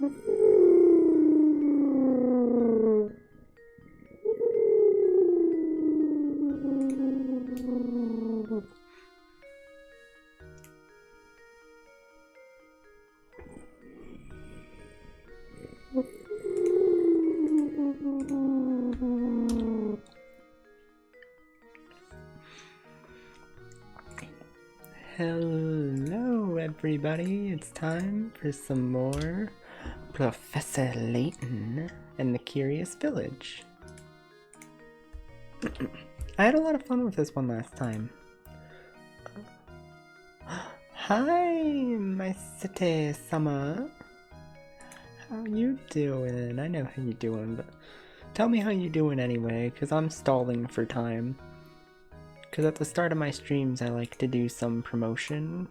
Hello everybody, it's time for some more Professor Layton and the Curious Village. I had a lot of fun with this one last time. Hi, my city-sama. How you doing? I know how you doing, but tell me how you doing anyway, because I'm stalling for time. Because at the start of my streams, I like to do some promotion,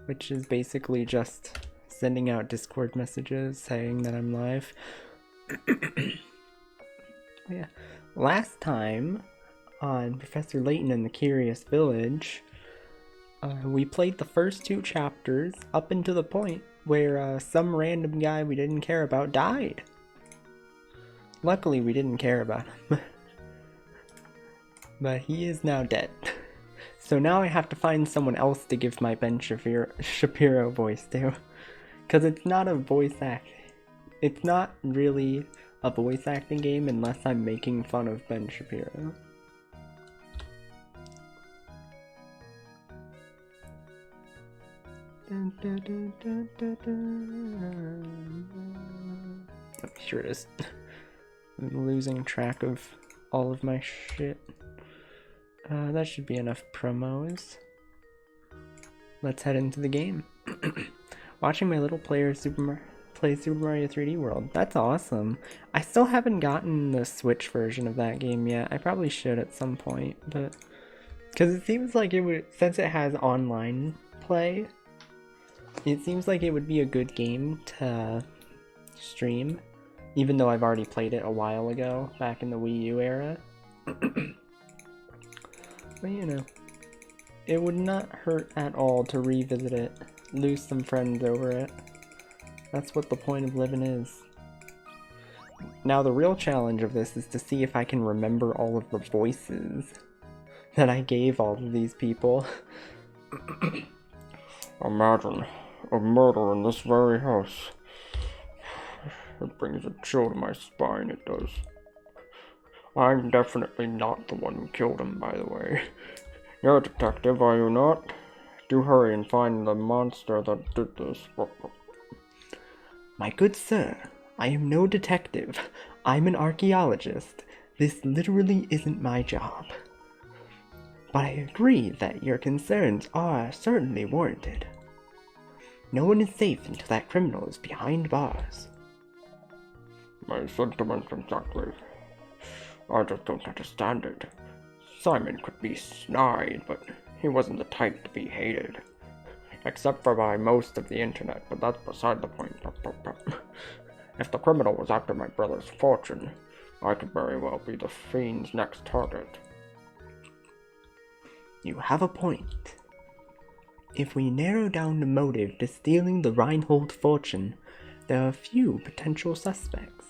which is basically just sending out Discord messages saying that I'm live. Yeah, last time on Professor Layton and the Curious Village, we played the first 2 chapters up until the point where some random guy we didn't care about died. Luckily, we didn't care about him. But he is now dead. So now I have to find someone else to give my Ben Shapiro voice to. Because it's not a voice act. It's not really a voice acting game unless I'm making fun of Ben Shapiro. Oh, here it is. I'm losing track of all of my shit. That should be enough promos. Let's head into the game. Watching my little player play Super Mario 3D World. That's awesome. I still haven't gotten the Switch version of that game yet. I probably should at some point, but because it seems like it would, since it has online play, it seems like it would be a good game to stream, even though I've already played it a while ago, back in the Wii U era. But you know, it would not hurt at all to revisit it, lose some friends over it. That's what the point of living is. Now the real challenge of this is to see if I can remember all of the voices that I gave all of these people. Imagine a murder in this very house. It brings a chill to my spine, it does. I'm definitely not the one who killed him, by the way. You're a detective, are you not? Do hurry and find the monster that did this. My good sir, I am no detective. I'm an archaeologist. This literally isn't my job. But I agree that your concerns are certainly warranted. No one is safe until that criminal is behind bars. My sentiments exactly. I just don't understand it. Simon could be snide, but he wasn't the type to be hated. Except for by most of the internet, but that's beside the point. If the criminal was after my brother's fortune, I could very well be the fiend's next target. You have a point. If we narrow down the motive to stealing the Reinhold fortune, there are few potential suspects.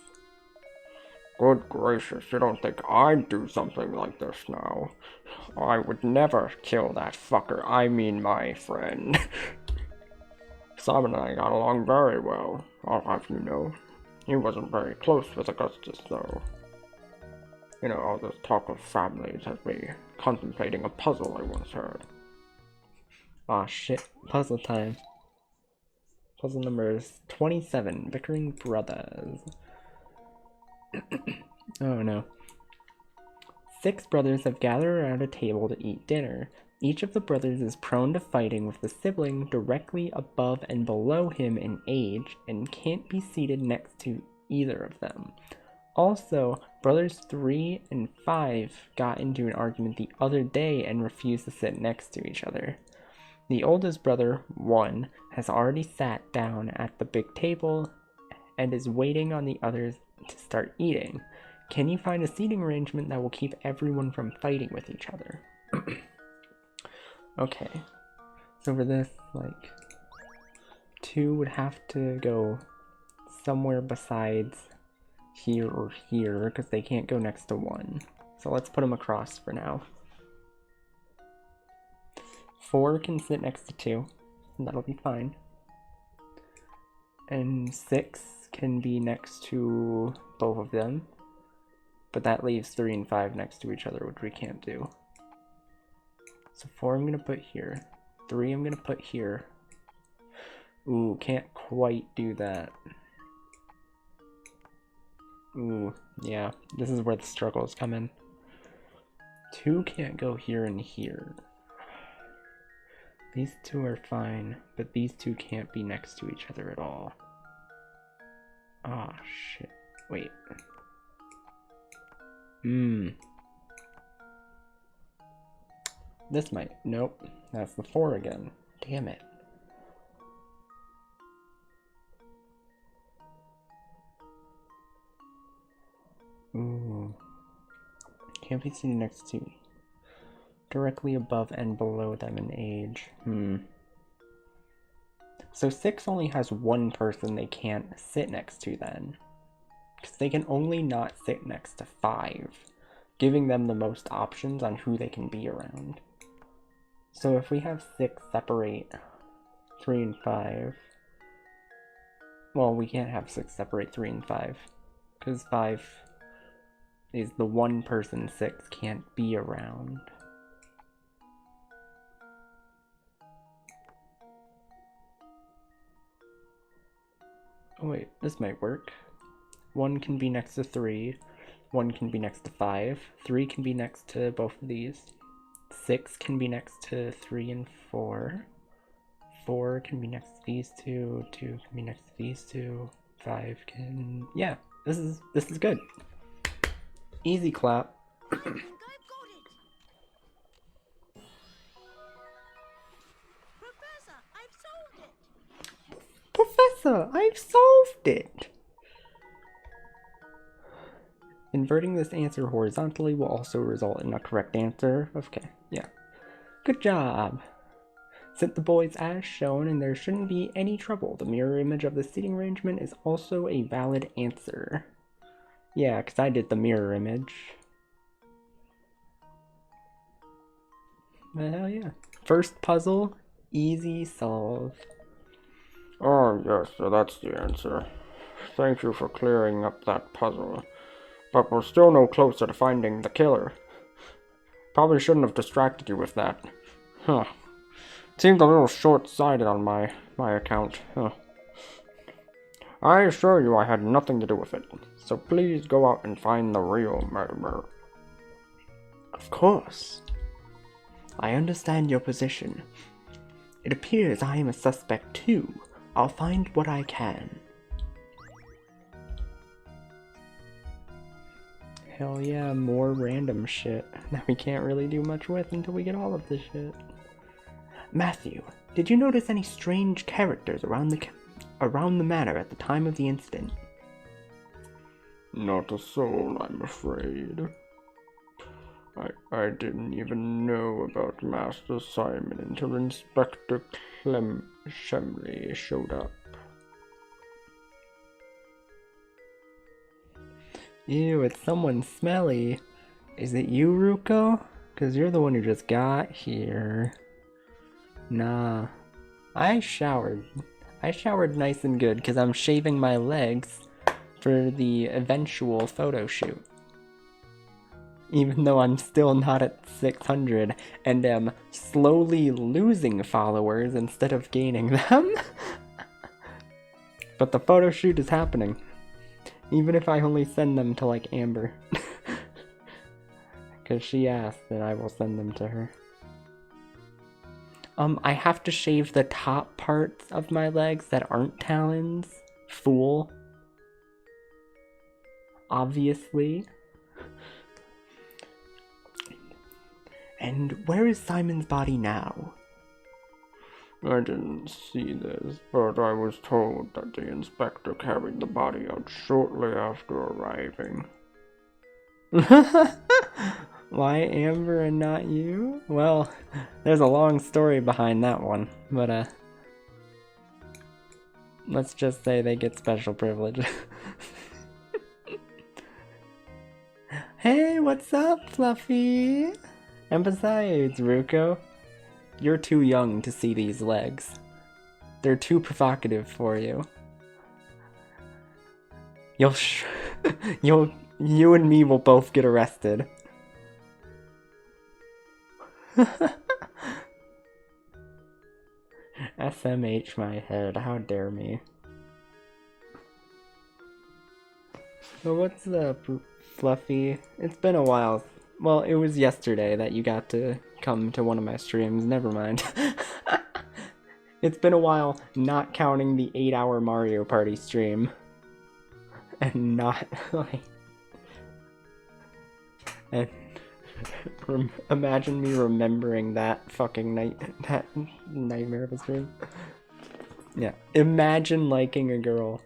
Good gracious, you don't think I'd do something like this now? I would never kill that fucker, I mean my friend. Simon and I got along very well, I'll have you know. He wasn't very close with Augustus, though. You know, all this talk of families has me contemplating a puzzle I once heard. Aw shit, puzzle time. Puzzle number 27, Bickering Brothers. Oh no. 6 brothers have gathered around a table to eat dinner. Each of the brothers is prone to fighting with the sibling directly above and below him in age and can't be seated next to either of them. Also, brothers 3 and 5 got into an argument the other day and refused to sit next to each other. The oldest brother, 1, has already sat down at the big table and is waiting on the others to start eating. Can you find a seating arrangement that will keep everyone from fighting with each other? Okay. So for this, like, 2 would have to go somewhere besides here or here, because they can't go next to 1. So let's put them across for now. 4 can sit next to 2, and that'll be fine. And 6 can be next to both of them, but that leaves 3 and 5 next to each other, which we can't do. So 4 I'm going to put here. 3 I'm going to put here. Ooh, can't quite do that. Ooh, yeah, this is where the struggles come in. 2 can't go here and here. These 2 are fine, but these 2 can't be next to each other at all. Ah, oh, shit. Wait. This might... Nope. That's the 4 again. Damn it. Ooh. Can't be seen next to... Directly above and below them in age. So 6 only has 1 person they can't sit next to then. Because they can only not sit next to 5, giving them the most options on who they can be around. So if we have 6 separate 3 and 5... Well, we can't have 6 separate 3 and 5. Because 5 is the one person 6 can't be around. Oh wait, this might work. 1 can be next to 3, 1 can be next to 5, 3 can be next to both of these, 6 can be next to 3 and 4, 4 can be next to these 2, 2 can be next to these 2, 5 can... Yeah, this is good. Easy clap. Professor, I've solved it! Inverting this answer horizontally will also result in a correct answer. Okay, yeah. Good job! Sit the boys as shown and there shouldn't be any trouble. The mirror image of the seating arrangement is also a valid answer. Yeah, because I did the mirror image. Hell yeah. First puzzle, easy solve. Oh yes, so that's the answer. Thank you for clearing up that puzzle. But we're still no closer to finding the killer. Probably shouldn't have distracted you with that. Huh. Seemed a little short-sighted on my account. Huh. I assure you I had nothing to do with it. So please go out and find the real murderer. Of course. I understand your position. It appears I am a suspect too. I'll find what I can. Hell yeah, more random shit that we can't really do much with until we get all of this shit. Matthew, did you notice any strange characters around the manor at the time of the incident? Not a soul, I'm afraid. I didn't even know about Master Simon until Inspector Shemley showed up. Ew, it's someone smelly. Is it you, Ruko? Because you're the one who just got here. Nah. I showered. I showered nice and good because I'm shaving my legs for the eventual photo shoot. Even though I'm still not at 600 and am slowly losing followers instead of gaining them. But the photo shoot is happening. Even if I only send them to like Amber. Because she asked and I will send them to her. I have to shave the top parts of my legs that aren't talons. Fool. Obviously. And where is Simon's body now? I didn't see this, but I was told that the inspector carried the body out shortly after arriving. Why Amber and not you? Well, there's a long story behind that one, but Let's just say they get special privilege. Hey, what's up, Fluffy? And besides, Ruko, you're too young to see these legs. They're too provocative for you. You and me will both get arrested. SMH my head, how dare me. So what's up, Fluffy? It's been a while. Well, it was yesterday that you got to come to one of my streams, never mind. It's been a while, not counting the 8-hour Mario Party stream. And not, like... And... imagine me remembering that fucking that nightmare of a stream. Yeah, imagine liking a girl.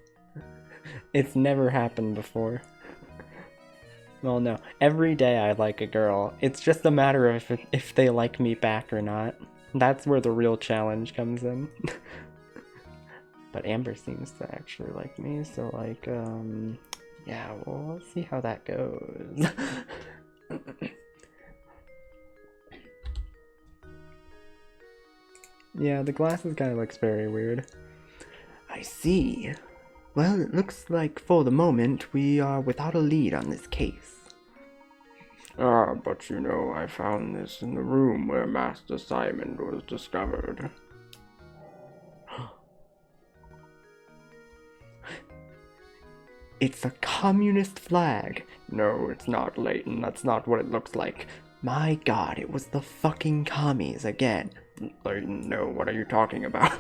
It's never happened before. Well, no, every day I like a girl. It's just a matter of if they like me back or not. That's where the real challenge comes in. But Amber seems to actually like me, so like, yeah, well, let's see how that goes. Yeah, the glasses kind of looks very weird. I see. Well, it looks like for the moment we are without a lead on this case. Ah, but you know, I found this in the room where Master Simon was discovered. It's a communist flag. No, it's not, Layton. That's not what it looks like. My god, it was the fucking commies again. Layton, no, what are you talking about?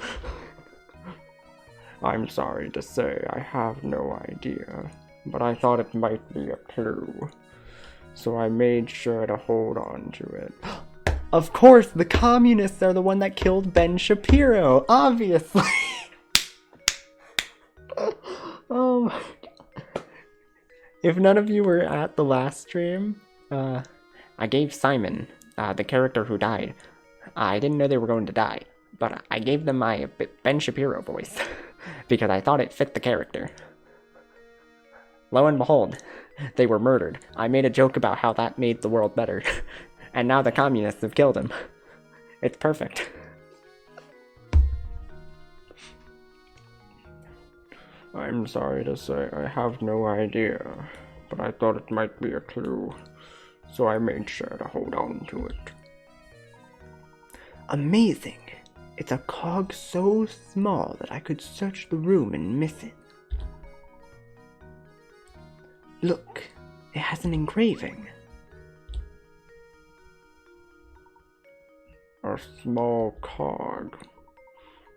I'm sorry to say, I have no idea, but I thought it might be a clue, so I made sure to hold on to it. Of course, the communists are the one that killed Ben Shapiro, obviously! Oh my god. If none of you were at the last stream, I gave Simon, the character who died, I didn't know they were going to die, but I gave them my Ben Shapiro voice, because I thought it fit the character. Lo and behold, they were murdered. I made a joke about how that made the world better, and now the communists have killed him. It's perfect. I'm sorry to say, I have no idea, but I thought it might be a clue, so I made sure to hold on to it. Amazing! It's a cog so small that I could search the room and miss it. Look, it has an engraving. A small cog.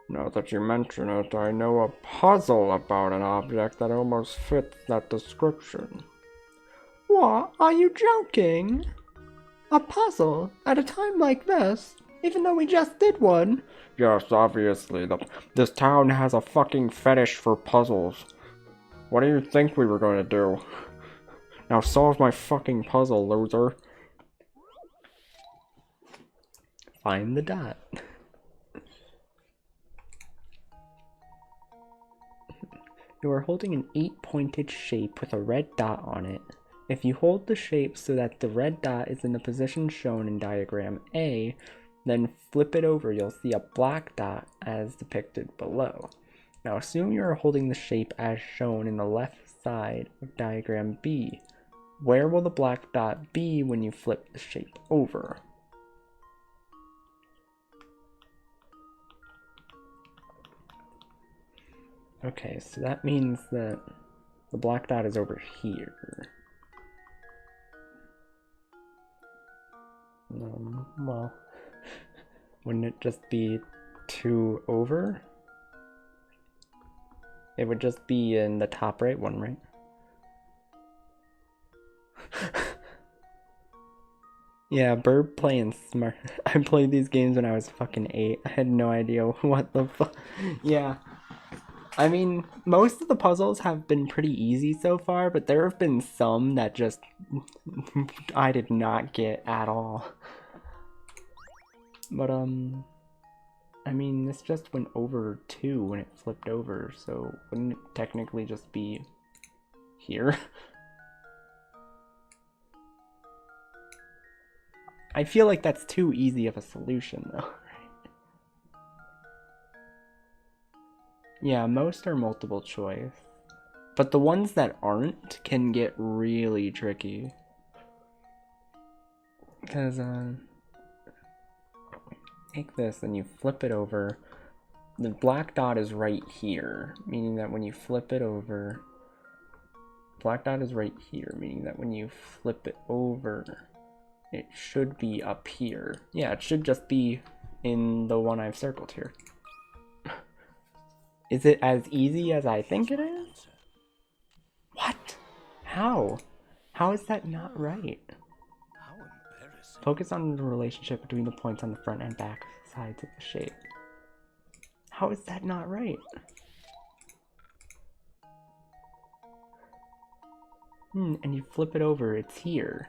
Now that you mention it, I know a puzzle about an object that almost fits that description. What? Are you joking? A puzzle? At a time like this? Even though we just did one? Yes, obviously. This town has a fucking fetish for puzzles. What do you think we were going to do? Now solve my fucking puzzle, loser. Find the dot. You are holding an 8-pointed shape with a red dot on it. If you hold the shape so that the red dot is in the position shown in diagram A, then flip it over, you'll see a black dot as depicted below. Now assume you are holding the shape as shown in the left side of diagram B. Where will the black dot be when you flip the shape over? Okay, so that means that the black dot is over here. Well, wouldn't it just be 2 over? It would just be in the top right one, right? Yeah, Burb playing smart. I played these games when I was fucking 8. I had no idea what the fuck. Yeah. I mean, most of the puzzles have been pretty easy so far, but there have been some that just I did not get at all. But I mean, this just went over 2 when it flipped over, so wouldn't it technically just be here? I feel like that's too easy of a solution, though, right? Yeah, most are multiple choice. But the ones that aren't can get really tricky. Because, take this and you flip it over. The black dot is right here, meaning that when you flip it over... Black dot is right here, meaning that when you flip it over, it should be up here. Yeah, it should just be in the one I've circled here. Is it as easy as I think it is? What? How? How is that not right? Focus on the relationship between the points on the front and back sides of the shape. How is that not right? And you flip it over, it's here.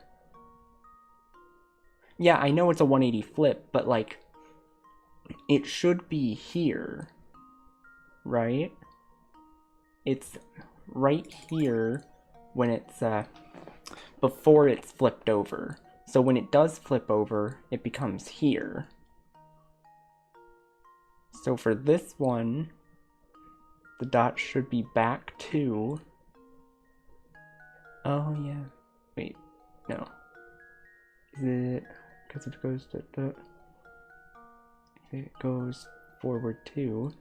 Yeah, I know it's a 180 flip, but like, it should be here, right? It's right here when it's, before it's flipped over. So when it does flip over, it becomes here. So for this one, the dot should be back to... Oh yeah, wait, no. Is it, because it goes to the... It goes forward too.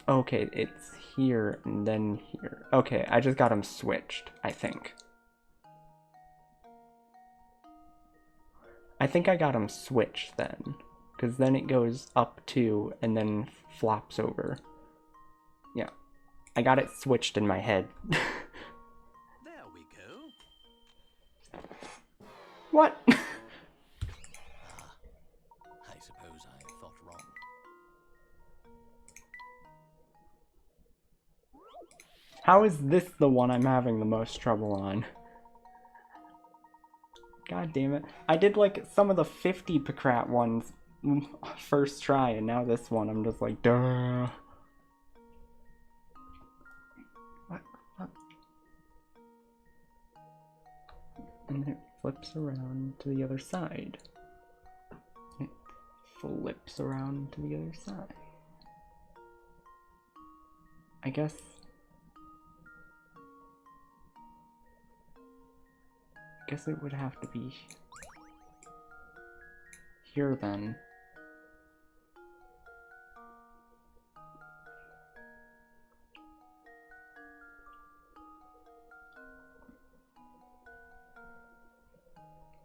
Okay, it's here and then here. Okay, I just got them switched, I think. I think I got them switched then, because then it goes up 2 and then flops over. Yeah, I got it switched in my head. There we go. What? I suppose I thought wrong. How is this the one I'm having the most trouble on? God damn it. I did like some of the 50 Picrat ones first try, and now this one I'm just like, duh. What? And then it flips around to the other side. It flips around to the other side. I guess it would have to be here then.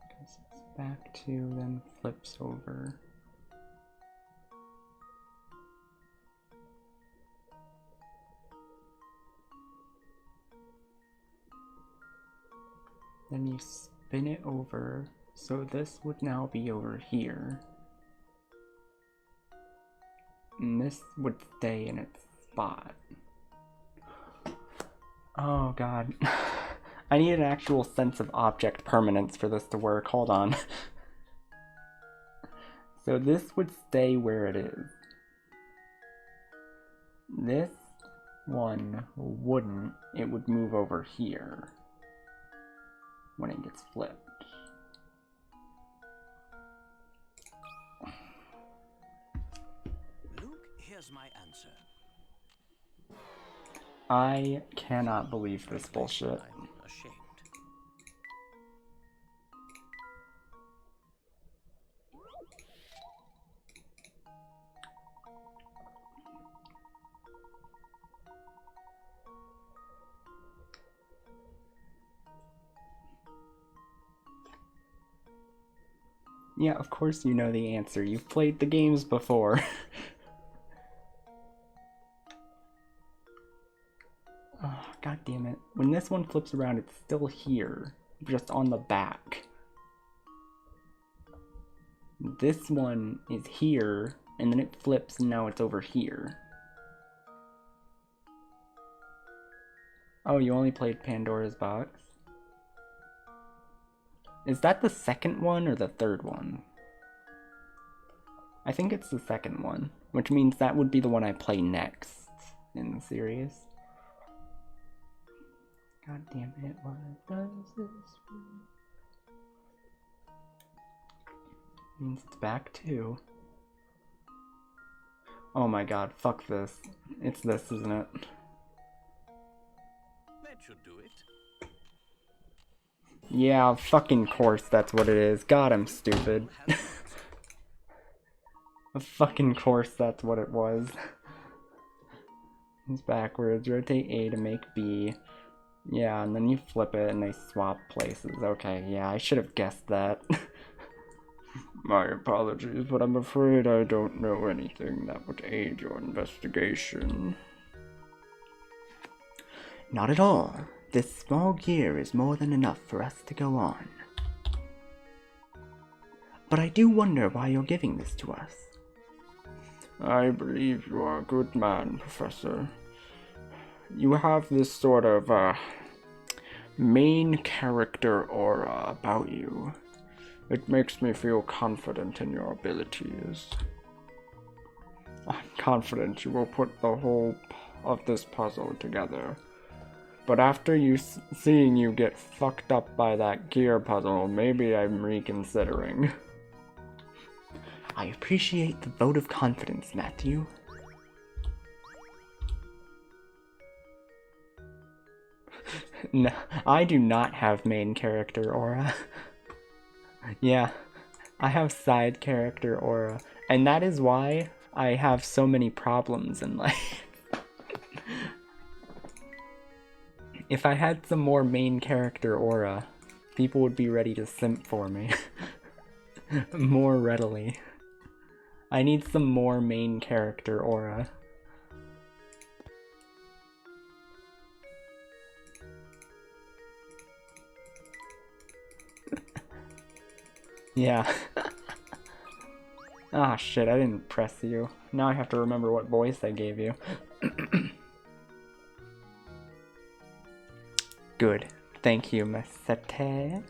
Because it's back to, then flips over. Then you spin it over, so this would now be over here. And this would stay in its spot. Oh god. I need an actual sense of object permanence for this to work. Hold on. So this would stay where it is. This one wouldn't. It would move over here when it gets flipped. Luke, here's my answer. I cannot believe this bullshit. I'm ashamed. Yeah, of course you know the answer. You've played the games before. Oh, god damn it. When this one flips around, it's still here, just on the back. This one is here, and then it flips, and now it's over here. Oh, you only played Pandora's Box? Is that the second one or the third one? I think it's the second one, which means that would be the one I play next in the series. God damn it, what does this means it's back too. Oh my god, fuck this. It's this, isn't it? That should do it. Yeah, fucking course that's what it is. God, I'm stupid. Of fucking course that's what it was. It's backwards. Rotate A to make B. Yeah, and then you flip it and they swap places. Okay, yeah, I should have guessed that. My apologies, but I'm afraid I don't know anything that would aid your investigation. Not at all. This small gear is more than enough for us to go on. But I do wonder why you're giving this to us. I believe you are a good man, Professor. You have this sort of, main character aura about you. It makes me feel confident in your abilities. I'm confident you will put the whole of this puzzle together. But after seeing you get fucked up by that gear puzzle, maybe I'm reconsidering. I appreciate the vote of confidence, Matthew. No, I do not have main character aura. Yeah, I have side character aura, and that is why I have so many problems in life. If I had some more main character aura, people would be ready to simp for me. More readily. I need some more main character aura. Yeah. Ah, shit, I didn't press you. Now I have to remember what voice I gave you. Good. Thank you, Masete.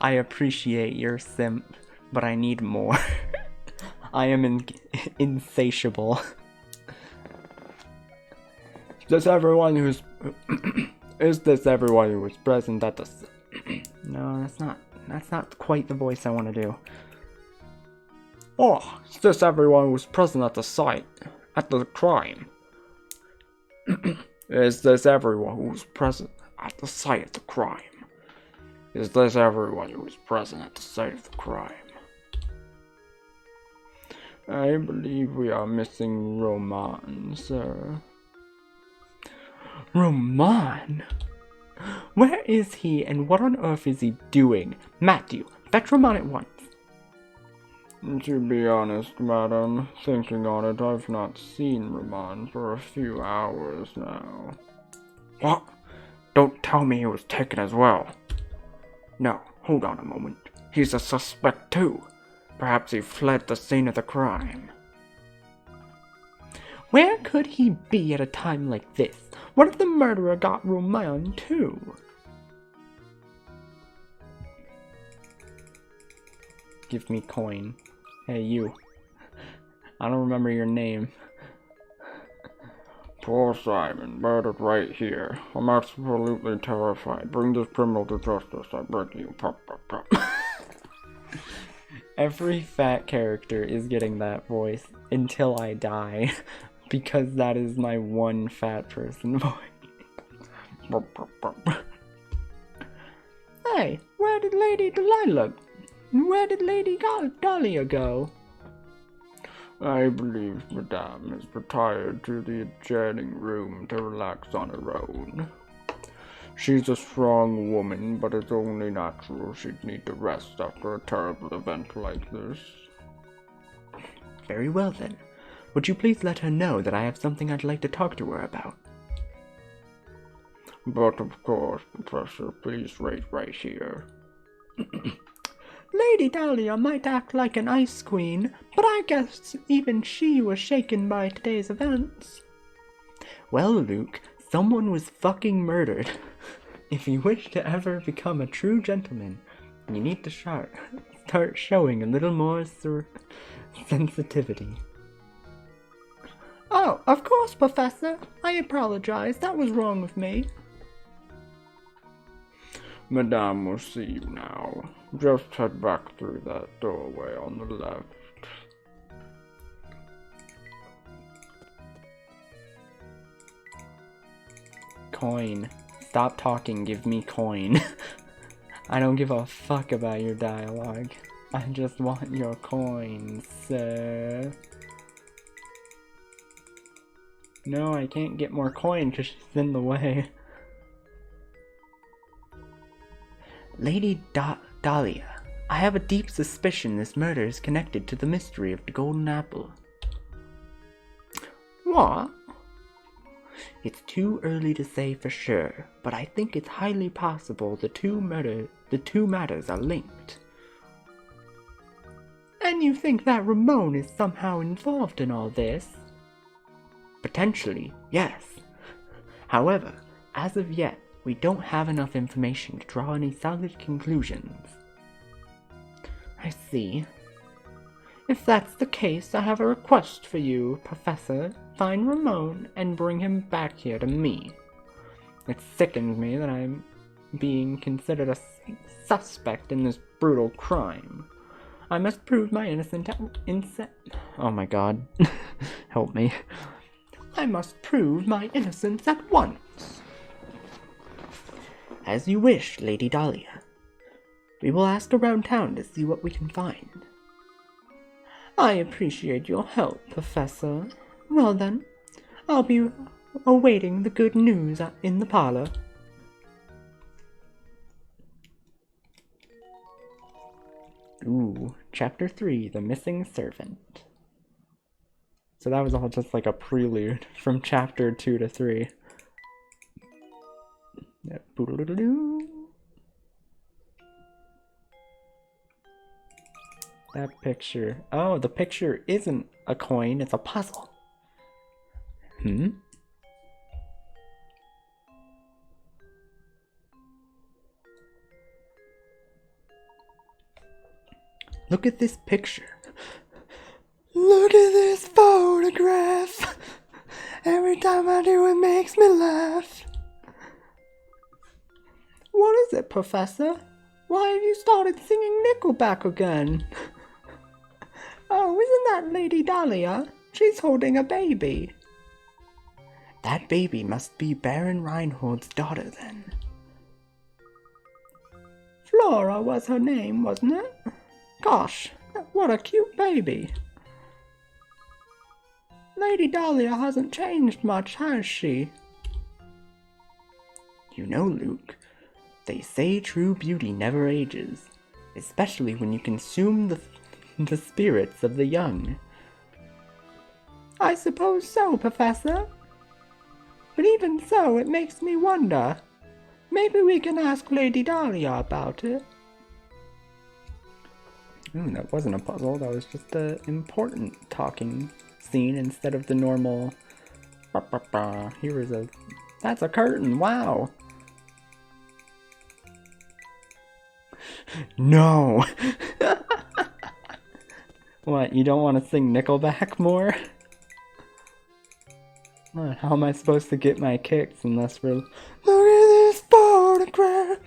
I appreciate your simp, but I need more. I am insatiable. Is this everyone who was present at the... No, that's not quite the voice I want to do. Oh, is this everyone who was present at the site, at the crime? Is this everyone who was present at the site of the crime? Is this everyone who was present at the site of the crime? I believe we are missing Roman, sir. Roman? Where is he and what on earth is he doing? Matthew, fetch Roman at once. To be honest, madam, thinking on it, I've not seen Roman for a few hours now. What? Don't tell me he was taken as well. No, hold on a moment. He's a suspect too. Perhaps he fled the scene of the crime. Where could he be at a time like this? What if the murderer got Roman too? Give me coin. Hey, you. I don't remember your name. Poor Simon, murdered right here. I'm absolutely terrified. Bring this criminal to justice, I beg you. Pop, pop, pop. Every fat character is getting that voice until I die, because that is my one fat person voice. Pop, pop, pop. Hey, where did Lady Delilah? Where did Lady Dahlia go? I believe Madame is retired to the adjoining room to relax on her own. She's a strong woman, but it's only natural she'd need to rest after a terrible event like this. Very well then. Would you please let her know that I have something I'd like to talk to her about? But of course, Professor, please wait right here. Lady Dahlia might act like an ice queen, but I guess even she was shaken by today's events. Well, Luke, someone was fucking murdered. If you wish to ever become a true gentleman, You need to start showing a little more sensitivity. Oh, of course, Professor. I apologize. That was wrong of me. Madame will see you now. Just head back through that doorway on the left. Coin. Stop talking, give me coin. I don't give a fuck about your dialogue. I just want your coin, sir. No, I can't get more coin because she's in the way. Lady Dahlia, I have a deep suspicion this murder is connected to the mystery of the golden apple. What? It's too early to say for sure, but I think it's highly possible the two matters are linked. And you think that Ramon is somehow involved in all this? Potentially, yes. However, as of yet, we don't have enough information to draw any solid conclusions. I see. If that's the case, I have a request for you, Professor. Find Ramon and bring him back here to me. It sickens me that I'm being considered a suspect in this brutal crime. I must prove my Oh my god. Help me. I must prove my innocence at once. As you wish, Lady Dahlia. We will ask around town to see what we can find. I appreciate your help, Professor. Well then, I'll be awaiting the good news in the parlor. Ooh, Chapter 3, The Missing Servant. So that was all just like a prelude from Chapter 2 to 3. That picture. Oh, the picture isn't a coin, it's a puzzle. Look at this picture. Look at this photograph. Every time I do it makes me laugh. What is it, Professor? Why have you started singing Nickelback again? Oh, isn't that Lady Dahlia? She's holding a baby. That baby must be Baron Reinhold's daughter, then. Flora was her name, wasn't it? Gosh, what a cute baby. Lady Dahlia hasn't changed much, has she? You know, Luke, they say true beauty never ages, especially when you consume the spirits of the young. I suppose so, Professor. But even so, it makes me wonder. Maybe we can ask Lady Dahlia about it. That wasn't a puzzle, that was just an important talking scene instead of the normal... Here is that's a curtain, wow! No! What, you don't want to sing Nickelback more? How am I supposed to get my kicks unless we're... Look at this photograph!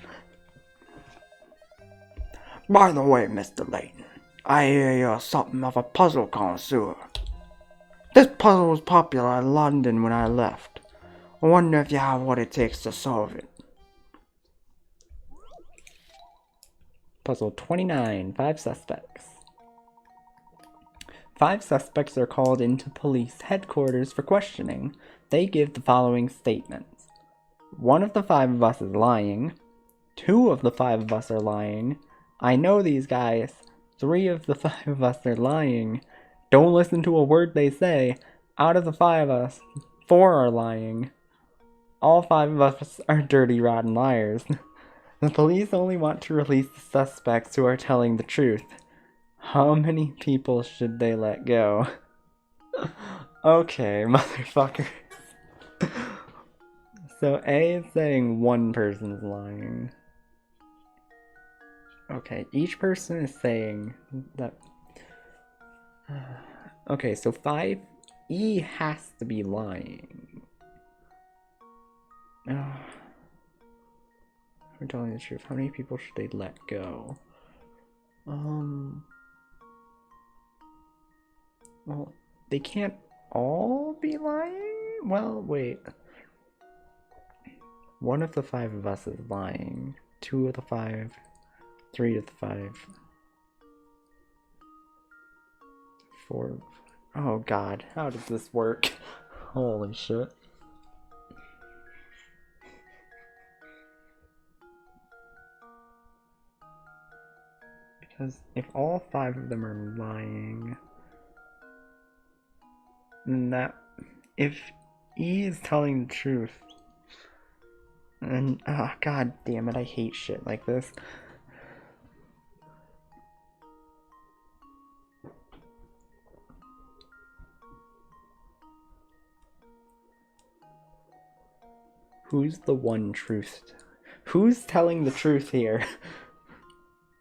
By the way, Mr. Layton, I hear you're something of a puzzle connoisseur. This puzzle was popular in London when I left. I wonder if you have what it takes to solve it. Puzzle 29, 5 suspects. 5 suspects are called into police headquarters for questioning. They give the following statements. 1 of the 5 of us is lying. 2 of the 5 of us are lying. I know these guys. 3 of the 5 of us are lying. Don't listen to a word they say. Out of the 5 of us, 4 are lying. All 5 of us are dirty, rotten liars. The police only want to release the suspects who are telling the truth. How many people should they let go? Okay, motherfuckers. So A is saying 1 person's lying. Okay, each person is saying that. Okay, so 5. E has to be lying. We're telling the truth. How many people should they let go? Well, they can't all be lying? Well, wait. 1 of the 5 of us is lying. 2 of the 5. 3 of the 5. 4. Oh god, how does this work? Holy shit. Because if all 5 of them are lying, then that. If E is telling the truth, and. God damn it, I hate shit like this. Who's the one truth? Who's telling the truth here?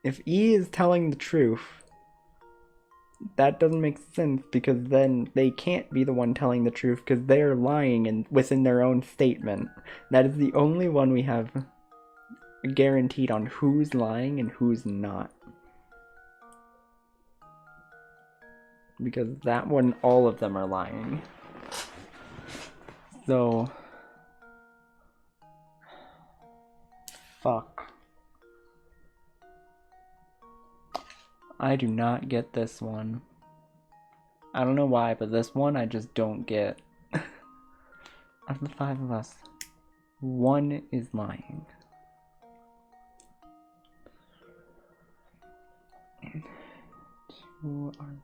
If E is telling the truth, that doesn't make sense because then they can't be the one telling the truth because they're lying within their own statement. That is the only one we have guaranteed on who's lying and who's not. Because that one, all of them are lying. So... Fuck. I do not get this one. I don't know why, but this one I just don't get. Of the 5 of us, 1 is lying. And 2 are lying.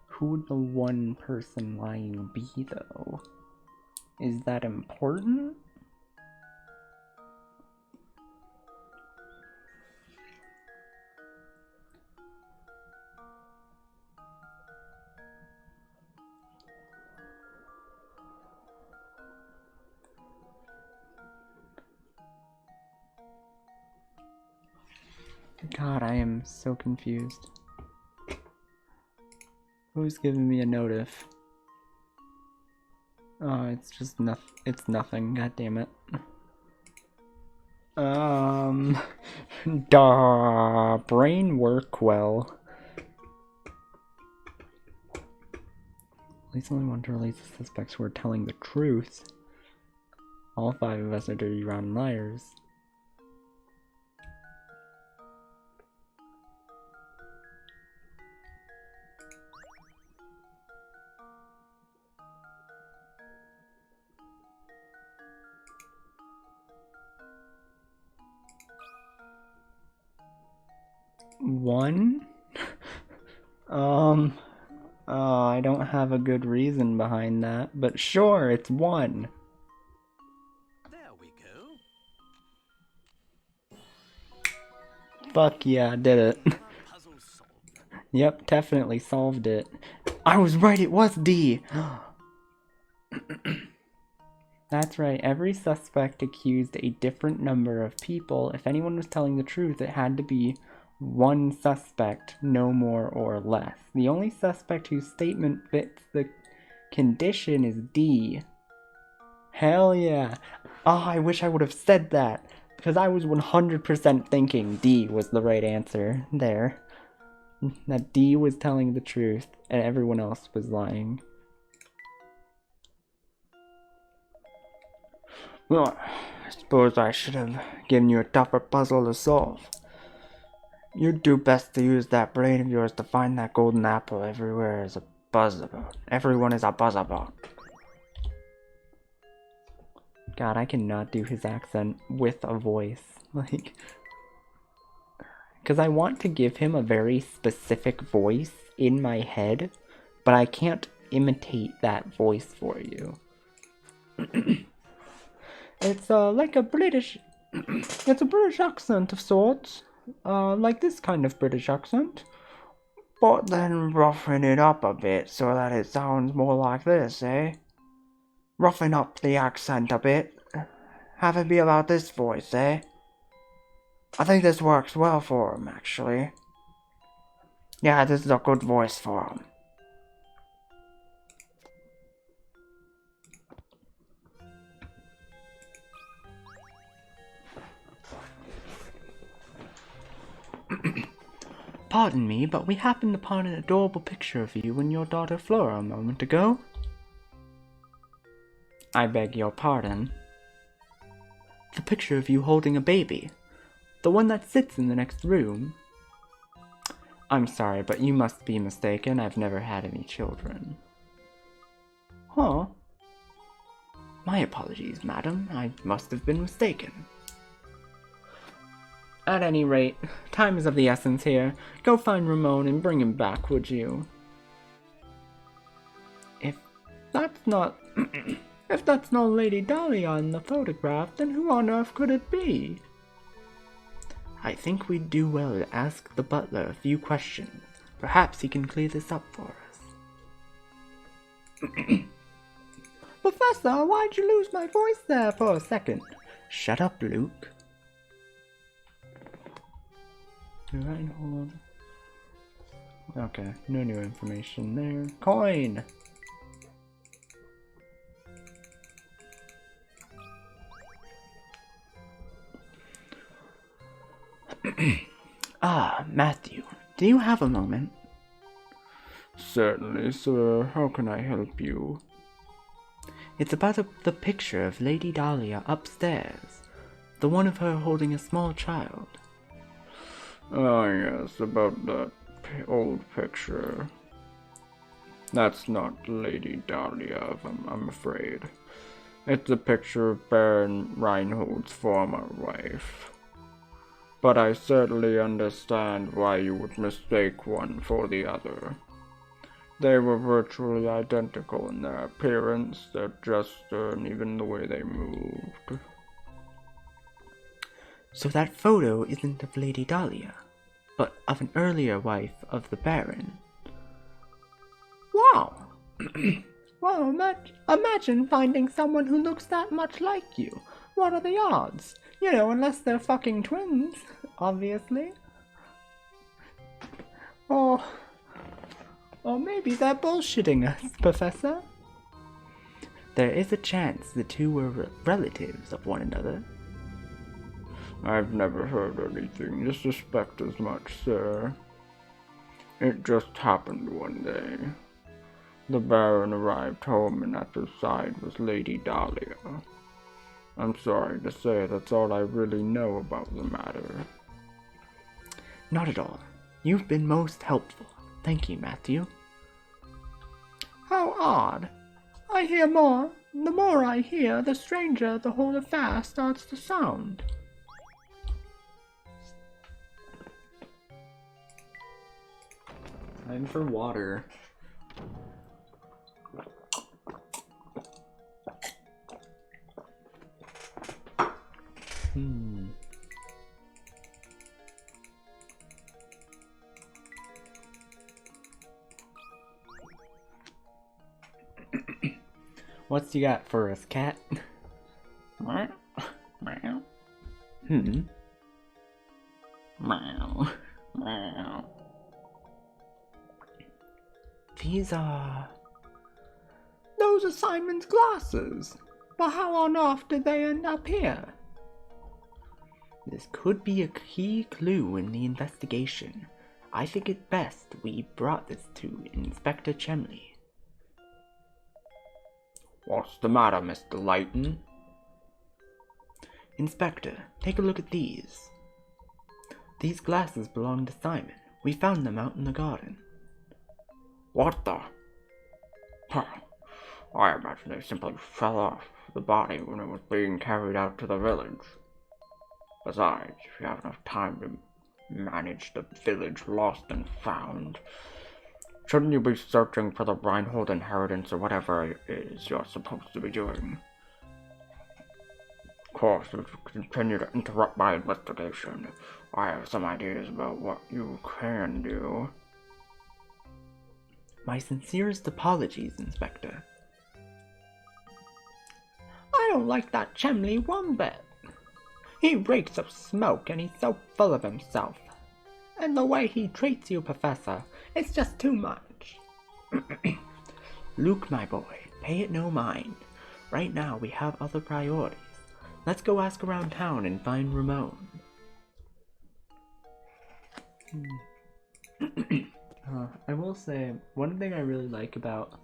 Who would the 1 person lying be, though? Is that important? God, I am so confused. Who's giving me a notif? Oh, it's just nothing. It's nothing. God damn it. Brain work well. At least only one to release the suspects who are telling the truth. All 5 of us are dirty, rotten liars. One? I don't have a good reason behind that, but sure, it's 1. There we go. Fuck yeah, I did it. Puzzle solved. Yep, definitely solved it. I was right, it was D! That's right, every suspect accused a different number of people. If anyone was telling the truth, it had to be 1 suspect, no more or less. The only suspect whose statement fits the condition is D. Hell yeah. Oh, I wish I would have said that, because I was 100% thinking D was the right answer there. That D was telling the truth, and everyone else was lying. Well, I suppose I should have given you a tougher puzzle to solve. You'd do best to use that brain of yours to find that golden apple everywhere is a buzzabout. Everyone is a buzzabout. God, I cannot do his accent with a voice. Like... Because I want to give him a very specific voice in my head, but I can't imitate that voice for you. It's like a British... it's a British accent of sorts. Like this kind of British accent. But then roughing it up a bit so that it sounds more like this, eh? Roughing up the accent a bit. Have it be about this voice, eh? I think this works well for him, actually. Yeah, this is a good voice for him. Pardon me, but we happened upon an adorable picture of you and your daughter Flora a moment ago. I beg your pardon. The picture of you holding a baby. The one that sits in the next room. I'm sorry, but you must be mistaken. I've never had any children. Huh? My apologies, madam. I must have been mistaken. At any rate, time is of the essence here. Go find Ramon and bring him back, would you? If that's not... if that's not Lady Dahlia in the photograph, then who on earth could it be? I think we'd do well to ask the butler a few questions. Perhaps he can clear this up for us. Professor, why'd you lose my voice there for a second? Shut up, Luke. Reinhold. Okay, no new information there. Coin! Ah, Matthew, do you have a moment? Certainly, sir. How can I help you? It's about the picture of Lady Dahlia upstairs. The one of her holding a small child. Ah, yes, about that old picture. That's not Lady Dahlia, I'm afraid. It's a picture of Baron Reinhold's former wife. But I certainly understand why you would mistake one for the other. They were virtually identical in their appearance, their gesture, and even the way they moved. So that photo isn't of Lady Dahlia, but of an earlier wife of the Baron. Wow! Well, imagine finding someone who looks that much like you. What are the odds? You know, unless they're fucking twins, obviously. Or maybe they're bullshitting us, Professor. There is a chance the two were relatives of one another. I've never heard anything to suspect as much, sir. It just happened one day. The Baron arrived home and at his side was Lady Dahlia. I'm sorry to say that's all I really know about the matter. Not at all. You've been most helpful. Thank you, Matthew. How odd. I hear more. The more I hear, the stranger the whole affair starts to sound. Time for water. What's you got for us, cat? Meow. Meow. Meow. Those are Simon's glasses. But how on earth did they end up here? This could be a key clue in the investigation. I think it best we brought this to Inspector Chemley. What's the matter, Mr. Layton? Inspector, take a look at these. These glasses belong to Simon. We found them out in the garden. What the? Huh. I imagine they simply fell off the body when it was being carried out to the village. Besides, if you have enough time to manage the village lost and found, shouldn't you be searching for the Reinhold inheritance or whatever it is you're supposed to be doing? Of course, if you continue to interrupt my investigation, I have some ideas about what you can do. My sincerest apologies, Inspector. I don't like that Chemley one bit. He reeks of smoke and he's so full of himself. And the way he treats you, Professor, it's just too much. Luke, my boy, pay it no mind. Right now we have other priorities. Let's go ask around town and find Ramon. I will say, one thing I really like about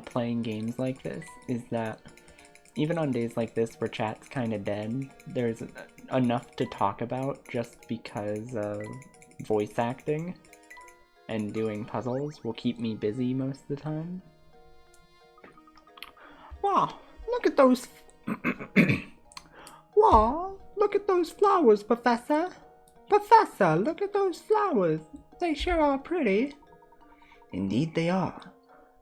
playing games like this is that even on days like this where chat's kind of dead, there's enough to talk about just because voice acting and doing puzzles will keep me busy most of the time. Wow, look at those... Wow, look at those flowers, Professor. Professor, look at those flowers. They sure are pretty. Indeed they are.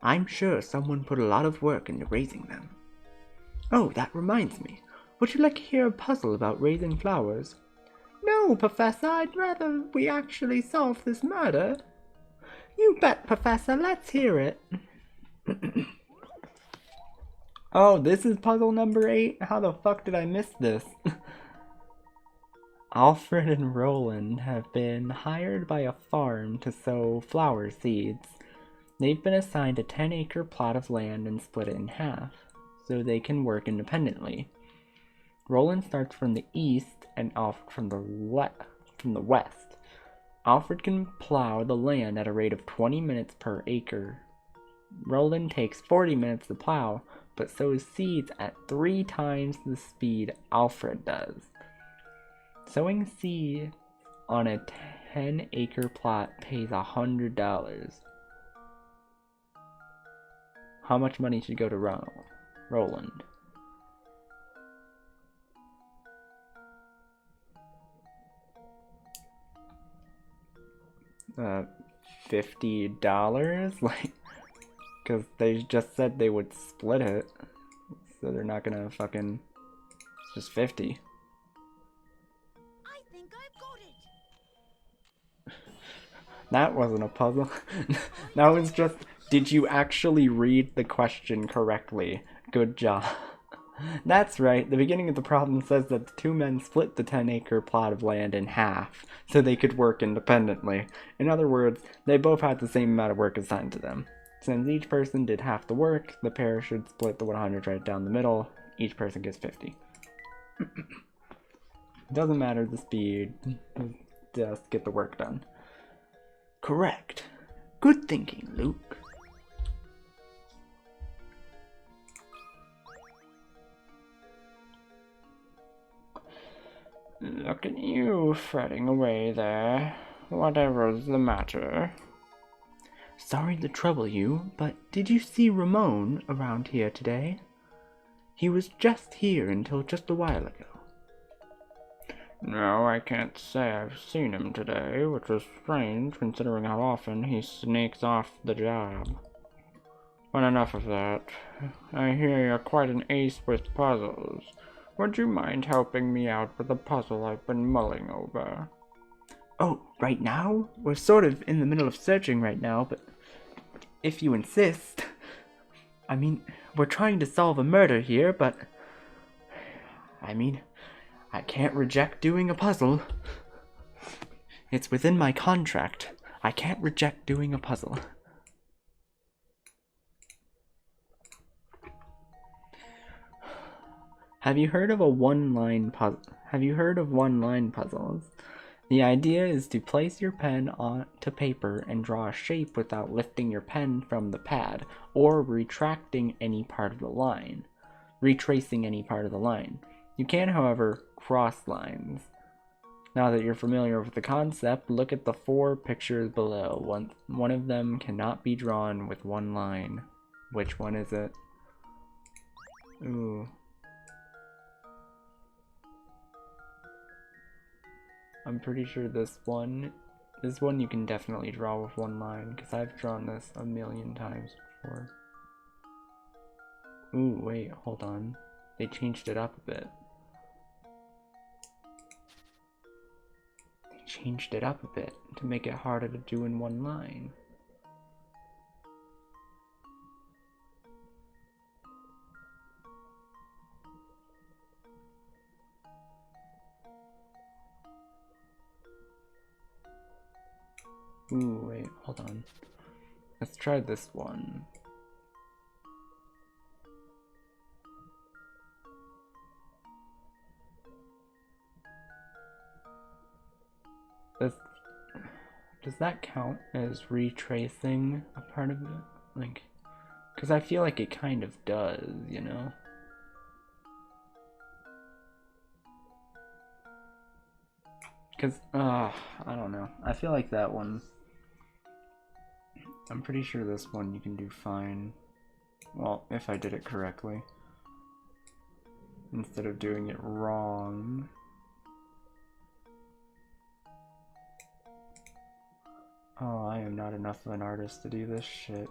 I'm sure someone put a lot of work into raising them. Oh, that reminds me. Would you like to hear a puzzle about raising flowers? No, Professor, I'd rather we actually solve this murder. You bet, Professor, let's hear it. Oh, this is puzzle number 8? How the fuck did I miss this? Alfred and Roland have been hired by a farm to sow flower seeds. They've been assigned a 10-acre plot of land and split it in half, so they can work independently. Roland starts from the east and Alfred from the west. Alfred can plow the land at a rate of 20 minutes per acre. Roland takes 40 minutes to plow, but sows seeds at 3 times the speed Alfred does. Sowing seeds on a 10-acre plot pays $100. How much money should go to Roland? $50? Like, because they just said they would split it, so they're not gonna fucking... It's just 50. I think I've got it. That wasn't a puzzle. That was just, did you actually read the question correctly? Good job. That's right, the beginning of the problem says that the 2 men split the 10-acre plot of land in half, so they could work independently. In other words, they both had the same amount of work assigned to them. Since each person did half the work, the pair should split the 100 right down the middle. Each person gets 50. Doesn't matter the speed, just get the work done. Correct. Good thinking, Luke. Look at you fretting away there. Whatever's the matter? Sorry to trouble you, but did you see Ramon around here today? He was just here until just a while ago. No, I can't say I've seen him today, which is strange considering how often he sneaks off the job. But enough of that. I hear you're quite an ace with puzzles. Would you mind helping me out with a puzzle I've been mulling over? Oh, right now? We're sort of in the middle of searching right now, but if you insist. I mean, we're trying to solve a murder here, but... I mean, I can't reject doing a puzzle. It's within my contract. I can't reject doing a puzzle. Have you heard of one-line puzzles? The idea is to place your pen onto paper and draw a shape without lifting your pen from the pad or retracting any part of the line, retracing any part of the line. You can, however, cross lines. Now that you're familiar with the concept, look at the 4 pictures below. One of them cannot be drawn with one line. Which one is it? Ooh. I'm pretty sure this one you can definitely draw with one line, because I've drawn this a million times before. Ooh, wait, hold on. They changed it up a bit. They changed it up a bit to make it harder to do in one line. Ooh, wait, hold on. Let's try this one. Does that count as retracing a part of it? Like, because I feel like it kind of does, you know? Because, I don't know. I feel like that one, I'm pretty sure this one you can do fine. Well, if I did it correctly. Instead of doing it wrong. Oh, I am not enough of an artist to do this shit.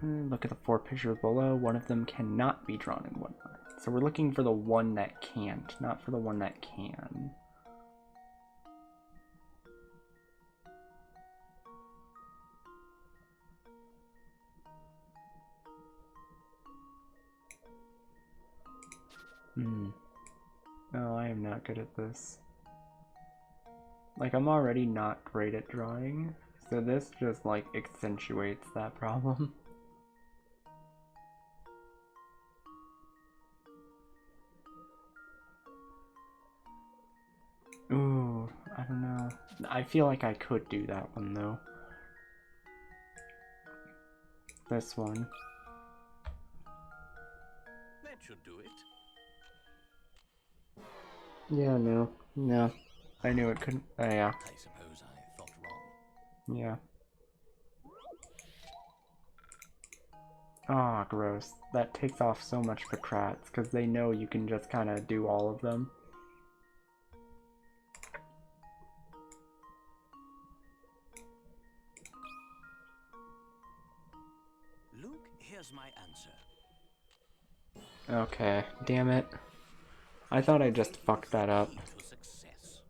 Look at the 4 pictures below. One of them cannot be drawn in one line. So we're looking for the one that can't, not for the one that can. Oh, I am not good at this. Like, I'm already not great at drawing, so this just, like, accentuates that problem. Ooh, I don't know. I feel like I could do that one, though. This one. That should do it. Yeah, no. I knew it couldn't. Yeah. I suppose I thought wrong. Yeah. Ah, gross. That takes off so much for Kratz, because they know you can just kind of do all of them. Luke, here's my answer. Okay, damn it. I thought I just fucked that up. Key to success.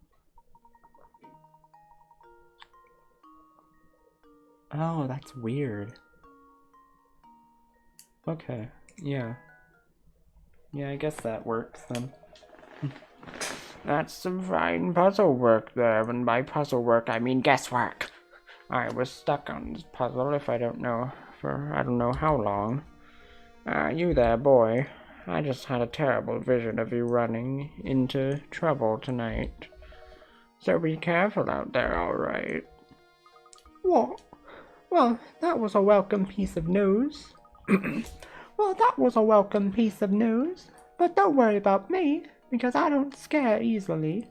Oh, that's weird. Okay, yeah. Yeah, I guess that works then. That's some fine puzzle work there, and by puzzle work I mean guesswork. I was stuck on this puzzle if I don't know how long. You there, boy. I just had a terrible vision of you running into trouble tonight. So be careful out there, alright? What? Well, that was a welcome piece of news. Well, that was a welcome piece of news. But don't worry about me, because I don't scare easily.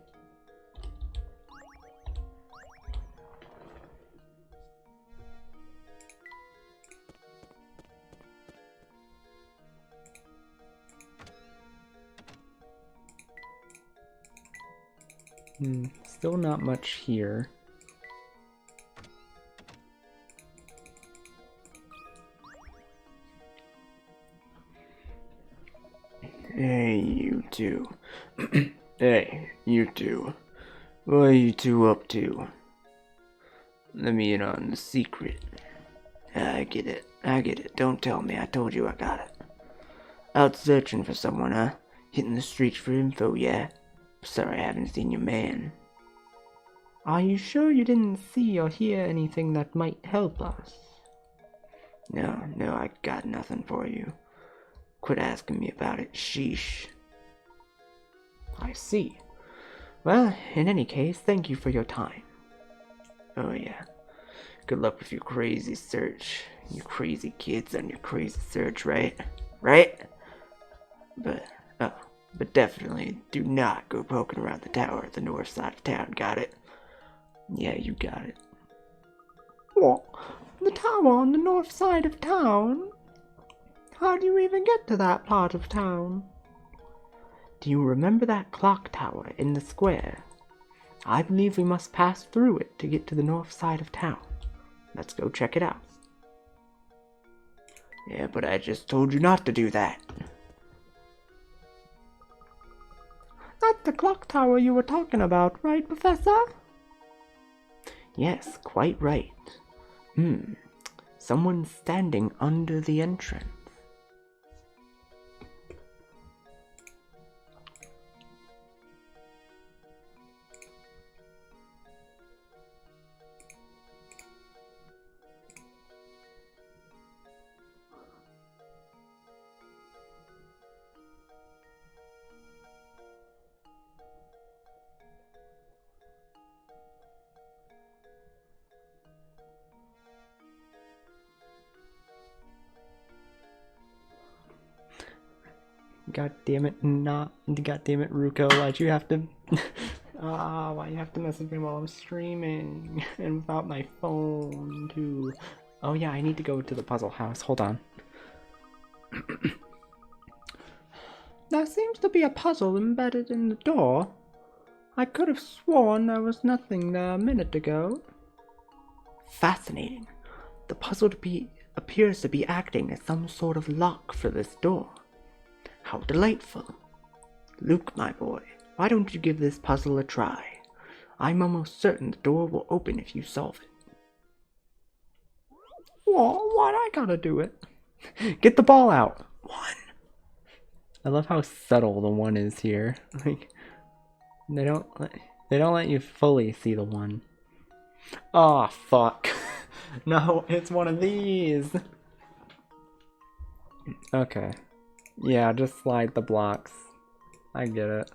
Still not much here. Hey, you two. Hey, you two. What are you two up to? Let me in on the secret. I get it. Don't tell me. I told you I got it. Out searching for someone, huh? Hitting the streets for info, yeah? Sorry I haven't seen your man. Are you sure you didn't see or hear anything that might help us? No, I got nothing for you. Quit asking me about it, sheesh. I see. Well, in any case, thank you for your time. Oh yeah. Good luck with your crazy search. You crazy kids on your crazy search, right? Right? But definitely do not go poking around the tower at the north side of town, got it? Yeah, you got it. What? The tower on the north side of town? How do you even get to that part of town? Do you remember that clock tower in the square? I believe we must pass through it to get to the north side of town. Let's go check it out. Yeah, but I just told you not to do that. The clock tower you were talking about, right, Professor? Yes, quite right. Someone's standing under the entrance. God damn it, Ruko, why'd you have to... why you have to message me while I'm streaming? And without my phone, too. Oh yeah, I need to go to the puzzle house, hold on. There seems to be a puzzle embedded in the door. I could have sworn there was nothing there a minute ago. Fascinating. The puzzle appears to be acting as some sort of lock for this door. How delightful. Luke, my boy, why don't you give this puzzle a try? I'm almost certain the door will open if you solve it. What? Why'd I gotta do it? Get the ball out. 1. I love how subtle the 1 is here. Like, they don't let you fully see the 1. Oh, fuck. No, it's one of these. Okay. Yeah, just slide the blocks. I get it.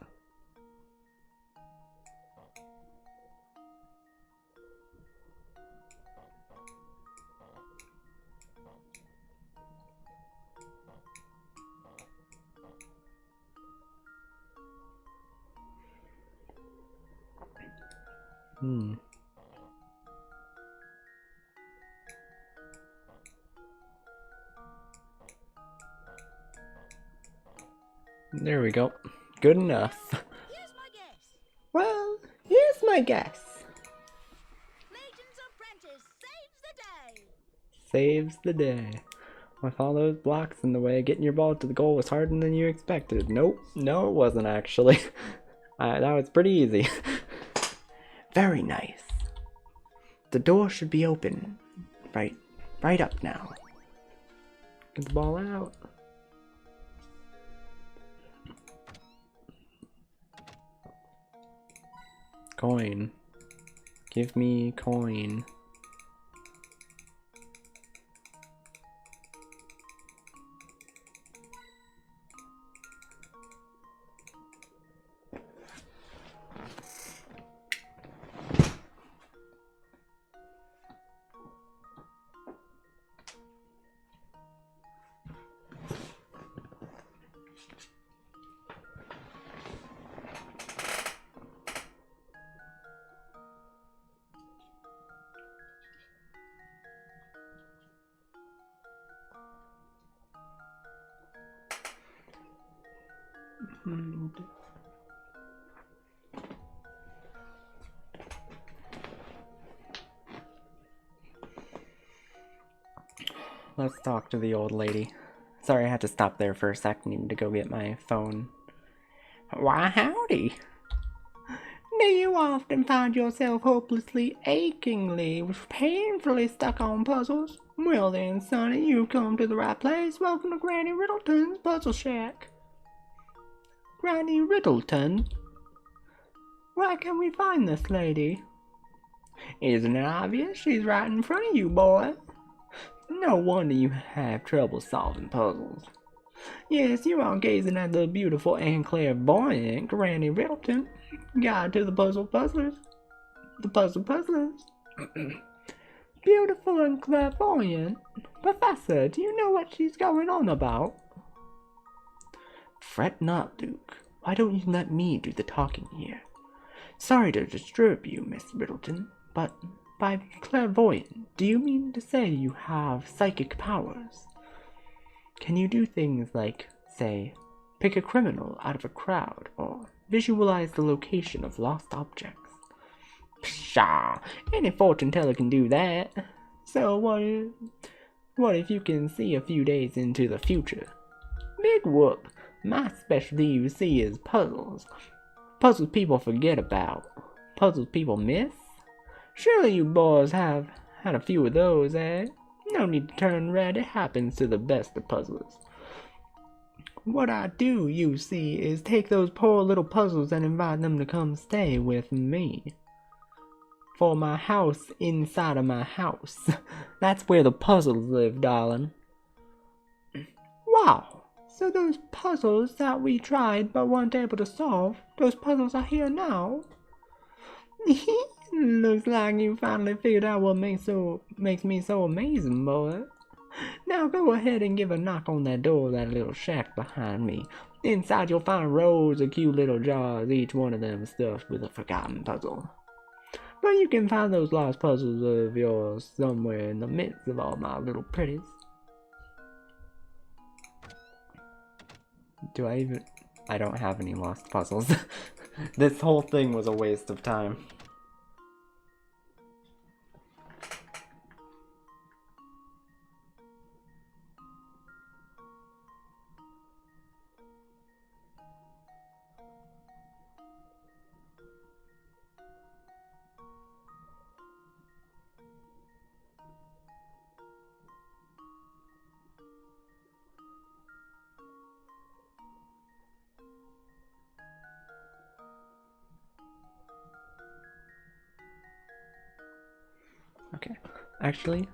There we go. Good enough. Here's my guess. Well, here's my guess. Layton's apprentice saves the day. Saves the day. With all those blocks in the way, getting your ball to the goal was harder than you expected. Nope. No, it wasn't actually. That was pretty easy. Very nice. The door should be open. Right up now. Get the ball out. Coin. Give me coin. Let's talk to the old lady. Sorry, I had to stop there for a second to go get my phone. Why, howdy. Do you often find yourself hopelessly, achingly, painfully stuck on puzzles? Well then, sonny, you've come to the right place. Welcome to Granny Riddleton's Puzzle Shack. Granny Riddleton? Where can we find this lady? Isn't it obvious? She's right in front of you, boy. No wonder you have trouble solving puzzles. Yes, you are gazing at the beautiful and clairvoyant Granny Riddleton, guide to the puzzle puzzlers. The puzzle puzzlers. Beautiful and clairvoyant? Professor, do you know what she's going on about? Fret not, Luke. Why don't you let me do the talking here? Sorry to disturb you, Miss Riddleton, but by clairvoyant, do you mean to say you have psychic powers? Can you do things like, say, pick a criminal out of a crowd, or visualize the location of lost objects? Pshaw! Any fortune teller can do that. So what if you can see a few days into the future? Big whoop! My specialty, you see, is puzzles. Puzzles people forget about. Puzzles people miss? Surely you boys have had a few of those, eh? No need to turn red, it happens to the best of puzzlers. What I do, you see, is take those poor little puzzles and invite them to come stay with me. For my house inside of my house. That's where the puzzles live, darling. Wow! So those puzzles that we tried but weren't able to solve, those puzzles are here now? Looks like you finally figured out what makes me so amazing, boy. Now go ahead and give a knock on that door of that little shack behind me. Inside you'll find rows of cute little jars, each one of them stuffed with a forgotten puzzle. But you can find those lost puzzles of yours somewhere in the midst of all my little pretties. I don't have any lost puzzles. This whole thing was a waste of time. Okay, actually,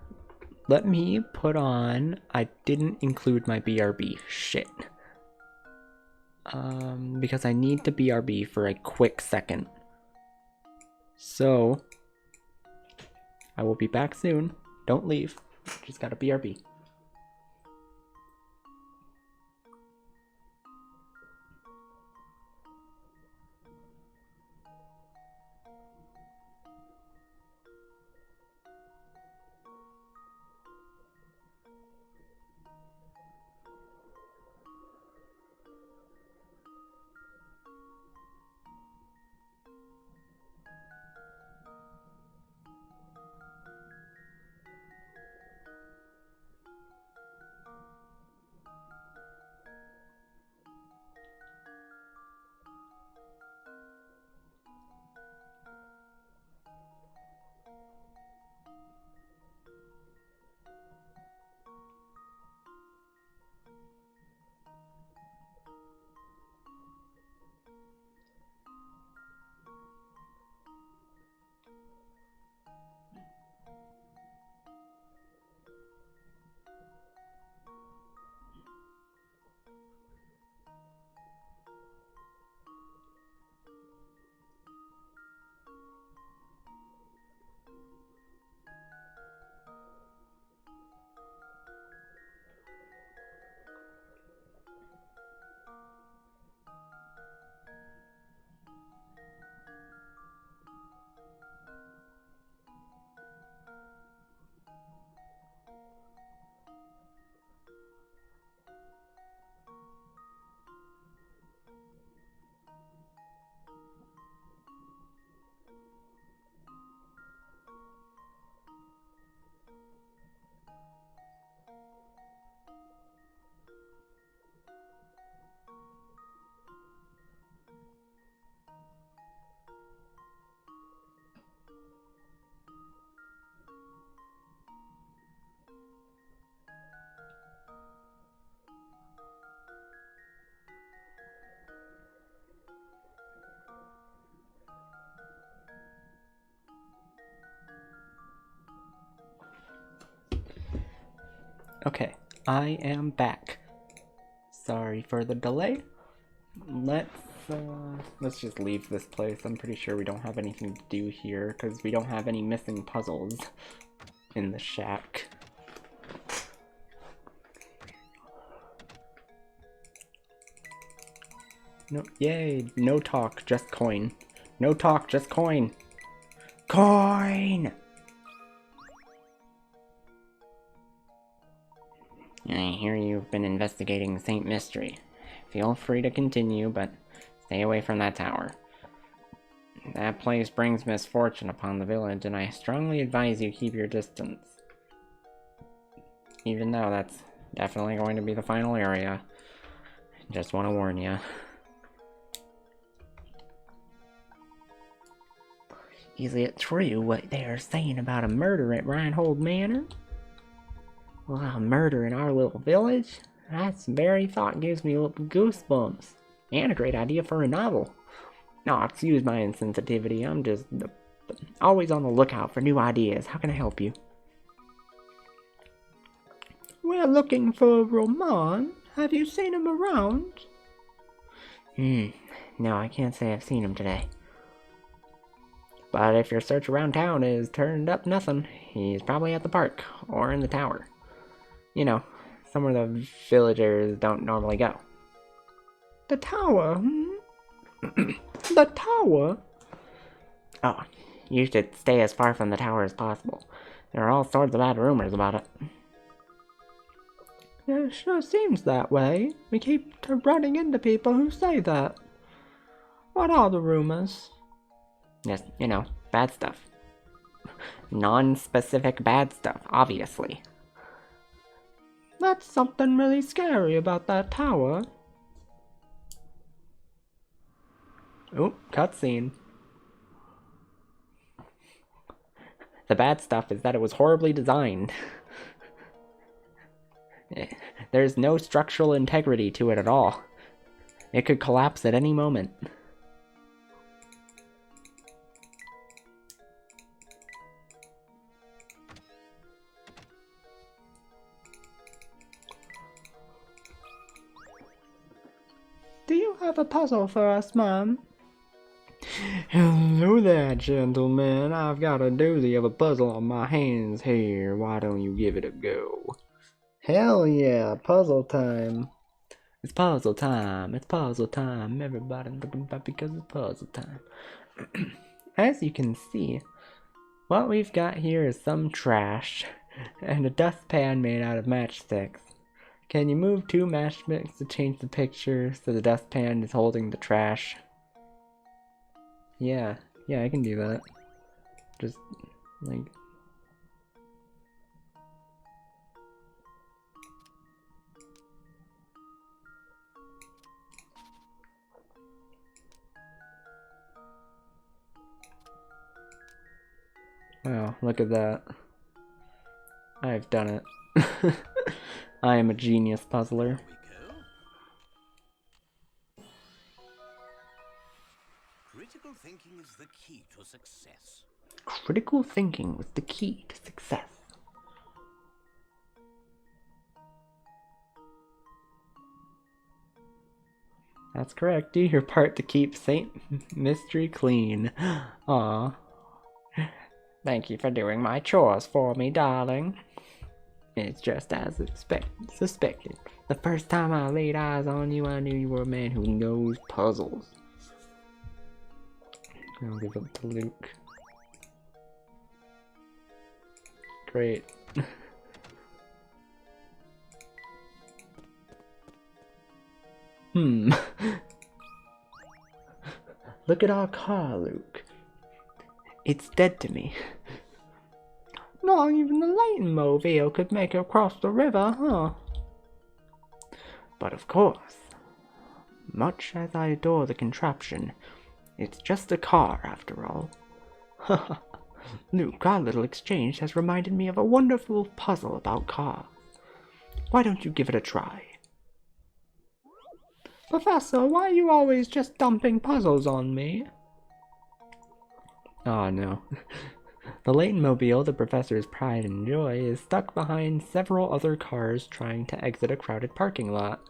let me put on, I didn't include my BRB, shit. Because I need to BRB for a quick second. So, I will be back soon, don't leave, just gotta BRB. Okay, I am back. Sorry for the delay. Let's just leave this place. I'm pretty sure we don't have anything to do here because we don't have any missing puzzles in the shack. No, yay, no talk, just coin. No talk, just coin. Coin! I hear you've been investigating St. Mystery. Feel free to continue, but stay away from that tower. That place brings misfortune upon the village, and I strongly advise you keep your distance. Even though that's definitely going to be the final area. Just want to warn you. Is it true what they are saying about a murder at Reinhold Manor? Well, a murder in our little village? That very thought gives me goosebumps. And a great idea for a novel. No, excuse my insensitivity. I'm just always on the lookout for new ideas. How can I help you? We're looking for Roman. Have you seen him around? No, I can't say I've seen him today. But if your search around town has turned up nothing, he's probably at the park or in the tower. You know, somewhere the villagers don't normally go. The tower? The tower? Oh, you should stay as far from the tower as possible. There are all sorts of bad rumors about it. It sure seems that way. We keep running into people who say that. What are the rumors? Yes, you know, bad stuff. Non-specific bad stuff, obviously. That's something really scary about that tower. Oh, cutscene. The bad stuff is that it was horribly designed. There's no structural integrity to it at all. It could collapse at any moment. Do you have a puzzle for us, Mom? Hello there, gentlemen. I've got a doozy of a puzzle on my hands here. Why don't you give it a go? Hell yeah, puzzle time. It's puzzle time. It's puzzle time. Everybody's looking about because it's puzzle time. As you can see, what we've got here is some trash and a dustpan made out of matchsticks. Can you move 2 matchsticks to change the picture so the dustpan is holding the trash? Yeah, I can do that. Just, like... Wow, look at that. I've done it. I am a genius puzzler. Critical thinking is the key to success. Critical thinking was the key to success. That's correct. Do your part to keep Saint Mystery clean. Aw. Thank you for doing my chores for me, darling. It's just as suspected. The first time I laid eyes on you, I knew you were a man who knows puzzles. I'll give it to Luke. Great. Look at our car, Luke. It's dead to me. Not even the Layton mobile could make it across the river, huh? But of course, much as I adore the contraption, it's just a car after all. Luke, our little exchange has reminded me of a wonderful puzzle about cars. Why don't you give it a try? Professor, why are you always just dumping puzzles on me? Oh no. The Layton mobile, the professor's pride and joy, is stuck behind several other cars trying to exit a crowded parking lot.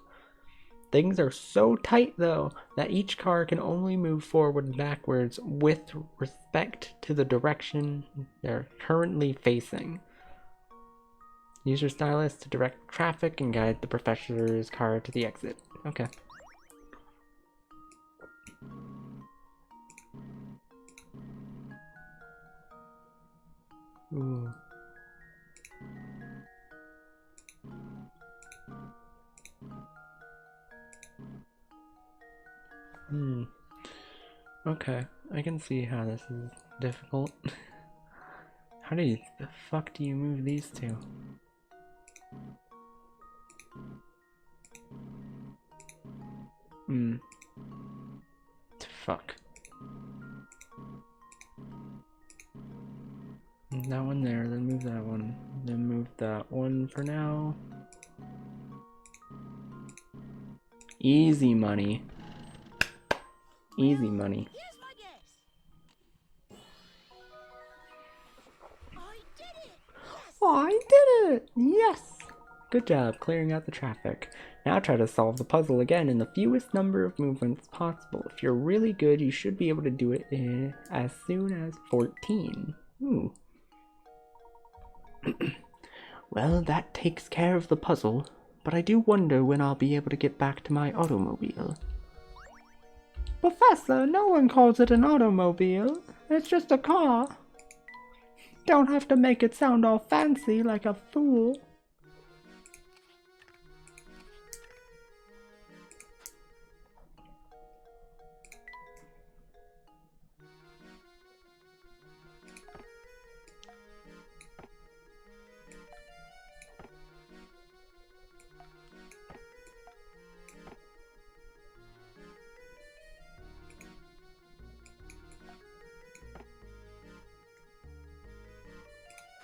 Things are so tight, though, that each car can only move forward and backwards with respect to the direction they're currently facing. Use your stylus to direct traffic and guide the professor's car to the exit. Okay. Ooh. Okay, I can see how this is difficult. How the fuck do you move these two? Fuck. That one there, then move that one. Then move that one for now. Easy money. Easy money. Here's my guess. I did it! Yes! I did it! Yes! Good job clearing out the traffic. Now try to solve the puzzle again in the fewest number of movements possible. If you're really good, you should be able to do it in as soon as 14. Ooh. Well, that takes care of the puzzle, but I do wonder when I'll be able to get back to my automobile. Professor, no one calls it an automobile. It's just a car. Don't have to make it sound all fancy like a fool.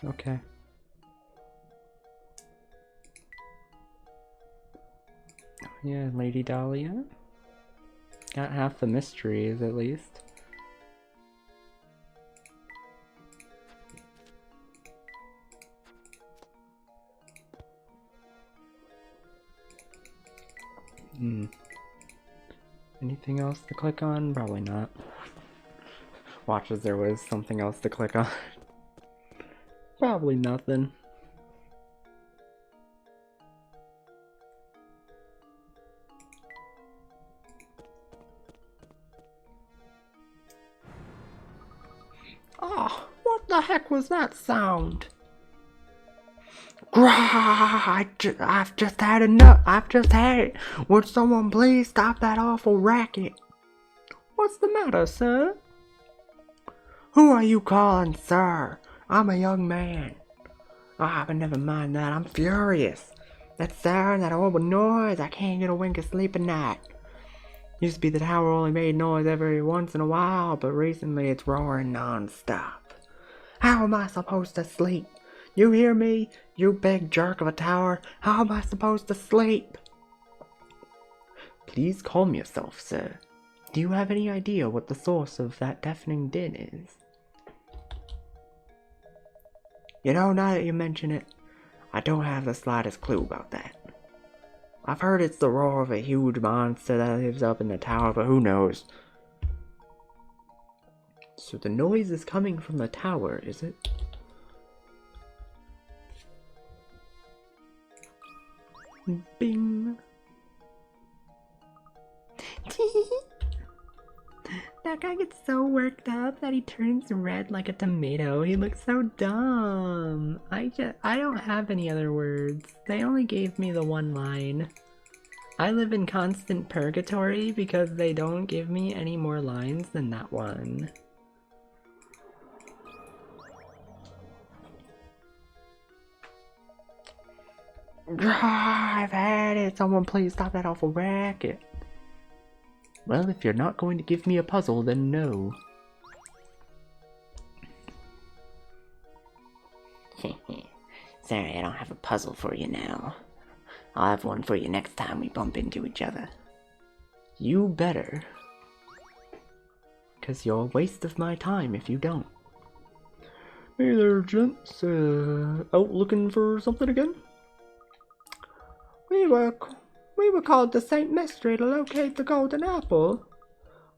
Okay. Yeah, Lady Dahlia. Got half the mysteries, at least. Anything else to click on? Probably not. Watch as there was something else to click on. Probably nothing. Oh, what the heck was that sound? I've just had enough. I've just had it. Would someone please stop that awful racket? What's the matter, sir? Who are you calling, sir? I'm a young man. Ah, but never mind that. I'm furious. That siren, that horrible noise. I can't get a wink of sleep at night. Used to be the tower only made noise every once in a while, but recently it's roaring non-stop. How am I supposed to sleep? You hear me? You big jerk of a tower. How am I supposed to sleep? Please calm yourself, sir. Do you have any idea what the source of that deafening din is? You know, now that you mention it, I don't have the slightest clue about that. I've heard it's the roar of a huge monster that lives up in the tower, but who knows? So the noise is coming from the tower, is it? Bing! That guy gets so worked up that he turns red like a tomato. He looks so dumb. I don't have any other words. They only gave me the one line. I live in constant purgatory because they don't give me any more lines than that one. I've had it. Someone please stop that awful racket. Well, if you're not going to give me a puzzle, then no. Sorry, I don't have a puzzle for you now. I'll have one for you next time we bump into each other. You better. 'Cause you're a waste of my time if you don't. Hey there, gents. Out looking for something again? We were called to St. Mystery to locate the golden apple.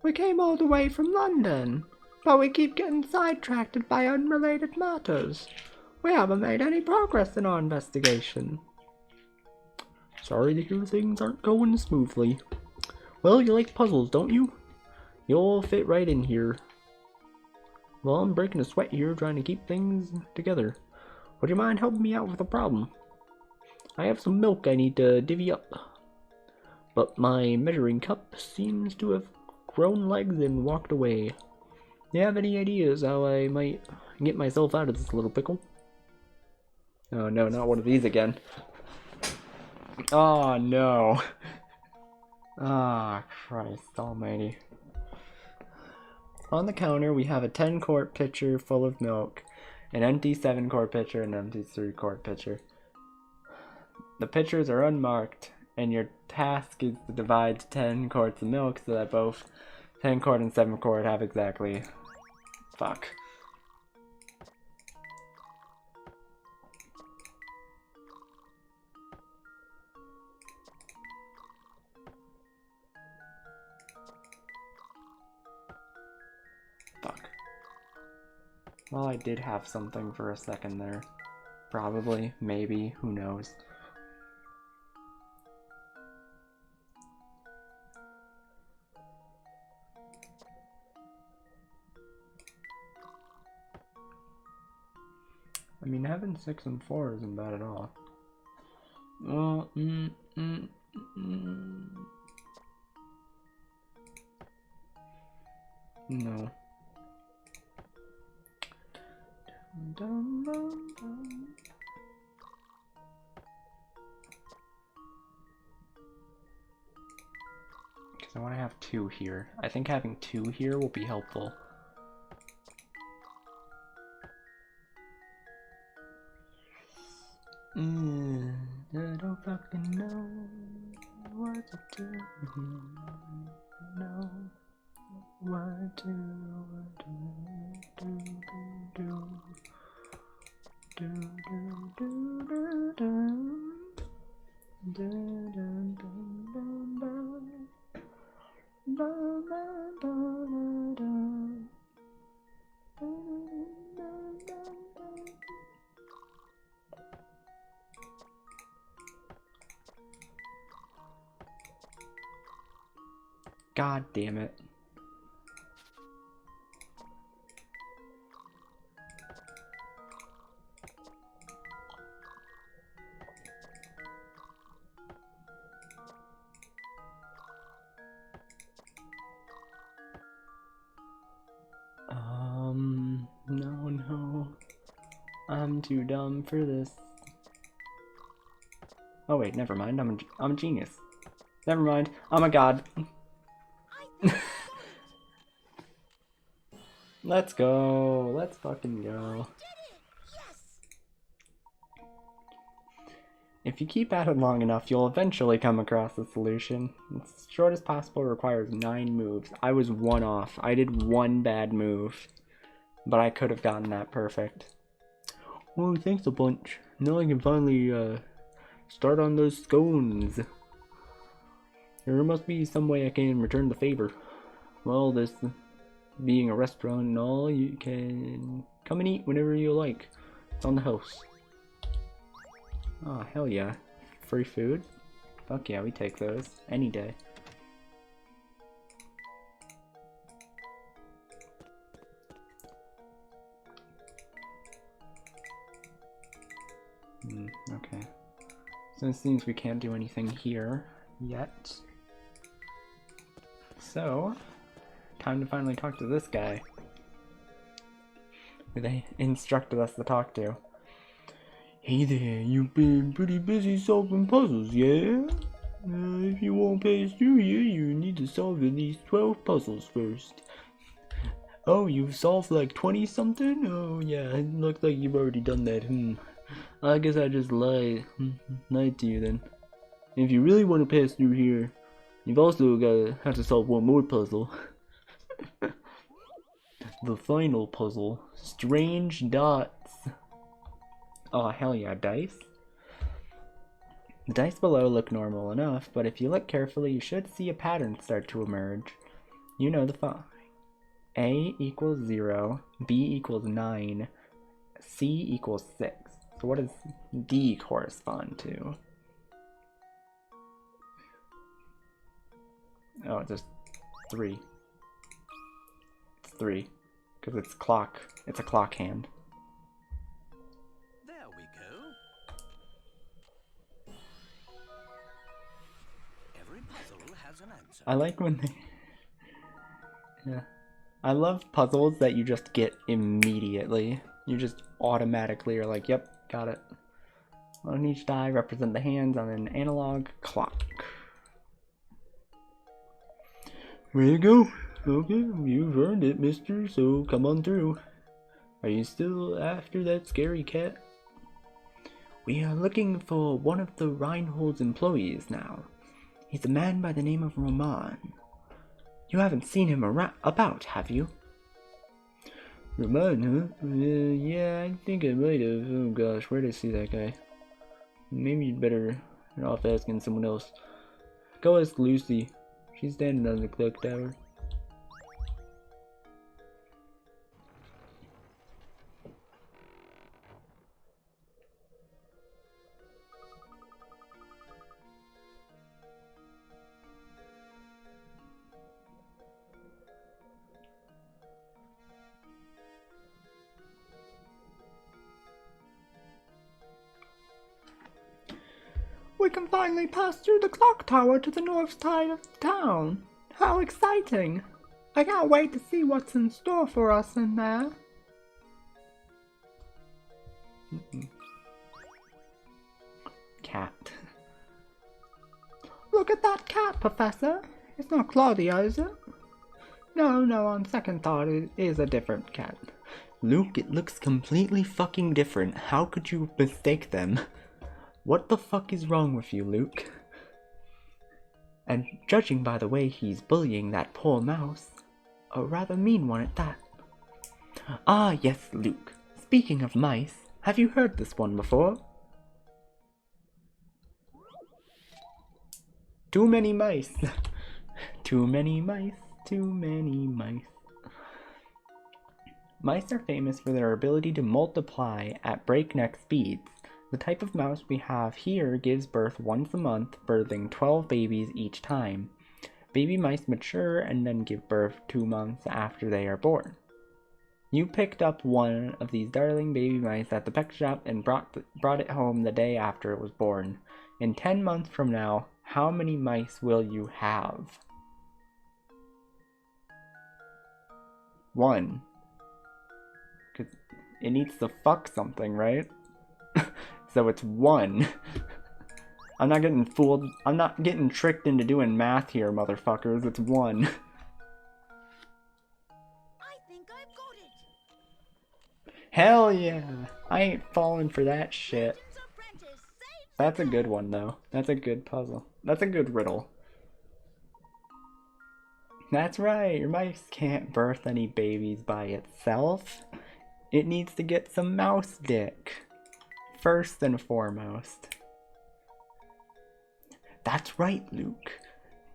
We came all the way from London, but we keep getting sidetracked by unrelated matters. We haven't made any progress in our investigation. Sorry to hear things aren't going smoothly. Well, you like puzzles, don't you? You'll fit right in here. Well, I'm breaking a sweat here trying to keep things together. Would you mind helping me out with a problem? I have some milk I need to divvy up, but my measuring cup seems to have grown legs and walked away. Do you have any ideas how I might get myself out of this little pickle? Oh no, not one of these again. Oh no. Ah, Christ almighty. On the counter we have a 10-quart pitcher full of milk An empty 7-quart pitcher and an empty 3-quart pitcher. The pitchers are unmarked, and your task is to divide 10 quarts of milk so that both 10-quart and 7-quart have exactly... Fuck. Fuck. Well, I did have something for a second there. Probably, maybe, who knows. I mean, having 6 and 4 isn't bad at all. No. Because I want to have 2 here. I think having 2 here will be helpful. I don't fucking know what to do here. No, what to God damn it. No. I'm too dumb for this. Oh wait, never mind. I'm a genius. Never mind. I'm a god. Let's go. Let's fucking go. If you keep at it long enough, you'll eventually come across a solution. It's as short as possible, requires 9 moves. I was 1 off. I did 1 bad move. But I could have gotten that perfect. Oh, thanks a bunch. Now I can finally, start on those scones. There must be some way I can return the favor. Well, this being a restaurant and all, you can come and eat whenever you like. It's on the house. Oh, hell yeah. Free food? Fuck yeah, we take those. Any day. Okay. So it seems we can't do anything here yet. So, time to finally talk to this guy who they instructed us to talk to. Hey there, you've been pretty busy solving puzzles, yeah? If you won't pass through here, you need to solve at least 12 puzzles first. Oh, you've solved like 20 something? Oh yeah, it looks like you've already done that, I guess I just lied to you then. If you really want to pass through here, you've also have to solve one more puzzle. The final puzzle. Strange dots. Oh hell yeah, dice. The dice below look normal enough, but if you look carefully, you should see a pattern start to emerge. You know the following. A equals 0, B equals 9, C equals 6. So what does D correspond to? Oh, it's just 3. It's 3. Because it's clock. It's a clock hand. There we go. Every puzzle has an answer. I like when they... Yeah. I love puzzles that you just get immediately. You just automatically are like, yep, got it. On each die represent the hands on an analog clock. Way to go. Okay, you've earned it, mister, so come on through. Are you still after that scary cat? We are looking for one of the Reinhold's employees now. He's a man by the name of Roman. You haven't seen him about, have you? Roman, huh? Yeah, I think I might have. Oh gosh, where did I see that guy? Maybe you'd better off asking someone else. Go ask Lucy. She's standing on the clock tower. We can finally pass through the clock tower to the north side of the town. How exciting! I can't wait to see what's in store for us in there. Cat. Look at that cat, Professor. It's not Claudia, is it? No, on second thought, it is a different cat. Luke, it looks completely fucking different. How could you mistake them? What the fuck is wrong with you, Luke? And judging by the way he's bullying that poor mouse, a rather mean one at that. Ah, yes, Luke. Speaking of mice, have you heard this one before? Too many mice. Too many mice. Too many mice. Mice are famous for their ability to multiply at breakneck speeds. The type of mouse we have here gives birth once a month, birthing 12 babies each time. Baby mice mature and then give birth 2 months after they are born. You picked up one of these darling baby mice at the pet shop and brought it home the day after it was born. In 10 months from now, how many mice will you have? 1. 'Cause it needs to fuck something, right? So it's 1. I'm not getting fooled. I'm not getting tricked into doing math here, motherfuckers. It's 1. I think I've got it. Hell yeah! I ain't falling for that shit. Layton's apprentice saves That's a good one, though. That's a good puzzle. That's a good riddle. That's right, your mice can't birth any babies by itself. It needs to get some mouse dick. First and foremost. That's right, Luke.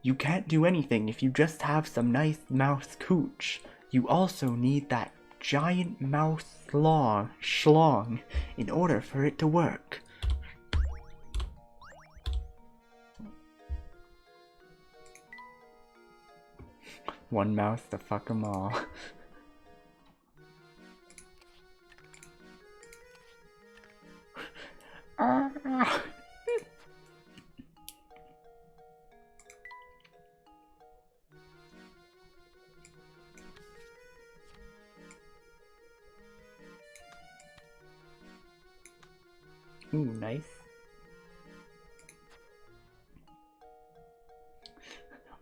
You can't do anything if you just have some nice mouse cooch. You also need that giant mouse schlong in order for it to work. One mouse to fuck 'em all. Ooh, nice.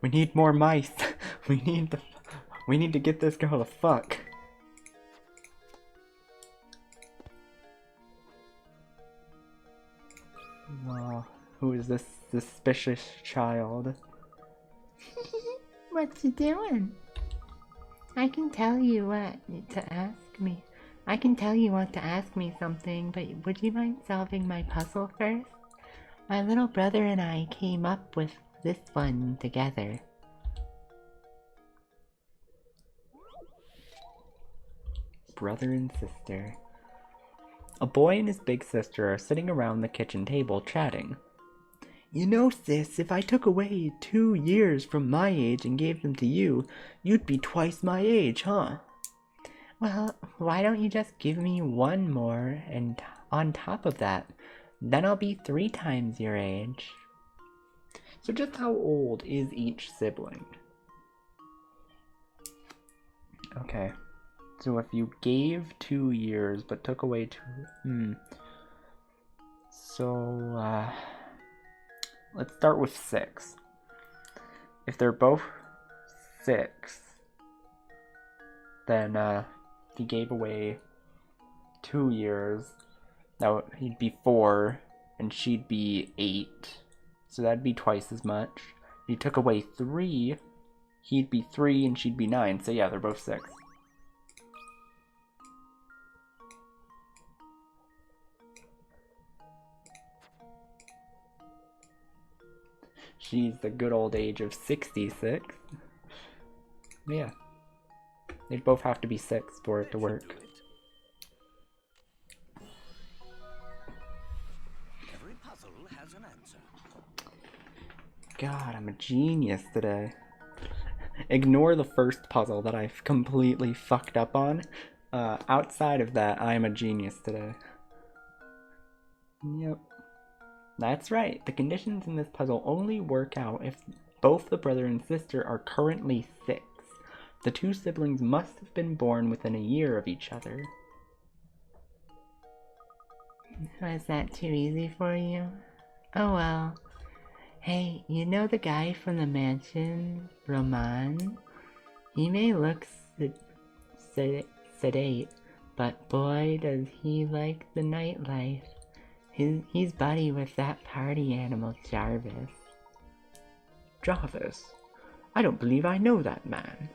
We need more mice. We need to get this girl to fuck. Wow, who is this suspicious child? What you doing? I can tell you what to ask me. I can tell you what to ask me something, but would you mind solving my puzzle first? My little brother and I came up with this one together. Brother and sister. A boy and his big sister are sitting around the kitchen table chatting. You know, sis, if I took away 2 years from my age and gave them to you, you'd be twice my age, huh? Well, why don't you just give me 1 more, and on top of that, then I'll be 3 times your age. So just how old is each sibling? Okay. So if you gave 2 years but took away 2... So, let's start with 6. If they're both 6, then, he gave away 2 years. Now he'd be 4, and she'd be 8. So that'd be twice as much. If you took away 3, he'd be 3 and she'd be 9. So yeah, they're both 6. She's the good old age of 66. Yeah. They'd both have to be 6 for it to work. Every puzzle has an answer. God, I'm a genius today. Ignore the first puzzle that I've completely fucked up on. Outside of that, I am a genius today. Yep. That's right. The conditions in this puzzle only work out if both the brother and sister are currently 6. The 2 siblings must have been born within a year of each other. Was that too easy for you? Oh well. Hey, you know the guy from the mansion, Roman? He may look sedate, but boy does he like the nightlife. He's buddy with that party animal, Jarvis. Jarvis? I don't believe I know that man.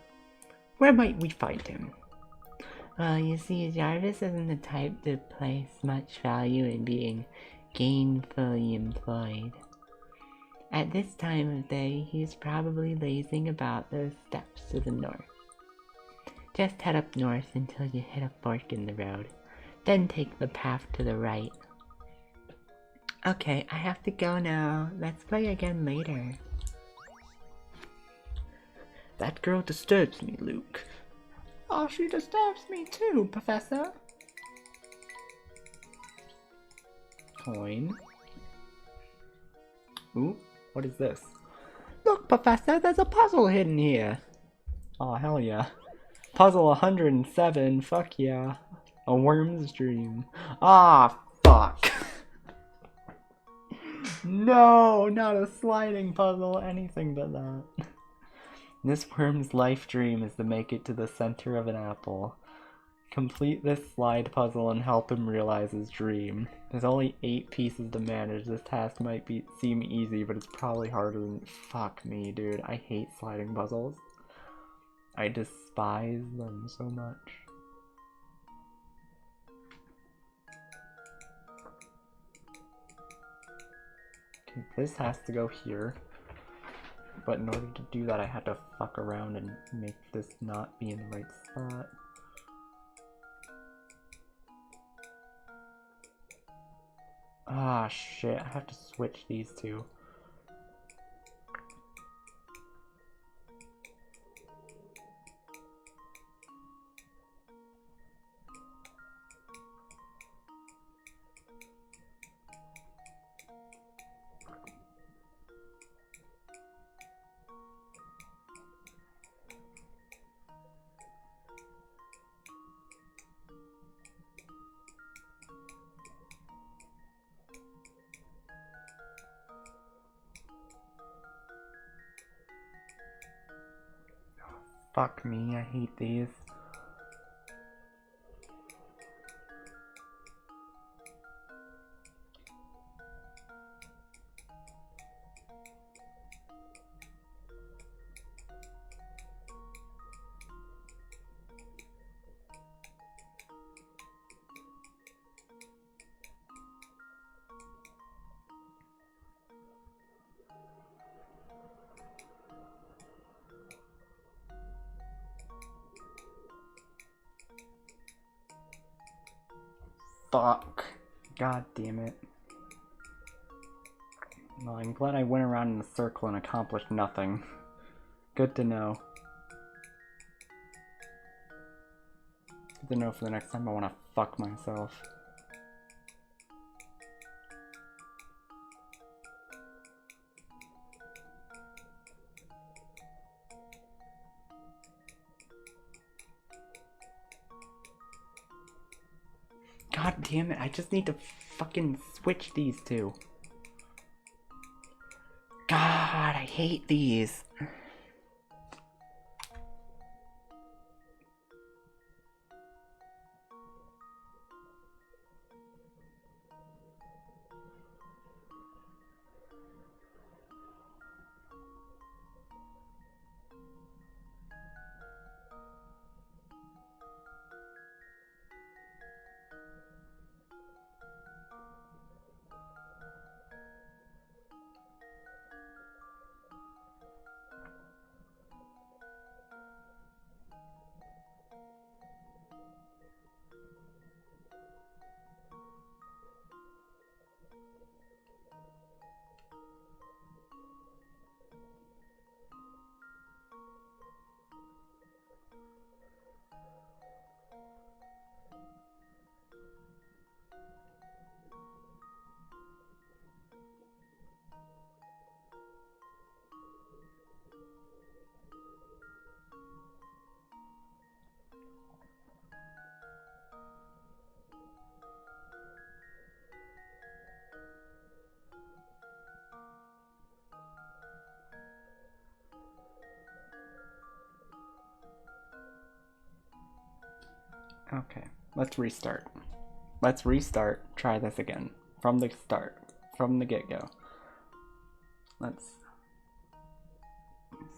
Where might we find him? Well, you see, Jarvis isn't the type to place much value in being gainfully employed. At this time of day, he's probably lazing about the steppes to the north. Just head up north until you hit a fork in the road. Then take the path to the right. Okay, I have to go now. Let's play again later. That girl disturbs me, Luke. Oh, she disturbs me too, Professor. Coin. Ooh, what is this? Look, Professor, there's a puzzle hidden here. Oh, hell yeah. Puzzle 107, fuck yeah. A worm's dream. Ah, fuck. No, not a sliding puzzle, anything but that. This worm's life dream is to make it to the center of an apple. Complete this slide puzzle and help him realize his dream. There's only 8 pieces to manage. This task might seem easy, but it's probably harder than— Fuck me, dude. I hate sliding puzzles. I despise them so much. Okay, this has to go here. But in order to do that, I had to fuck around and make this not be in the right spot. Ah, shit. I have to switch these two. Fuck me, I hate these. Fuck. God damn it. Well, I'm glad I went around in a circle and accomplished nothing. Good to know. Good to know for the next time I want to fuck myself. God damn it, I just need to fucking switch these two. God, I hate these. Okay, let's restart. Let's restart. Try this again. From the start. From the get-go. Let's...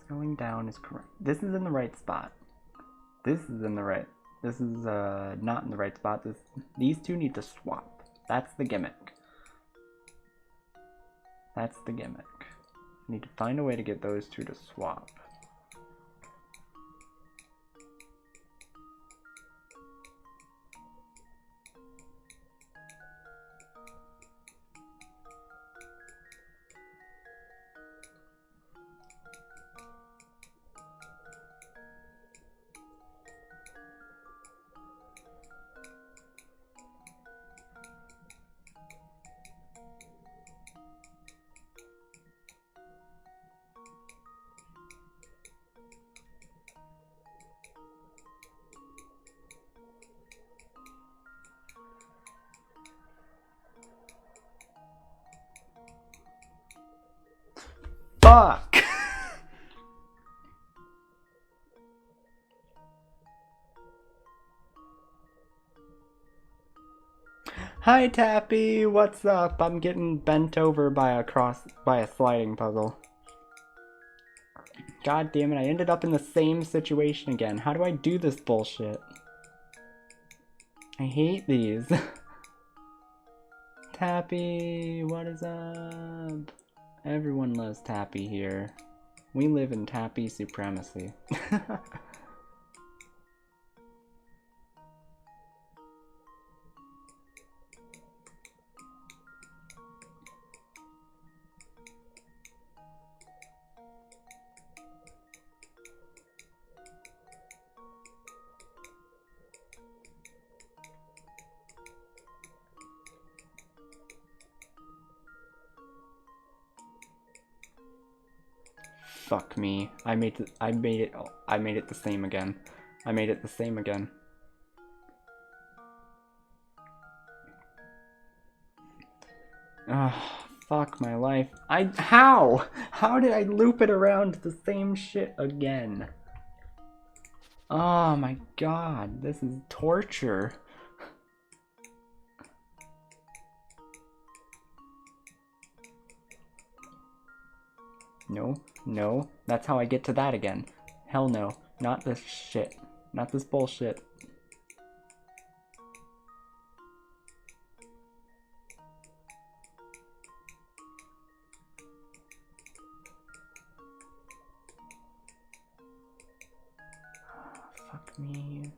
Going down is correct. This is in the right spot. This is in the right... This is not in the right spot. These two need to swap. That's the gimmick. That's the gimmick. Need to find a way to get those two to swap. Fuck! Hi Tappy, what's up? I'm getting bent over by a sliding puzzle. God damn it, I ended up in the same situation again. How do I do this bullshit? I hate these. Tappy, what is up? Everyone loves Tappy here. We live in Tappy supremacy. Fuck me. I made it the same again. I made it the same again. Ah, fuck my life. How? How did I loop it around the same shit again? Oh my god, this is torture. No, no, that's how I get to that again. Hell no, not this shit. Not this bullshit. Fuck me.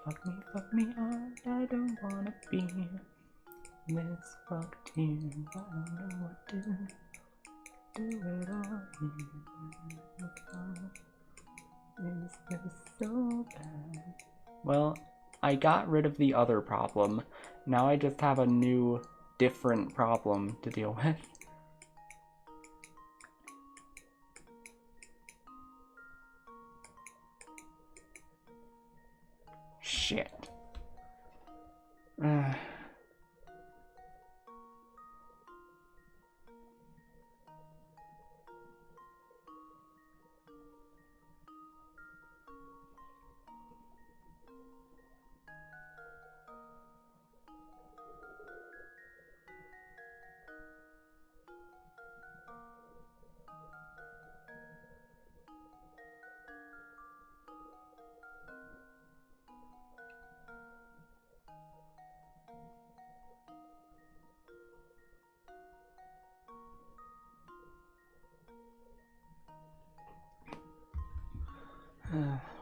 Fuck me, fuck me hard. I don't wanna be this fucked here. I don't know what to do. Do it all here. Is this so bad? Well, I got rid of the other problem. Now I just have a new, different problem to deal with. Shit.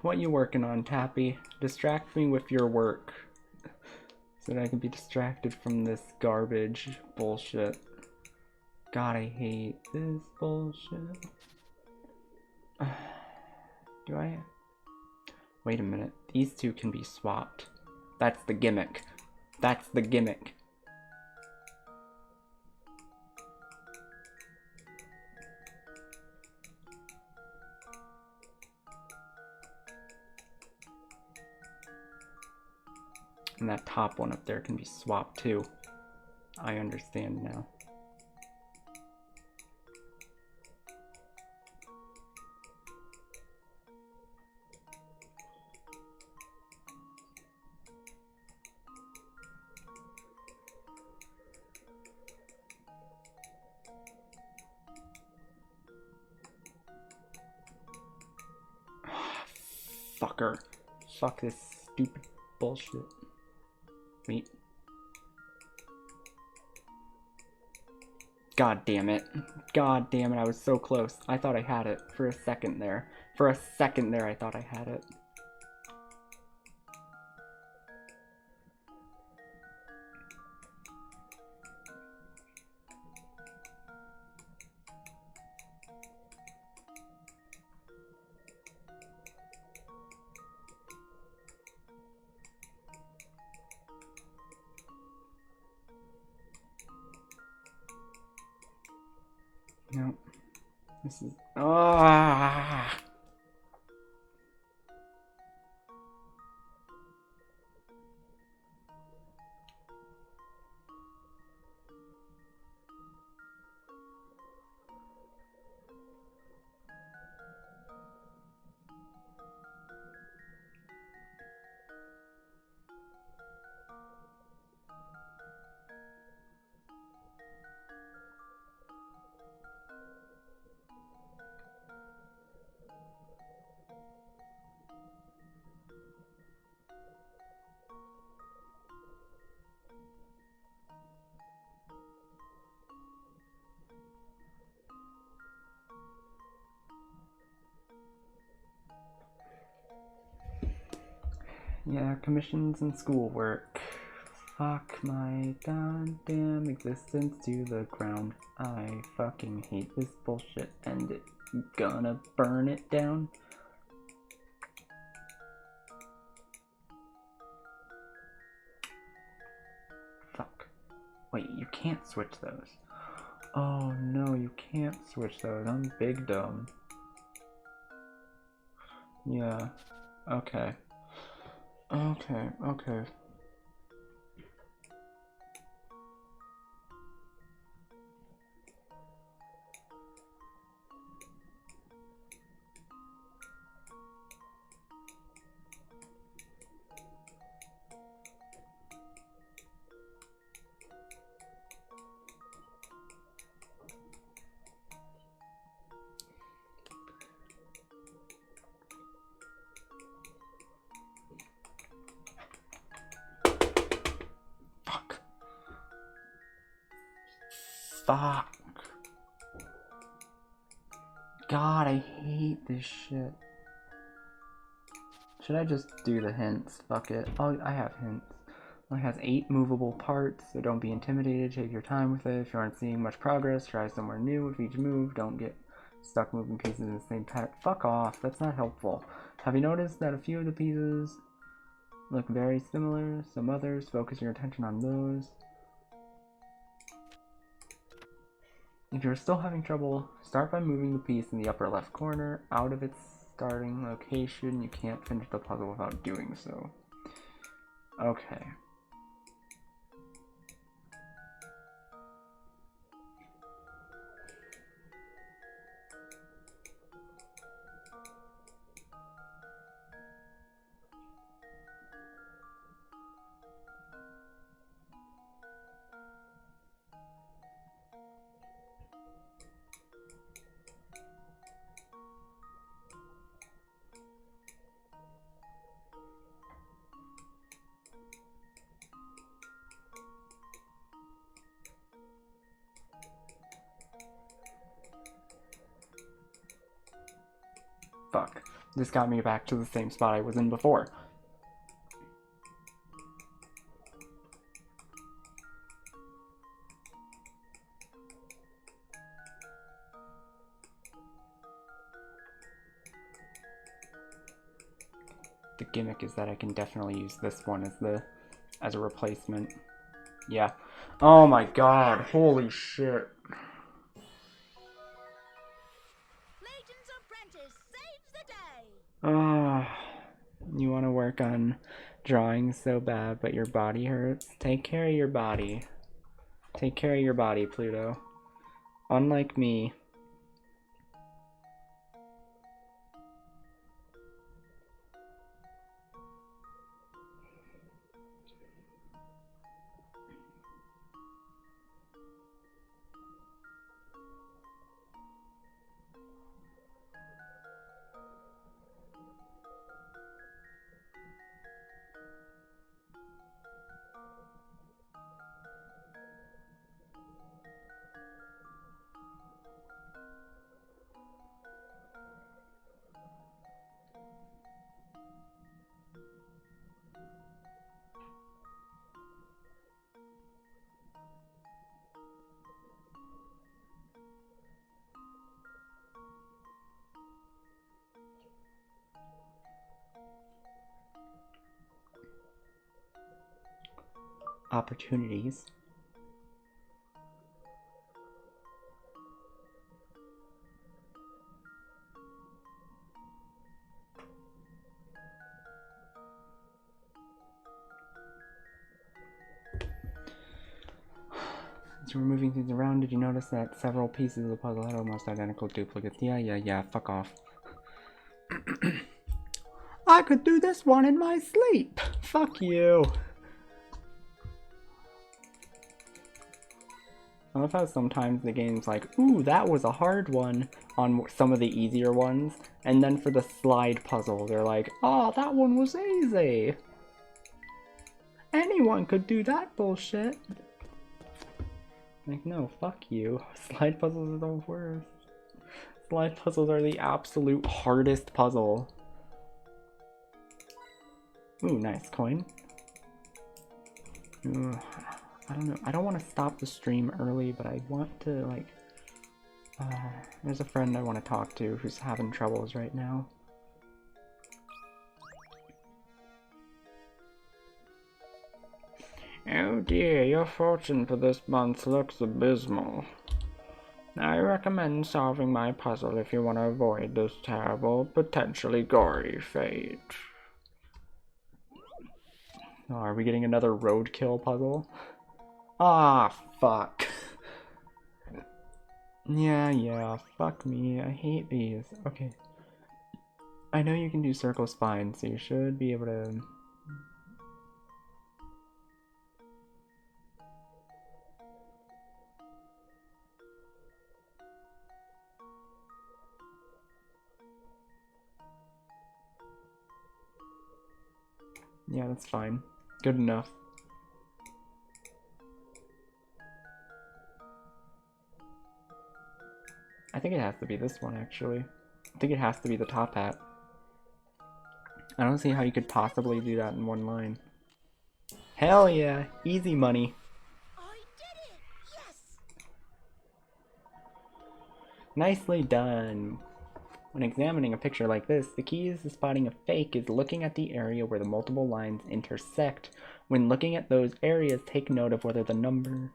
What you working on, Tappy? Distract me with your work so that I can be distracted from this garbage bullshit. God, I hate this bullshit. Do I? Wait a minute. These two can be swapped. That's the gimmick. That's the gimmick. And that top one up there can be swapped too. I understand now. Fucker. Fuck this stupid bullshit. Wait. God damn it. God damn it, I was so close. I thought I had it for a second there. For a second there, I thought I had it. No. This is... Ah! Yeah, commissions and schoolwork. Fuck my goddamn existence to the ground. I fucking hate this bullshit and it's gonna burn it down. Fuck. Wait, you can't switch those. Oh no, you can't switch those. I'm big dumb. Yeah. Okay. Okay, okay. Fuck. God, I hate this shit. Should I just do the hints? Fuck it. Oh, I have hints. It has 8 movable parts, so don't be intimidated. Take your time with it. If you aren't seeing much progress, try somewhere new with each move. Don't get stuck moving pieces in the same pattern. Fuck off. That's not helpful. Have you noticed that a few of the pieces look very similar? Some others, focus your attention on those. If you're still having trouble, start by moving the piece in the upper left corner out of its starting location. You can't finish the puzzle without doing so. Okay. Fuck. This got me back to the same spot I was in before. The gimmick is that I can definitely use this one as a replacement. Yeah. Oh my god, holy shit. Layton's apprentice saves the day. Oh, you want to work on drawing so bad, but your body hurts? Take care of your body. Take care of your body, Pluto. Unlike me. Opportunities. As you were moving things around, did you notice that several pieces of the puzzle had almost identical duplicates? Yeah, fuck off. I could do this one in my sleep! Fuck you! I love how sometimes the game's like, ooh, that was a hard one on some of the easier ones, and then for the slide puzzle, they're like, oh, that one was easy! Anyone could do that bullshit! Like, no, fuck you. Slide puzzles are the worst. Slide puzzles are the absolute hardest puzzle. Ooh, nice coin. Ooh, I don't know. I don't want to stop the stream early, but I want to, like... there's a friend I want to talk to who's having troubles right now. Oh dear, your fortune for this month looks abysmal. I recommend solving my puzzle if you want to avoid this terrible, potentially gory fate. Oh, are we getting another roadkill puzzle? Ah, fuck. Yeah, fuck me. I hate these. Okay. I know you can do circles fine, so you should be able to... Yeah, that's fine. Good enough. I think it has to be this one, actually. I think it has to be the top hat. I don't see how you could possibly do that in one line. Hell yeah! Easy money. I did it! Yes! Nicely done. When examining a picture like this, the key to spotting a fake is looking at the area where the multiple lines intersect. When looking at those areas, take note of whether the number...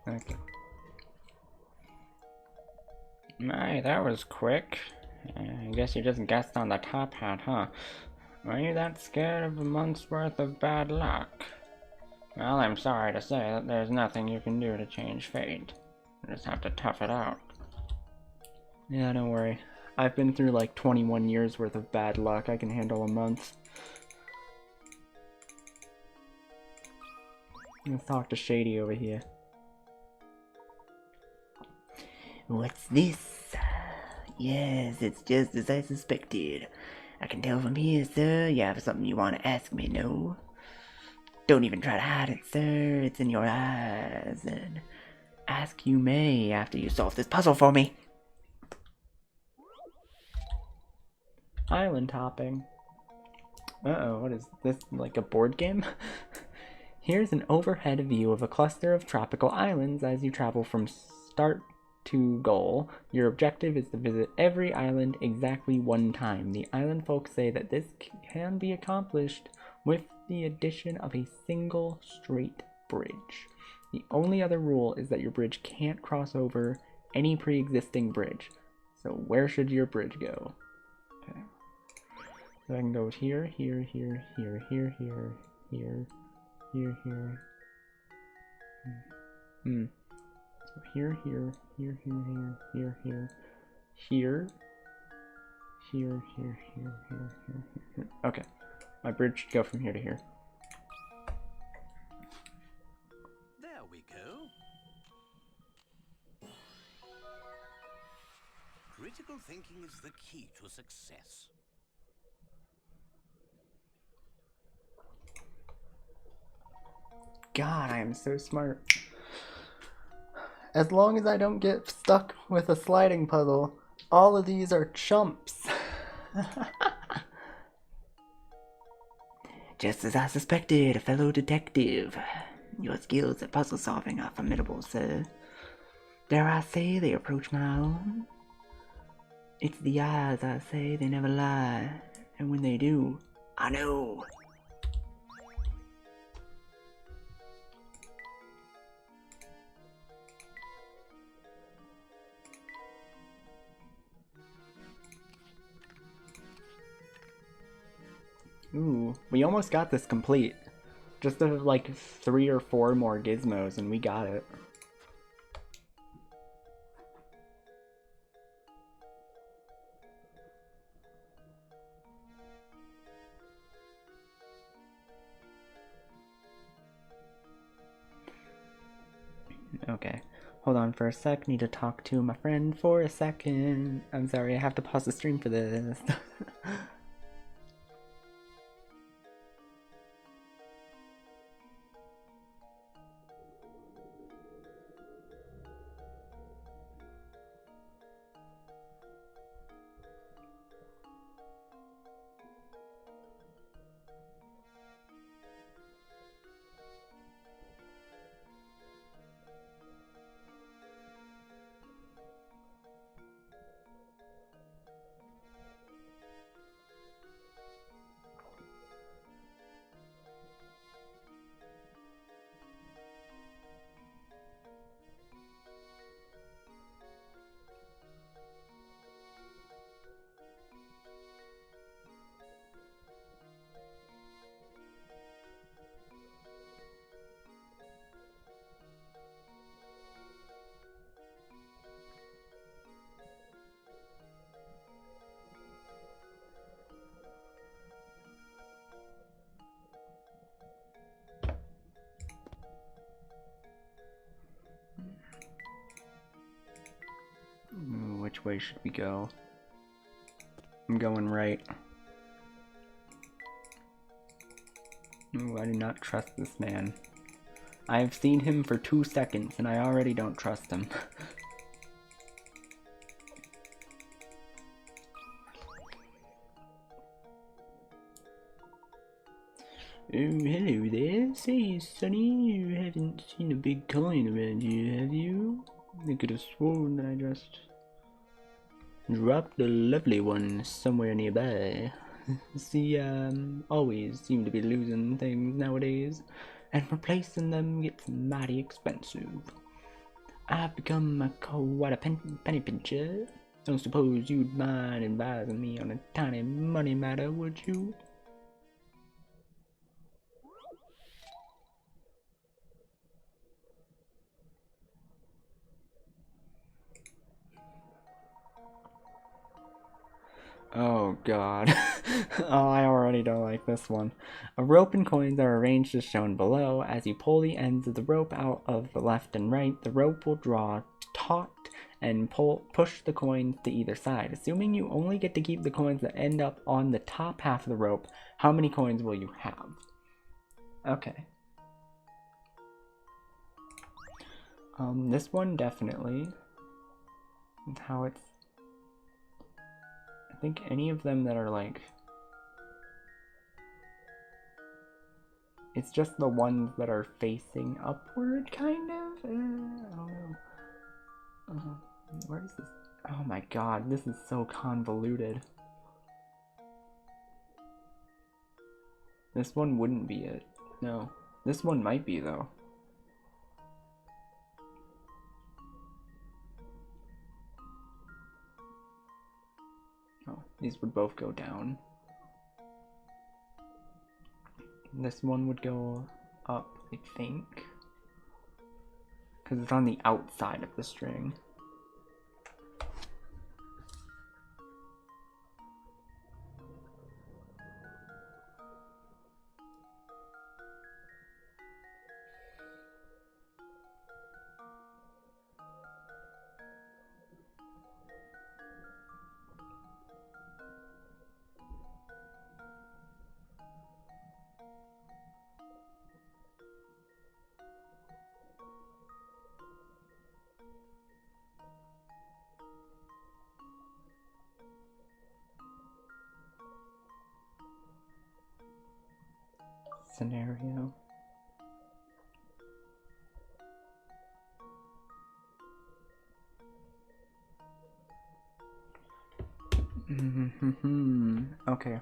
Okay. My, that was quick. I guess you just guessed on the top hat, huh? Were you that scared of a month's worth of bad luck? Well, I'm sorry to say that there's nothing you can do to change fate. You just have to tough it out. Yeah, don't worry. I've been through like 21 years worth of bad luck. I can handle a month. Let's talk to Shady over here. What's this? Yes, it's just as I suspected. I can tell from here, sir, you have something you want to ask me, no? Don't even try to hide it, sir. It's in your eyes, and ask you may after you solve this puzzle for me. Island hopping. Uh-oh, what is this, like a board game? Here's an overhead view of a cluster of tropical islands as you travel from start to goal. Your objective is to visit every island exactly one time. The island folks say that this can be accomplished with the addition of a single straight bridge. The only other rule is that your bridge can't cross over any pre-existing bridge. So where should your bridge go? Okay. So I can go here, here, here, here, here, here, here, here, here. So here, here, here, here, here, here, here, here, here, here, here, here, here, here. Okay. My bridge should go from here to here. There we go. Critical thinking is the key to success. God, I am so smart. As long as I don't get stuck with a sliding puzzle, all of these are chumps. Just as I suspected, fellow detective. Your skills at puzzle solving are formidable, sir. Dare I say they approach my own? It's the eyes, I say, they never lie. And when they do, I know. Ooh, we almost got this complete. Just like 3 or 4 more gizmos and we got it. Okay, hold on for a sec. Need to talk to my friend for a second. I'm sorry, I have to pause the stream for this. Which way should we go? I'm going right. Ooh, I do not trust this man. I have seen him for 2 seconds and I already don't trust him. Oh, hello there. Say, Sonny, you haven't seen a big coin around here, have you? I could have sworn that I just dropped a lovely one somewhere nearby. See, always seem to be losing things nowadays, and replacing them gets mighty expensive. I've become quite a penny pincher. Don't suppose you'd mind advising me on a tiny money matter, would you? Oh god. Oh, I already don't like this one. A rope and coins are arranged as shown below. As you pull the ends of the rope out of the left and right, the rope will draw taut and push the coins to either side. Assuming you only get to keep the coins that end up on the top half of the rope, how many coins will you have? Okay. This one definitely. And how it's... I think any of them that are like... It's just the ones that are facing upward, kind of? I don't know. Where is this? Oh my god, this is so convoluted. This one wouldn't be it. No. This one might be, though. Oh, these would both go down. This one would go up, I think. Because it's on the outside of the string. scenario. Okay.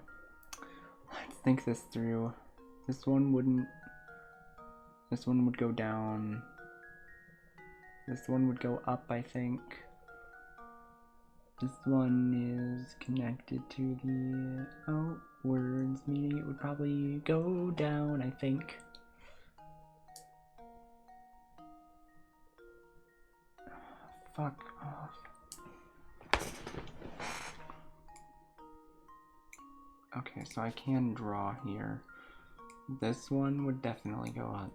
Let's think this through. This one wouldn't... This one would go down. This one would go up, I think. This one is connected to the outwards, meaning it would probably go down, I think. Fuck off. Okay, so I can draw here. This one would definitely go up.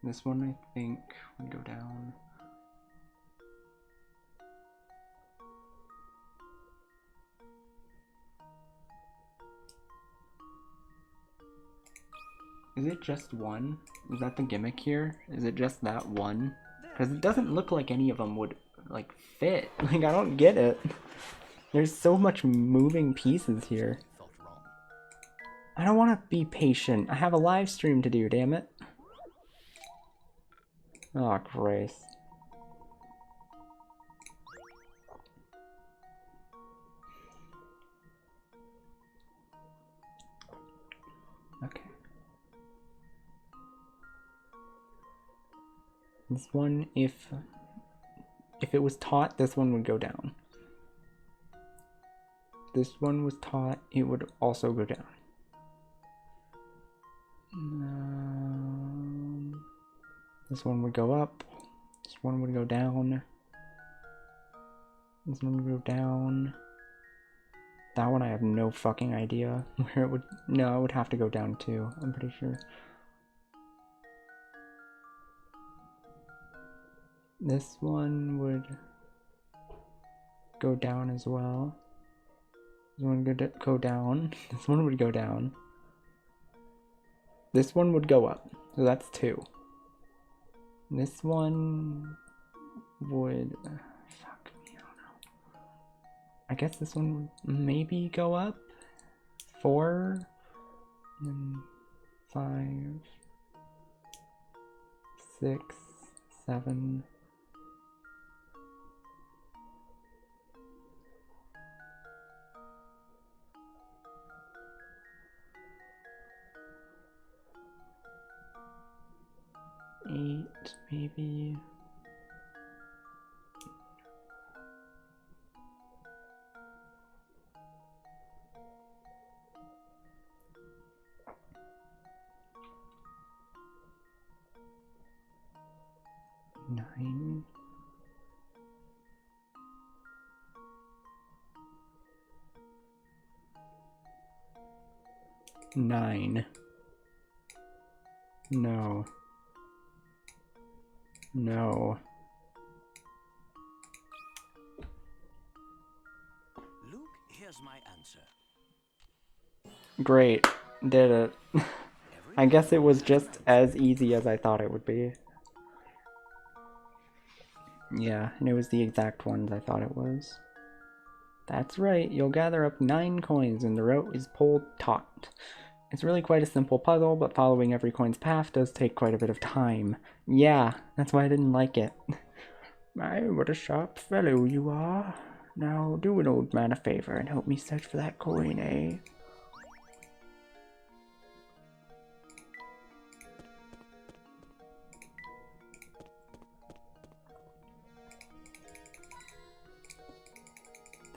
This one, I think, would go down. Is it just one? Is that the gimmick here? Is it just that one? Because it doesn't look like any of them would, like, fit. Like, I don't get it. There's so much moving pieces here. I don't want to be patient. I have a live stream to do, damn it. Oh, Christ. Okay. This one, if it was taut, this one would go down. This one was taut, it would also go down. This one would go up. This one would go down. This one would go down. That one I have no fucking idea where it would... No, it would have to go down too, I'm pretty sure. This one would go down as well. This one would go down. This one would go down. This one would go up. So that's 2. This one would... fuck me, I don't know. I guess this one would maybe go up. 4. And 5. 6. 7. 8, maybe. Nine. 9. No. No. Luke, here's my answer. Great. Did it. I guess it was just as easy as I thought it would be. Yeah, and it was the exact ones I thought it was. That's right, you'll gather up 9 coins and the route is pulled taut. It's really quite a simple puzzle, but following every coin's path does take quite a bit of time. Yeah, that's why I didn't like it. My, what a sharp fellow you are. Now do an old man a favor and help me search for that coin, eh?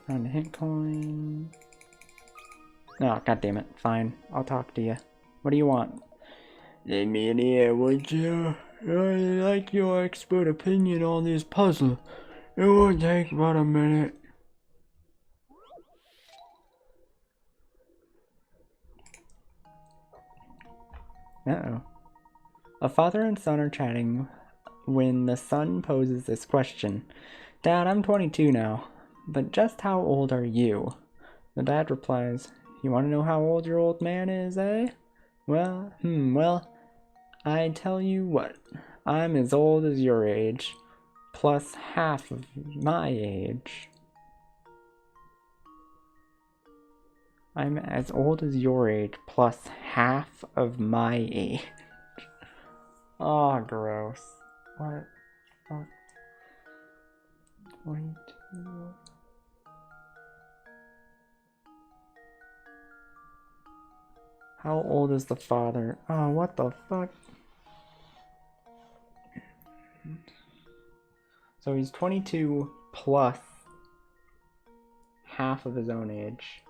Found a hint coin. Oh, god damn it. Fine. I'll talk to you. What do you want? Lend me an ear, would you? I'd like your expert opinion on this puzzle. It won't take but a minute. Uh-oh. A father and son are chatting when the son poses this question. Dad, I'm 22 now, but just how old are you? The dad replies, you want to know how old your old man is, eh? Well, I tell you what, I'm as old as your age, plus half of my age. I'm as old as your age, plus half of my age. Oh, gross. What? Oh. 22. How old is the father? Oh, what the fuck? So he's 22 plus half of his own age.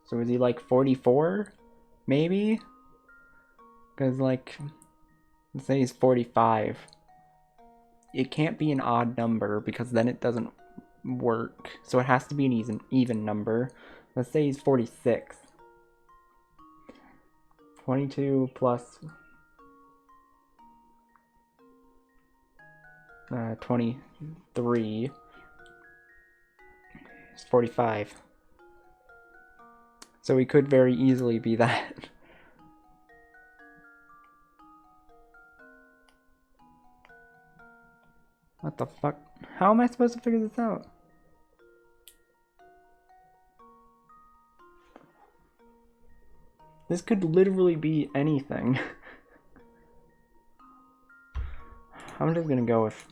So is he like 44? Maybe? Because, like, let's say he's 45. It can't be an odd number because then it doesn't work. So it has to be an even number. Let's say he's 46. 22 plus 23 is 45. So he could very easily be that. What the fuck? How am I supposed to figure this out? This could literally be anything. I'm just gonna go with...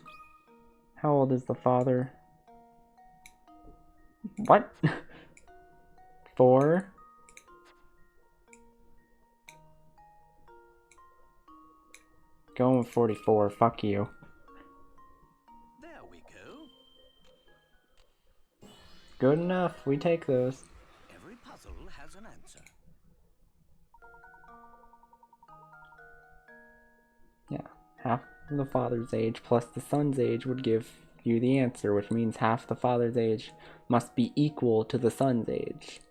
How old is the father? What? 4? Going with 44, fuck you. There we go. Good enough, we take those. Every puzzle has an answer. Yeah, half the father's age plus the son's age would give you the answer, which means half the father's age must be equal to the son's age.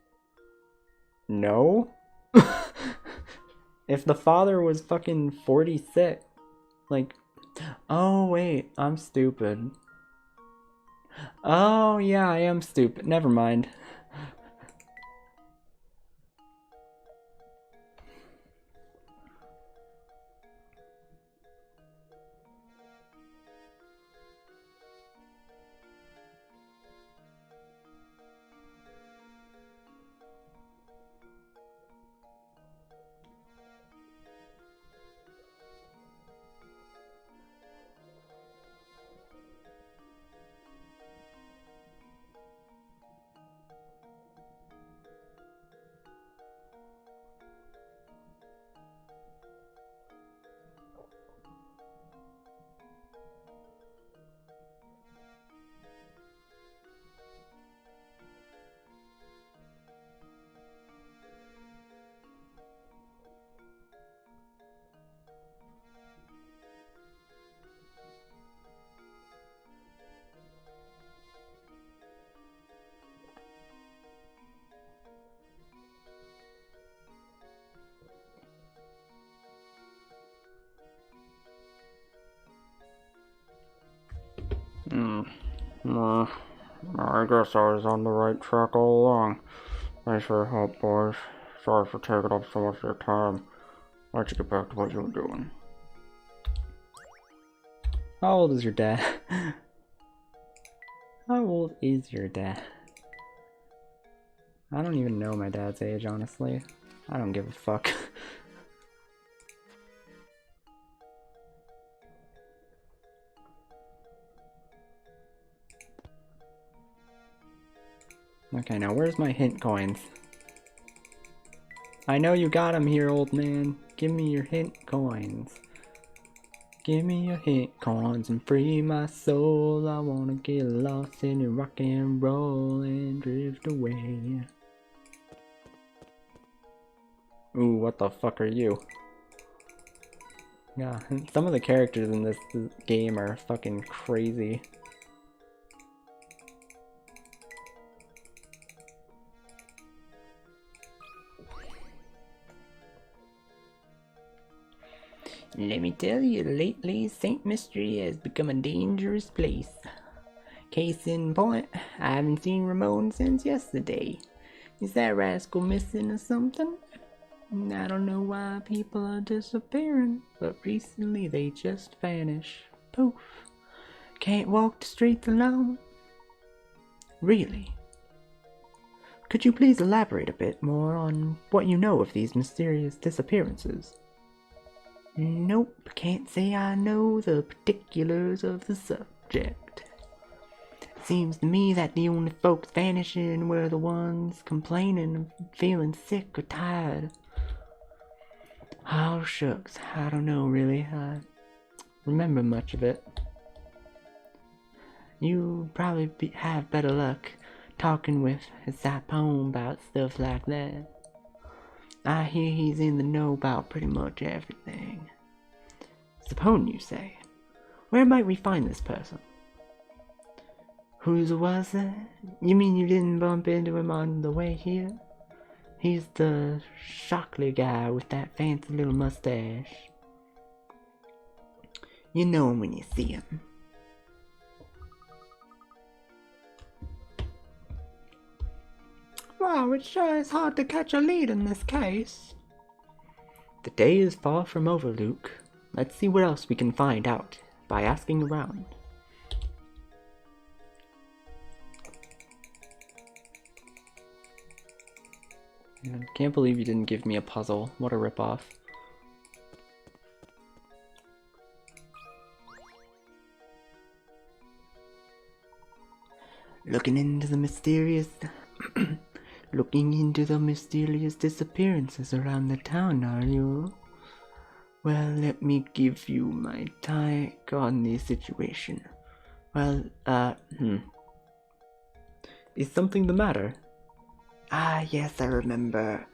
No? If the father was fucking 46, like, oh wait, I'm stupid. Oh yeah, I am stupid. Never mind. I guess I was on the right track all along. Thanks for your help, boys. Sorry for taking up so much of your time. Why don't you get back to what you were doing? How old is your dad? How old is your dad? I don't even know my dad's age, honestly. I don't give a fuck. Okay, now where's my hint coins? I know you got them here, old man. Give me your hint coins. Give me your hint coins and free my soul. I wanna get lost in your rock and roll and drift away. Ooh, what the fuck are you? Yeah, some of the characters in this game are fucking crazy. Let me tell you, lately St. Mystery has become a dangerous place. Case in point, I haven't seen Ramon since yesterday. Is that rascal missing or something? I don't know why people are disappearing, but recently they just vanish. Poof. Can't walk the streets alone. Really? Could you please elaborate a bit more on what you know of these mysterious disappearances? Nope, can't say I know the particulars of the subject. Seems to me that the only folks vanishing were the ones complaining of feeling sick or tired. Oh, shucks, I don't know really. I remember much of it. You probably have better luck talking with Sapone about stuff like that. I hear he's in the know about pretty much everything. Sapone, you say? Where might we find this person? Whose was that? You mean you didn't bump into him on the way here? He's the Shockley guy with that fancy little mustache. You know him when you see him. Wow, it sure is hard to catch a lead in this case. The day is far from over, Luke. Let's see what else we can find out by asking around. I can't believe you didn't give me a puzzle. What a ripoff. Looking into the mysterious disappearances around the town, are you? Well, let me give you my take on the situation. Is something the matter? Ah, yes, I remember.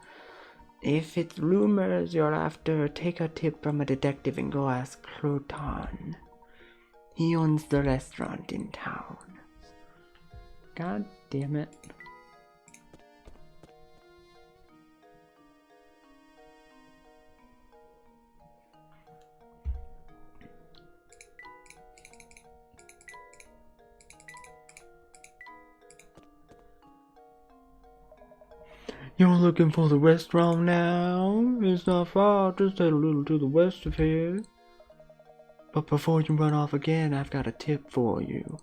If it's rumors you're after, take a tip from a detective and go ask Croton. He owns the restaurant in town. God damn it. You're looking for the restaurant now? It's not far, just a little to the west of here. But before you run off again, I've got a tip for you.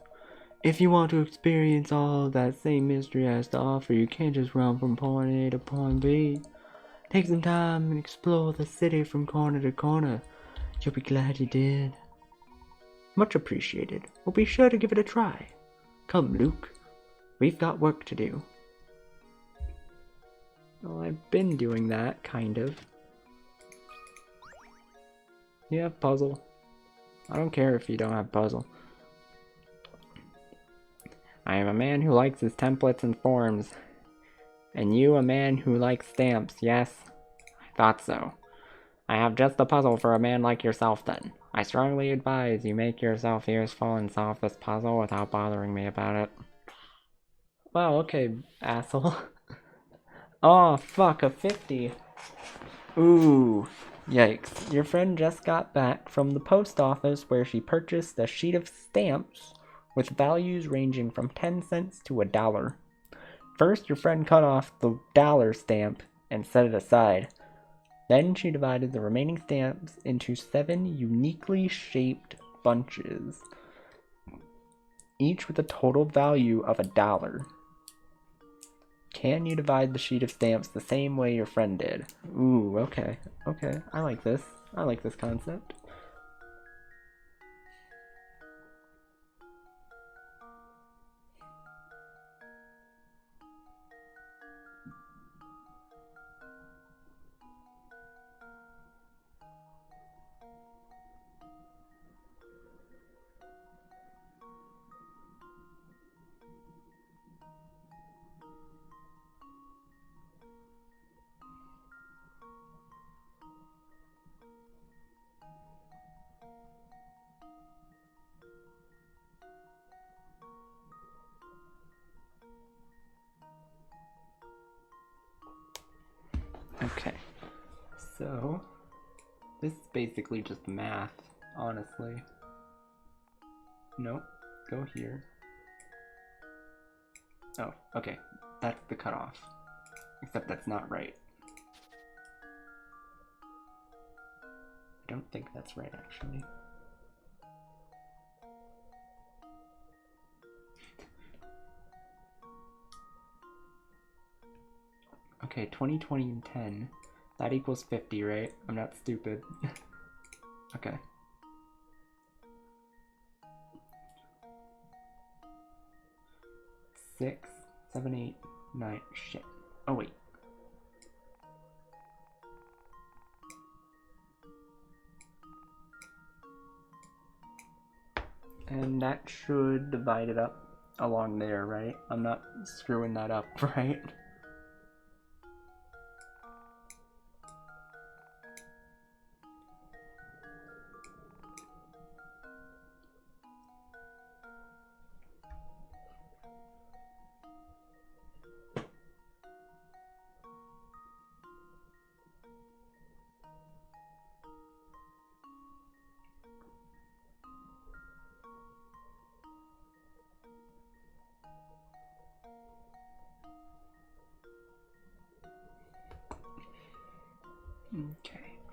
If you want to experience all that same mystery has to offer, you can't just run from point A to point B. Take some time and explore the city from corner to corner. You'll be glad you did. Much appreciated. We'll be sure to give it a try. Come, Luke. We've got work to do. Well, I've been doing that, kind of. You have puzzle. I don't care if you don't have puzzle. I am a man who likes his templates and forms. And you a man who likes stamps, yes? I thought so. I have just the puzzle for a man like yourself then. I strongly advise you make yourself useful and solve this puzzle without bothering me about it. Well, okay, asshole. Oh, fuck, a 50. Ooh, yikes. Your friend just got back from the post office where she purchased a sheet of stamps with values ranging from 10 cents to $1. First, your friend cut off the dollar stamp and set it aside. Then she divided the remaining stamps into 7 uniquely shaped bunches, each with a total value of $1. Can you divide the sheet of stamps the same way your friend did? Ooh, okay. Okay, I like this. I like this concept. Okay, so this is basically just math, honestly. Nope, go here. Oh, okay, that's the cutoff. Except that's not right. I don't think that's right, actually. Okay, 20, 20, and 10. That equals 50, right? I'm not stupid. Okay. Six, 7, 8, 9. Shit. Oh, wait. And that should divide it up along there, right? I'm not screwing that up, right?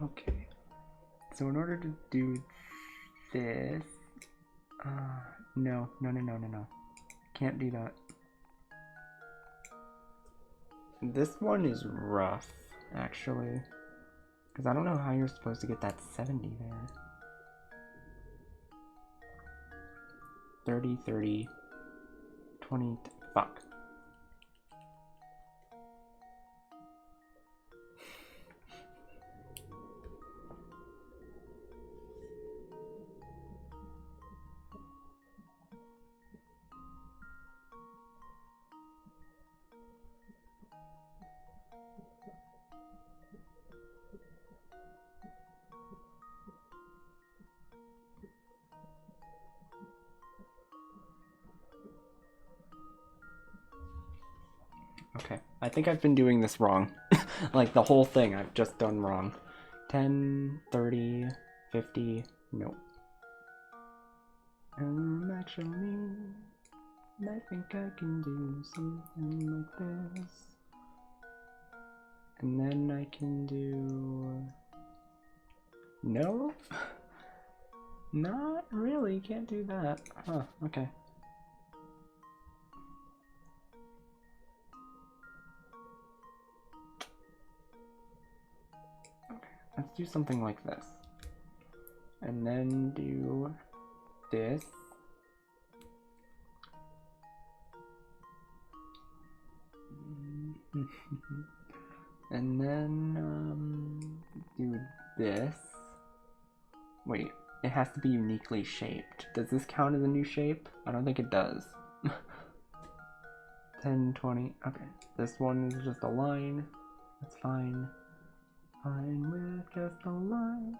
Okay. So in order to do this, no. Can't do that. This one is rough, actually, because I don't know how you're supposed to get that 70 there. 30, 30, 20, fuck. Okay, I think I've been doing this wrong. Like the whole thing I've just done wrong. 10, 30, 50, nope. Actually, I think I can do something like this. And then I can do... No? Not really, can't do that. Huh, okay. Let's do something like this. And then do this. And then do this. Wait, it has to be uniquely shaped. Does this count as a new shape? I don't think it does. 10, 20. Okay, this one is just a line. That's fine. Fine with just a line.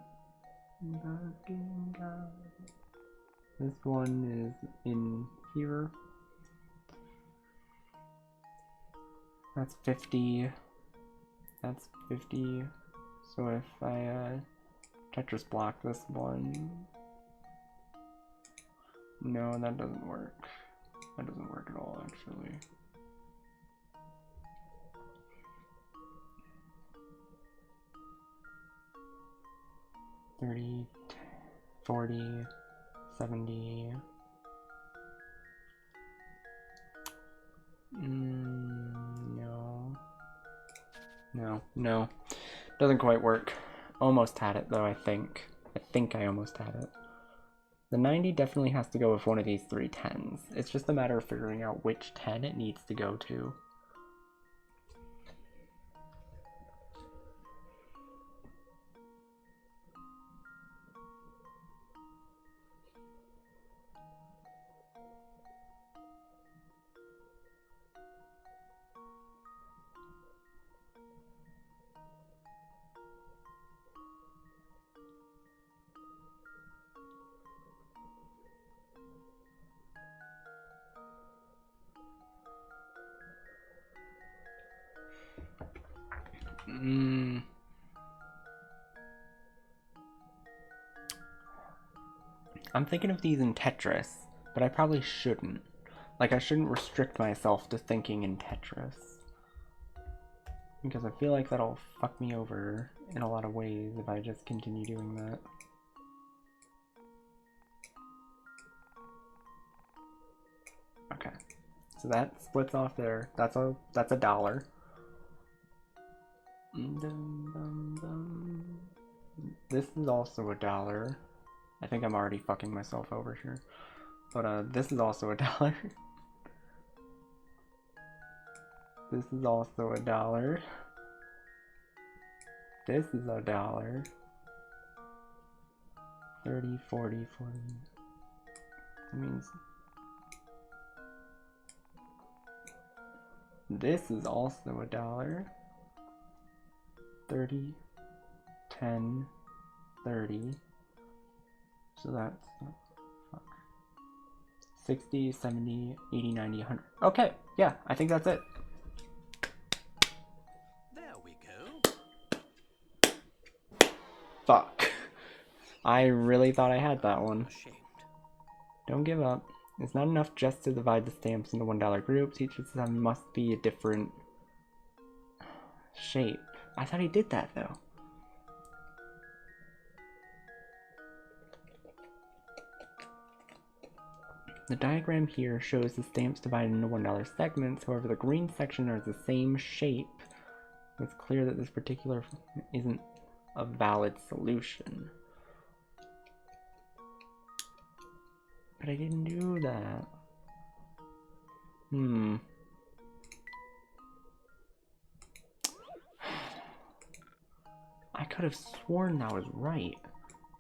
This one is in here. That's 50. That's 50. So if I Tetris block this one. No, that doesn't work. That doesn't work at all, actually. $30, 40, 70. No. Doesn't quite work. Almost had it though, I think. I think I almost had it. The 90 definitely has to go with one of these three 10s. It's just a matter of figuring out which 10 it needs to go to. I'm thinking of these in Tetris, but I probably shouldn't. Like, I shouldn't restrict myself to thinking in Tetris. Because I feel like that'll fuck me over in a lot of ways if I just continue doing that. Okay, so that splits off there. That's a dollar. This is also $1. I think I'm already fucking myself over here. But this is also $1. This is also $1. This is $1. 30, 40, 40. That means this is also $1. 30, 10, 30. So that's fuck. 60, 70, 80, 90, 100. Okay, yeah, I think that's it. There we go. Fuck. I really thought I had that one. Ashamed. Don't give up. It's not enough just to divide the stamps into $1 groups. Each of them must be a different shape. I thought he did that though. The diagram here shows the stamps divided into $1 segments. However, the green section are the same shape. It's clear that this particular isn't a valid solution. But I didn't do that. I could have sworn that was right.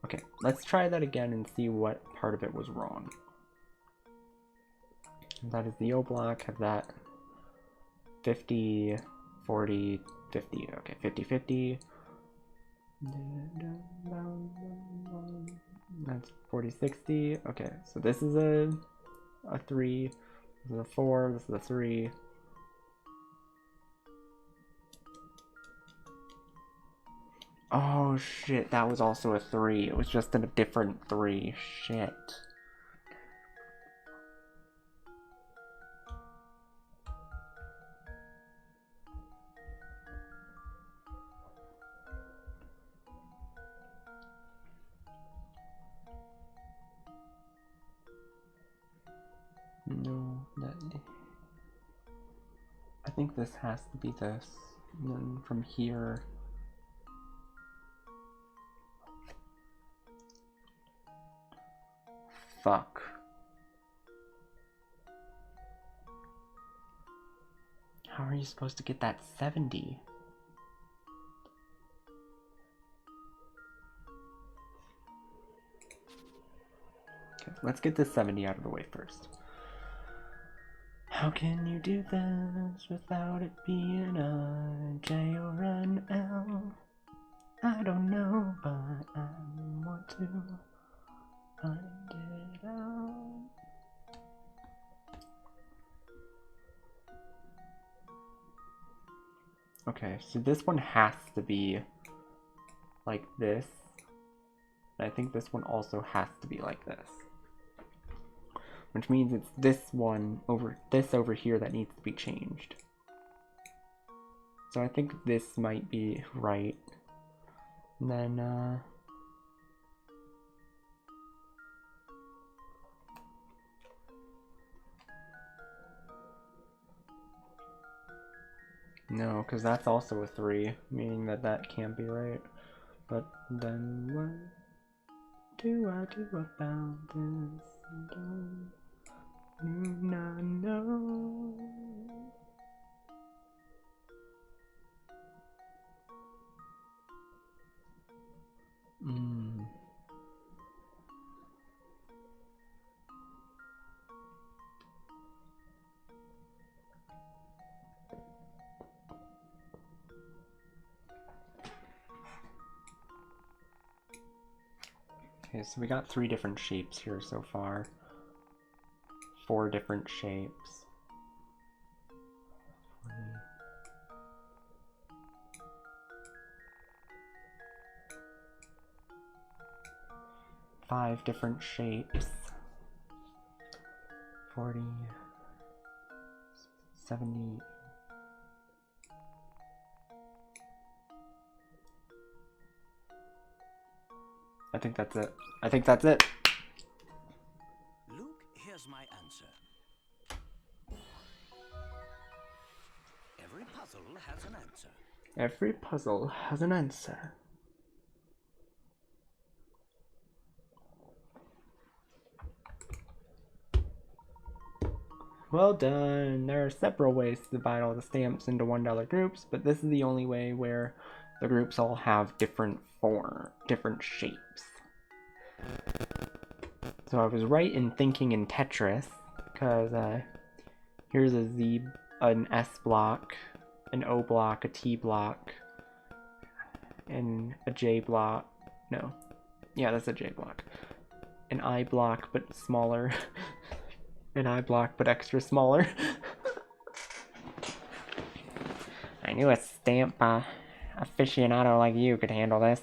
Okay, let's try that again and see what part of it was wrong. That is the O block, have that 50, 40, 50. Okay, 50, 50. That's 40, 60. Okay, so this is a 3. This is a 4. This is a 3. Oh shit, that was also a 3. It was just a different 3. Shit. No, I think this has to be this. And then from here. Fuck. How are you supposed to get that 70? Okay, let's get this 70 out of the way first. How can you do this without it being a J or an L? I don't know, but I want to find it out. Okay, so this one has to be like this. And I think this one also has to be like this. Which means it's this one over here that needs to be changed. So I think this might be right. And then no, because that's also a 3, meaning that that can't be right. But then what do I do about this? Don't you not know? Okay, so we got 3 different shapes here so far. 4 different shapes. 5 different shapes. 40, 70. I think that's it. I think that's it. Luke, here's my answer. Every puzzle has an answer. Every puzzle has an answer. Well done! There are several ways to divide all the stamps into $1 groups, but this is the only way where the groups all have different shapes. So I was right in thinking in Tetris, because here's a Z, an S block, an O block, a T block, and a J block. No. Yeah, that's a J block. An I block, but smaller. An I block, but extra smaller. I knew a stamp aficionado like you could handle this.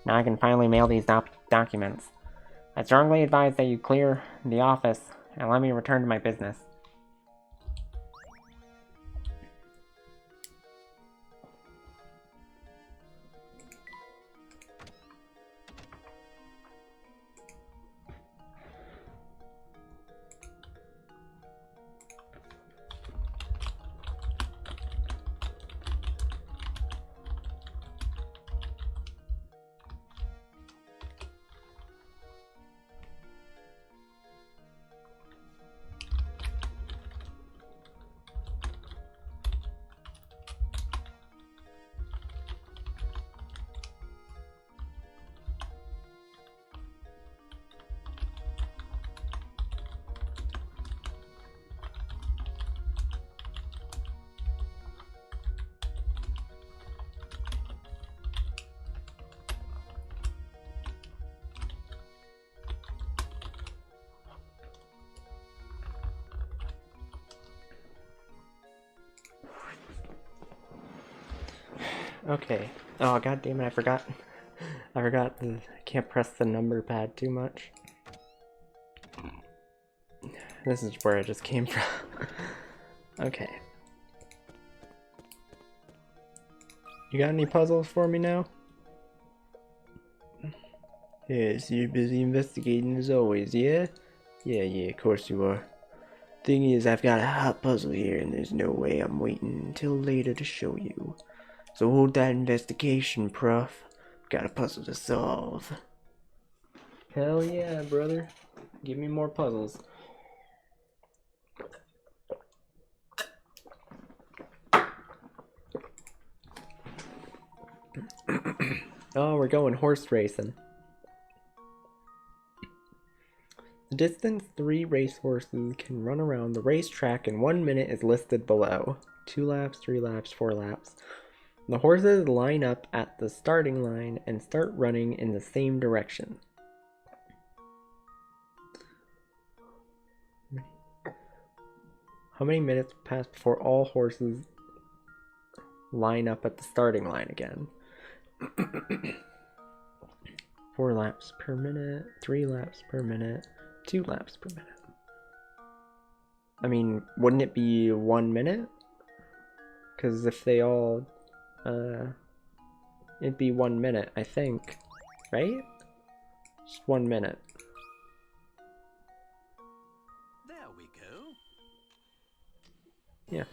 Now I can finally mail these documents. I strongly advise that you clear the office and let me return to my business. Okay. Oh, god damn it, I forgot. I can't press the number pad too much. This is where I just came from. Okay. You got any puzzles for me now? Yeah, so you're busy investigating as always, yeah? Yeah, of course you are. Thing is, I've got a hot puzzle here, and there's no way I'm waiting until later to show you. So hold that investigation, Prof. Got a puzzle to solve. Hell yeah, brother. Give me more puzzles. Oh, we're going horse racing. The distance 3 racehorses can run around the racetrack in 1 minute is listed below. 2 laps, 3 laps, 4 laps. The horses line up at the starting line and start running in the same direction. How many minutes pass before all horses line up at the starting line again? 4 laps per minute, 3 laps per minute, 2 laps per minute. I mean, wouldn't it be 1 minute? Because if they all... it'd be 1 minute, I think. Right? Just 1 minute. There we go. Yeah.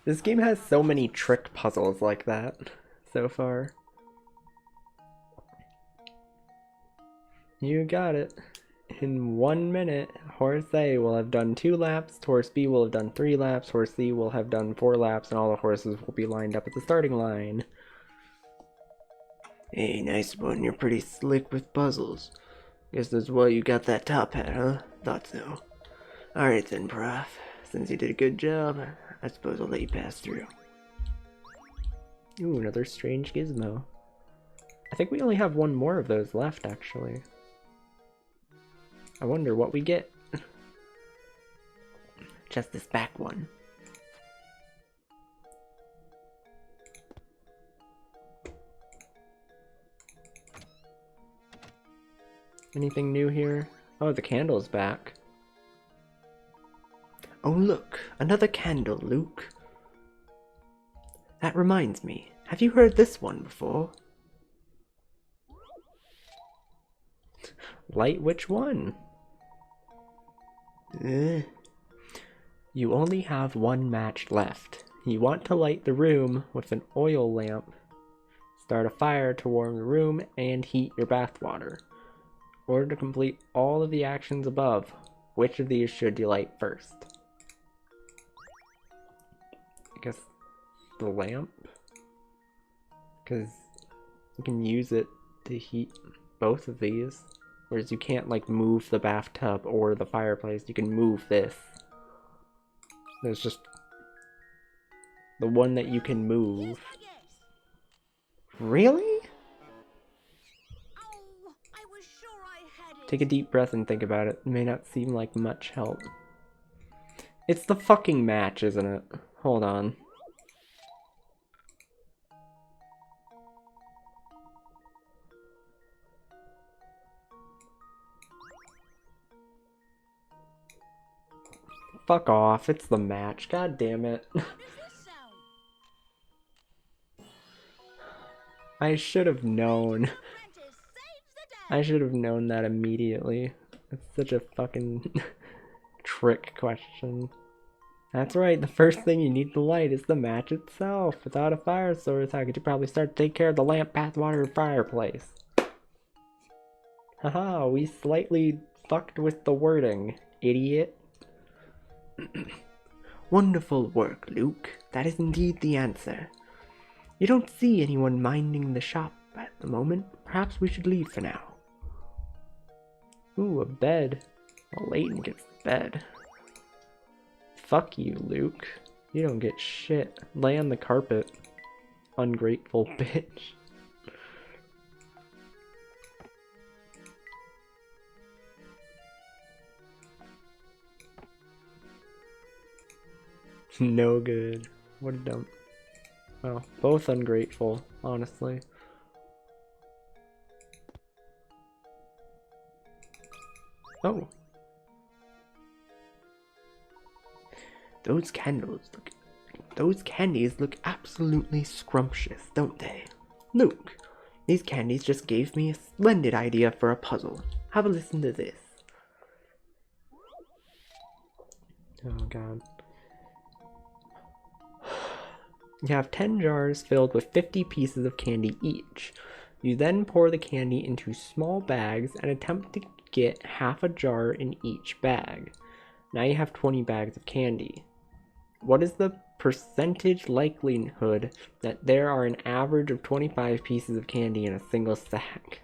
This game has so many trick puzzles like that so far. You got it. In 1 minute, horse A will have done 2 laps, horse B will have done 3 laps, horse C will have done 4 laps, and all the horses will be lined up at the starting line. Hey, nice one. You're pretty slick with puzzles. Guess that's why you got that top hat, huh? Thought so. Alright then, Prof. Since you did a good job, I suppose I'll let you pass through. Ooh, another strange gizmo. I think we only have 1 more of those left, actually. I wonder what we get. Just this back one. Anything new here? Oh, the candle's back. Oh look, another candle, Luke. That reminds me, have you heard this one before? Light which one? You only have 1 match left. You want to light the room with an oil lamp. Start a fire to warm the room and heat your bathwater. In order to complete all of the actions above, which of these should you light first? I guess the lamp? Because you can use it to heat both of these. Whereas you can't like move the bathtub or the fireplace. You can move this. There's just the one that you can move. I guess. Really? Oh, I was sure I had it. Take a deep breath and think about it. It may not seem like much help. It's the fucking match, isn't it? Hold on. Fuck off, it's the match. God damn it. What does this sound? I should have known. Mantis saves the day. I should have known that immediately. It's such a fucking trick question. That's right, the first thing you need to light is the match itself. Without a fire source, how could you probably start to take care of the lamp, bathwater, and fireplace? Haha, we slightly fucked with the wording, idiot. Wonderful work, Luke. That is indeed the answer. You don't see anyone minding the shop at the moment. Perhaps we should leave for now. Ooh, a bed. Well, Layton gets the bed. Fuck you, Luke. You don't get shit. Lay on the carpet. Ungrateful bitch. No good. What a dump. Well, both ungrateful, honestly. Oh. Those candies look absolutely scrumptious, don't they? Luke, these candies just gave me a splendid idea for a puzzle. Have a listen to this. Oh god. You have 10 jars filled with 50 pieces of candy each. You then pour the candy into small bags and attempt to get half a jar in each bag. Now you have 20 bags of candy. What is the percentage likelihood that there are an average of 25 pieces of candy in a single sack?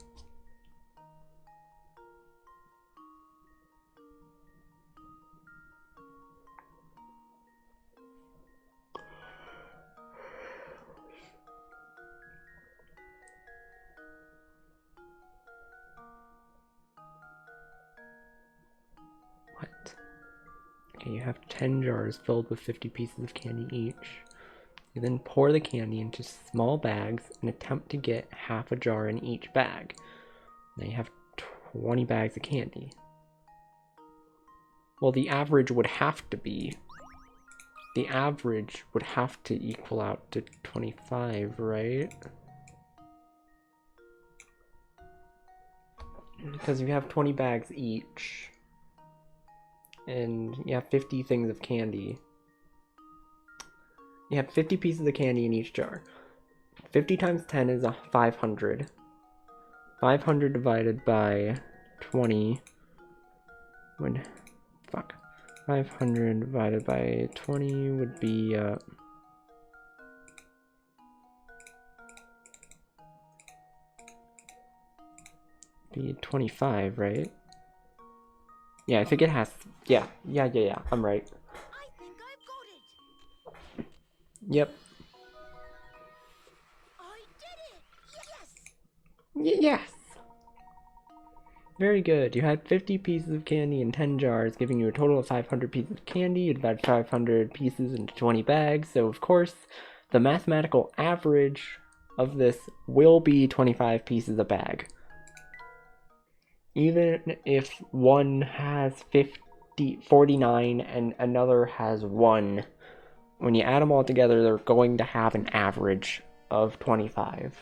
What? Okay, you have 10 jars filled with 50 pieces of candy each. You then pour the candy into small bags and attempt to get half a jar in each bag. Now you have 20 bags of candy. Well, the average would have to equal out to 25, right? Because you have 20 bags each. And you have 50 things of candy. You have 50 pieces of candy in each jar. 50 times 10 is 500. 500 divided by 20 would... Fuck. 500 divided by 20 would be... be 25, right? Yeah, I think it has... Yeah, I'm right. I think I've got it. Yep. I did it. Yes. Yes! Very good. You had 50 pieces of candy in 10 jars, giving you a total of 500 pieces of candy. You divide 500 pieces into 20 bags, so of course, the mathematical average of this will be 25 pieces a bag. Even if one has 49 and another has 1, when you add them all together, they're going to have an average of 25.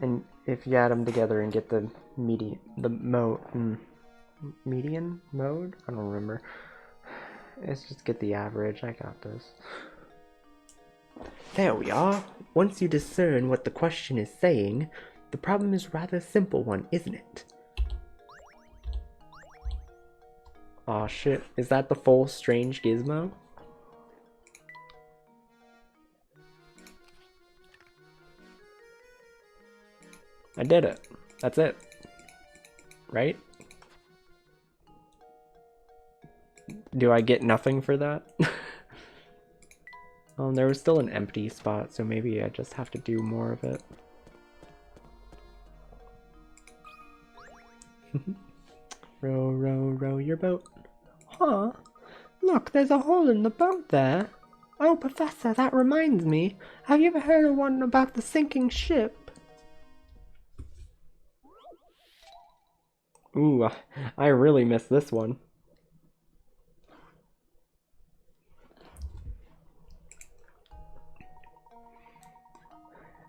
And if you add them together and get the median mode? I don't remember. Let's just get the average. I got this. There we are. Once you discern what the question is saying, the problem is rather a simple one, isn't it? Aw, shit. Is that the full strange gizmo? I did it. That's it. Right? Do I get nothing for that? There was still an empty spot, so maybe I just have to do more of it. Row, row, row your boat. Huh? Look, there's a hole in the boat there. Oh, Professor, that reminds me. Have you ever heard of one about the sinking ship? Ooh, I really missed this one.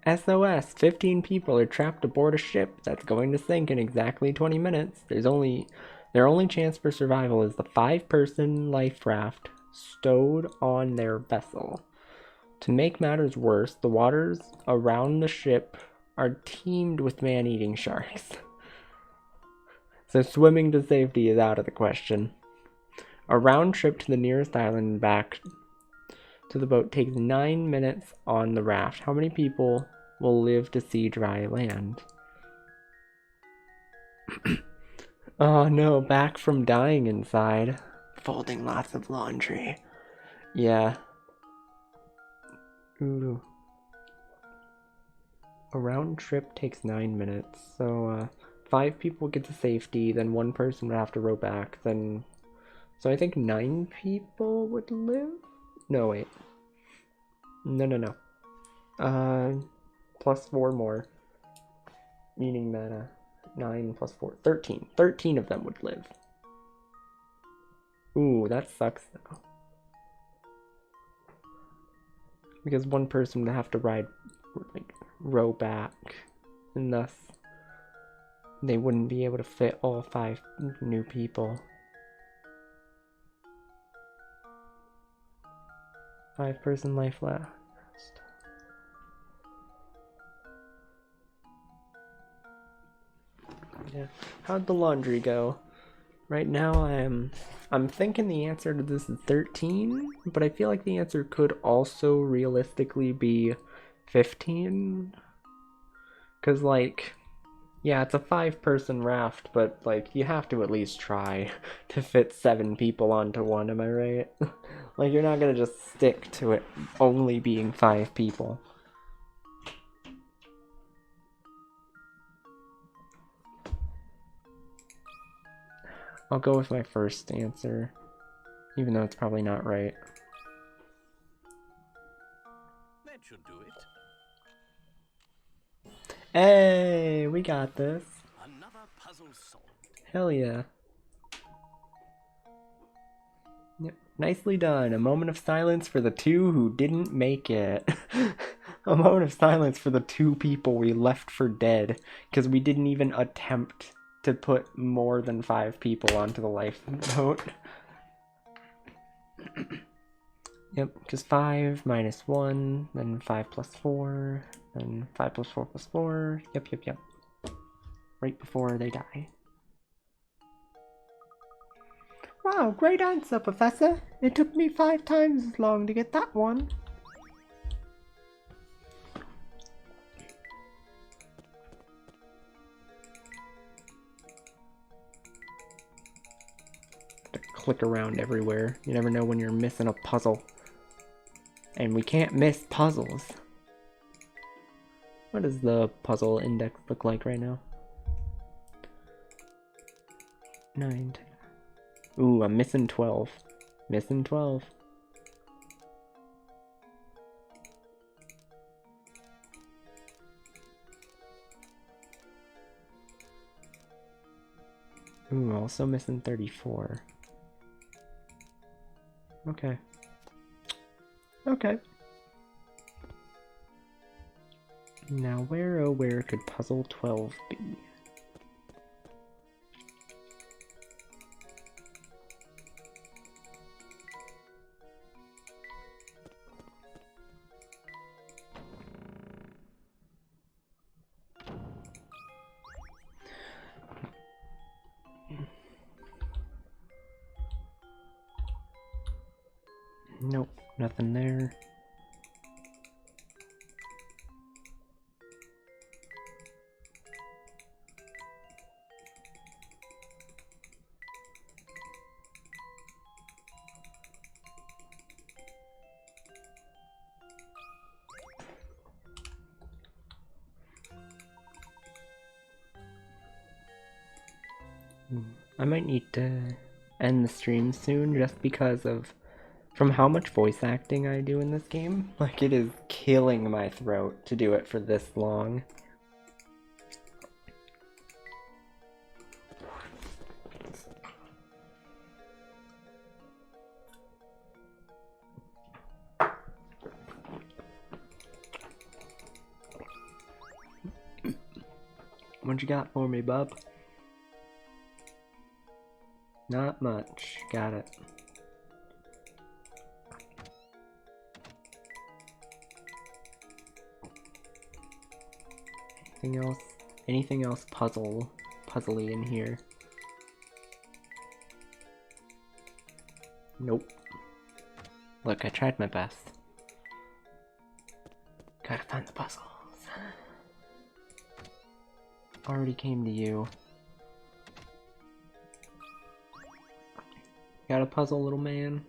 SOS, 15 people are trapped aboard a ship that's going to sink in exactly 20 minutes. Their only chance for survival is the 5-person life raft stowed on their vessel. To make matters worse, the waters around the ship are teemed with man-eating sharks. So swimming to safety is out of the question. A round trip to the nearest island and back to the boat takes 9 minutes on the raft. How many people will live to see dry land? Oh no, back from dying inside. Folding lots of laundry. Yeah. Ooh. A round trip takes 9 minutes, so 5 people get to safety, then 1 person would have to row back, then... So I think 9 people would live? No, wait. No. Plus 4 more. Meaning that, 9 plus 4, 13. 13 of them would live. Ooh, that sucks though. Because 1 person would have to row back, and thus they wouldn't be able to fit all 5 new people. 5-person life left. Yeah. How'd the laundry go? Right now I'm thinking the answer to this is 13, but I feel like the answer could also realistically be 15. 'Cause yeah, it's a 5-person raft, but you have to at least try to fit 7 people onto one, am I right? You're not gonna just stick to it only being 5 people. I'll go with my first answer, even though it's probably not right. That should do it. Hey, we got this. Another puzzle solved. Hell yeah. Yep. Nicely done. A moment of silence for the 2 who didn't make it. A moment of silence for the 2 people we left for dead, because we didn't even attempt to put more than 5 people onto the lifeboat. Yep, because 5 minus 1, then 5 plus 4, then 5 plus 4 plus 4. Yep. Right before they die. Wow, great answer, Professor. It took me 5 times as long to get that one. Click around everywhere. You never know when you're missing a puzzle. And we can't miss puzzles. What does the puzzle index look like right now? 9, 10. Ooh, I'm missing 12. Missing 12. Ooh, also missing 34. Okay. Now where could puzzle 12 be? Nope, nothing there. I might need to end the stream soon just because of from how much voice acting I do in this game. Like, it is killing my throat to do it for this long. What you got for me, bub? Not much. Got it. Anything else? Anything else puzzly in here? Nope. Look, I tried my best. Gotta find the puzzles. Already came to you. Got a puzzle, little man?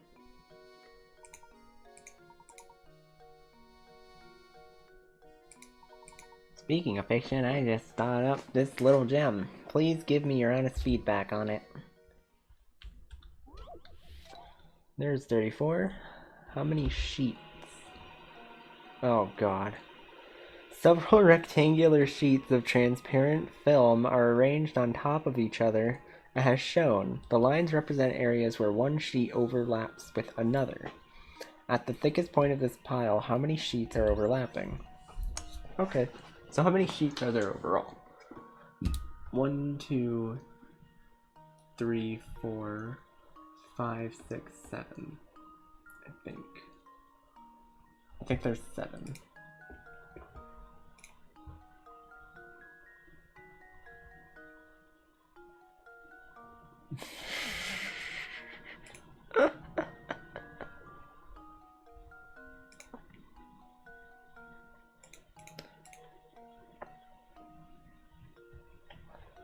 Speaking of fiction, I just thought up this little gem. Please give me your honest feedback on it. There's 34. How many sheets? Oh god. Several rectangular sheets of transparent film are arranged on top of each other as shown. The lines represent areas where one sheet overlaps with another. At the thickest point of this pile, how many sheets are overlapping? Okay, so how many sheets are there overall? 1, 2, 3, 4, 5, 6, 7. I think there's 7.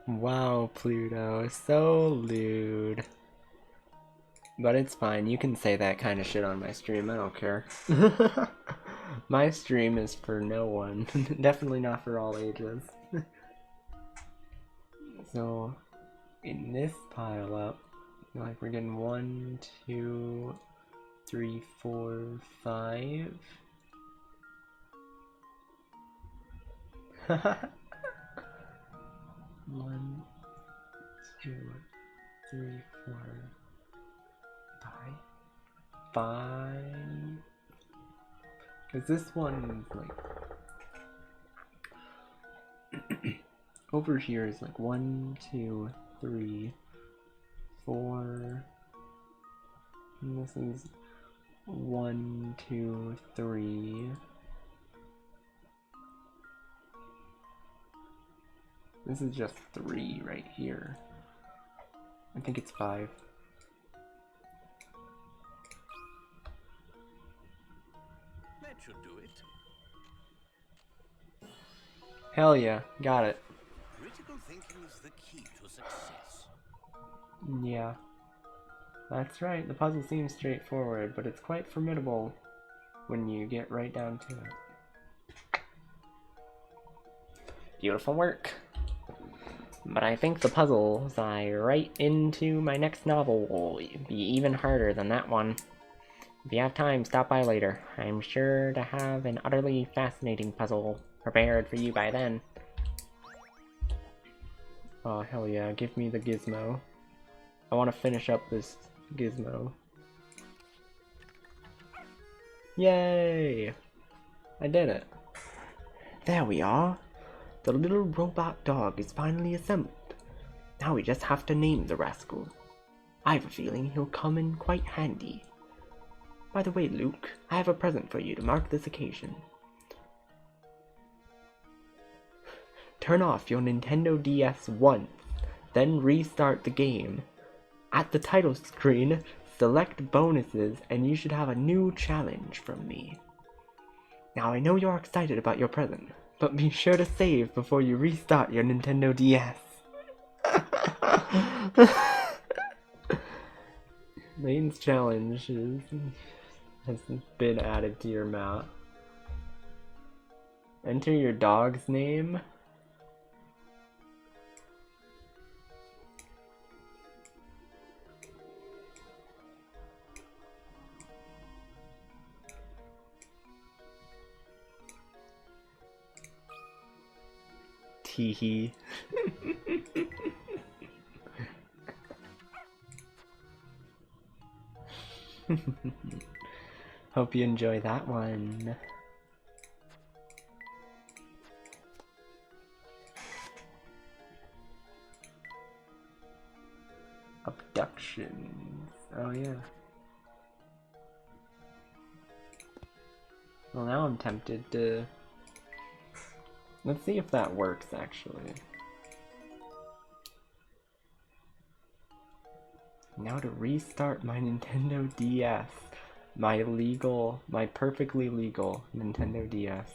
Wow, Pluto, so lewd. But it's fine, you can say that kind of shit on my stream, I don't care. My stream is for no one. Definitely not for all ages. So, in this pile up, like we're getting 1, 2, 3, 4, 5. 1, 2, 3, 4, 5. 5. Because this one is like over here is like 1, 2, 3, 4. And this is 1, 2, 3. This is just 3 right here. I think it's 5. That should do it. Hell yeah, got it. Critical thinking is the key to success. Yeah. That's right, the puzzle seems straightforward, but it's quite formidable when you get right down to it. Beautiful work. But I think the puzzles I write into my next novel will be even harder than that one. If you have time, stop by later. I'm sure to have an utterly fascinating puzzle prepared for you by then. Oh, hell yeah, give me the gizmo. I want to finish up this gizmo. Yay! I did it. There we are. The little robot dog is finally assembled. Now we just have to name the rascal. I have a feeling he'll come in quite handy. By the way, Luke, I have a present for you to mark this occasion. Turn off your Nintendo DS once, then restart the game. At the title screen, select bonuses, and you should have a new challenge from me. Now, I know you're excited about your present, but be sure to save before you restart your Nintendo DS. Layton's challenge has been added to your map. Enter your dog's name. Teehee. Hope you enjoy that one. Abductions. Oh yeah. Well, now I'm tempted to... Let's see if that works, actually. Now to restart my Nintendo DS. My perfectly legal Nintendo DS.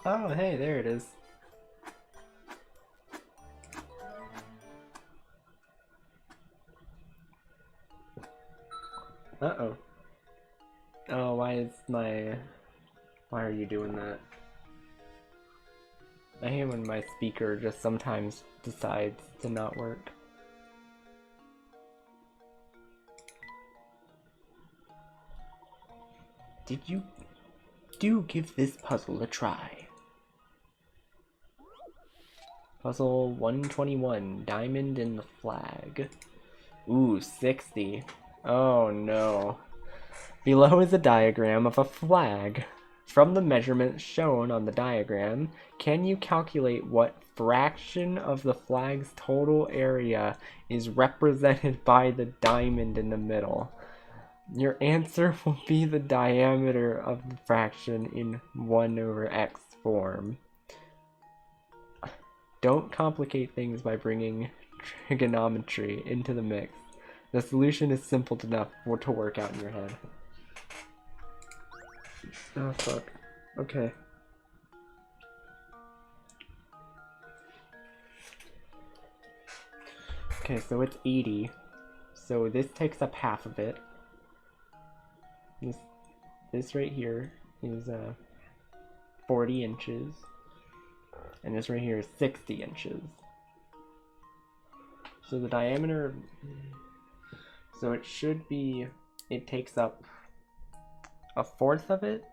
Oh, hey, there it is. Uh-oh. Oh, why are you doing that? I hate when my speaker just sometimes decides to not work. Do give this puzzle a try. Puzzle 121, Diamond in the Flag. Ooh, 60. Oh no. Below is a diagram of a flag. From the measurements shown on the diagram, can you calculate what fraction of the flag's total area is represented by the diamond in the middle? Your answer will be the diameter of the fraction in 1/x form. Don't complicate things by bringing trigonometry into the mix. The solution is simple enough to work out in your head. Oh fuck. Okay. Okay, so it's 80. So this takes up half of it. This right here is 40 inches. And this right here is 60 inches. So the diameter, so it should be, it takes up a fourth of it.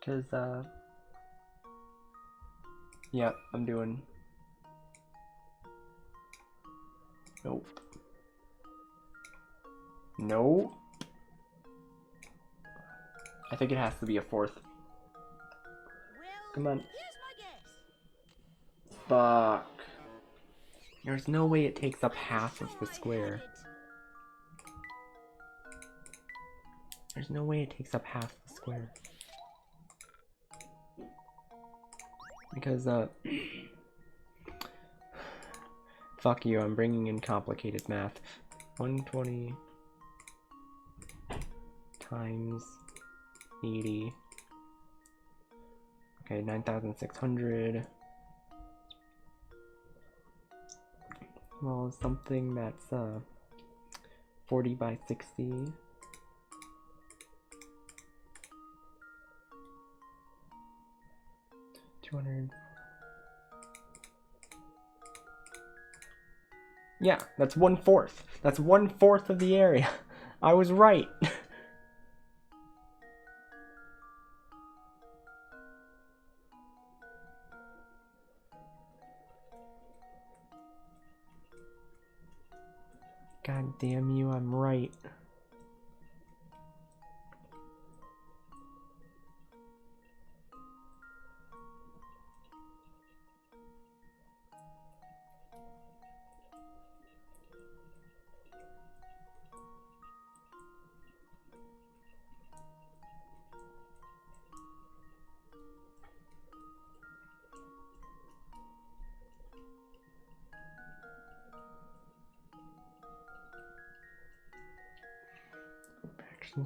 Because, yeah, I'm doing, nope. No. I think it has to be a fourth. Well, Come on. here's my guess. Fuck. There's no way it takes up half of the Sure I square. had it. There's no way it takes up half the square. Because, fuck you, I'm bringing in complicated math. 120 times 80. Okay, 9,600. Well, something that's 40 by 60. 200. Yeah, that's 1/4. That's 1/4 of the area. I was right. God damn you, I'm right.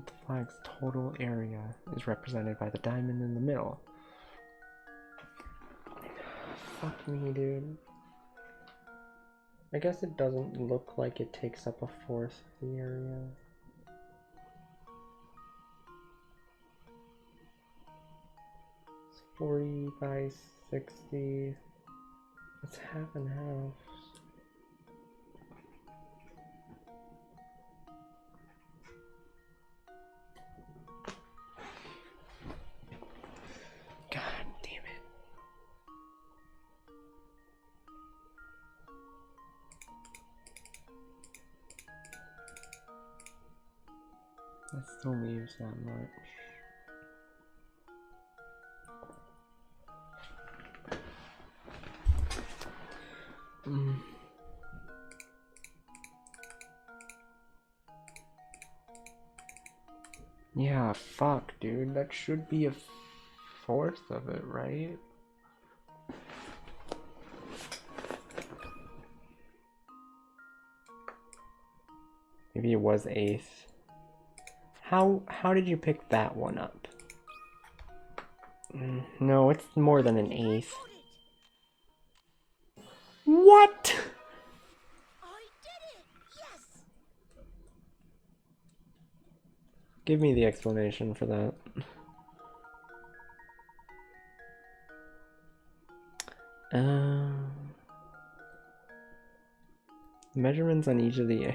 the flag's total area is represented by the diamond in the middle. Fuck me, dude. I guess it doesn't look like it takes up a fourth of the area. It's 40 by 60. It's half and half. God damn it. That still leaves that much. Yeah, fuck, dude. That should be a fourth of it, right? Maybe it was eighth. How did you pick that one up? No, it's more than an eighth. What? I did it! Yes! Give me the explanation for that. Measurements on each of the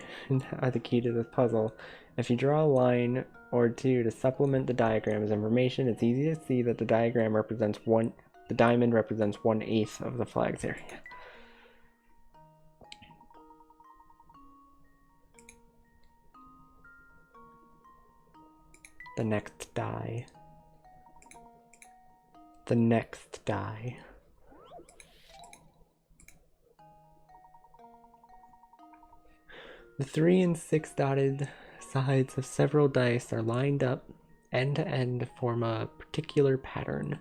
are the key to this puzzle. If you draw a line or two to supplement the diagram as information, it's easy to see that the diagram represents the diamond represents 1/8 of the flag's area. The next die. The next die. The 3 and 6 dotted sides of several dice are lined up end to end to form a particular pattern.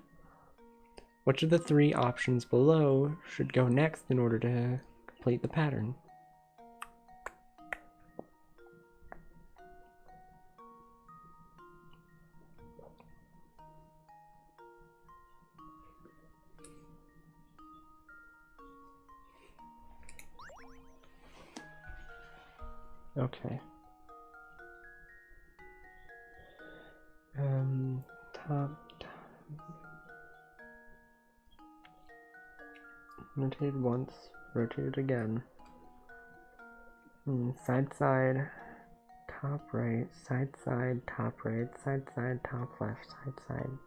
Which of the 3 options below should go next in order to complete the pattern? Okay. Top. Rotate once, rotate again. Side, side, top right, side, top right, side, top left, side.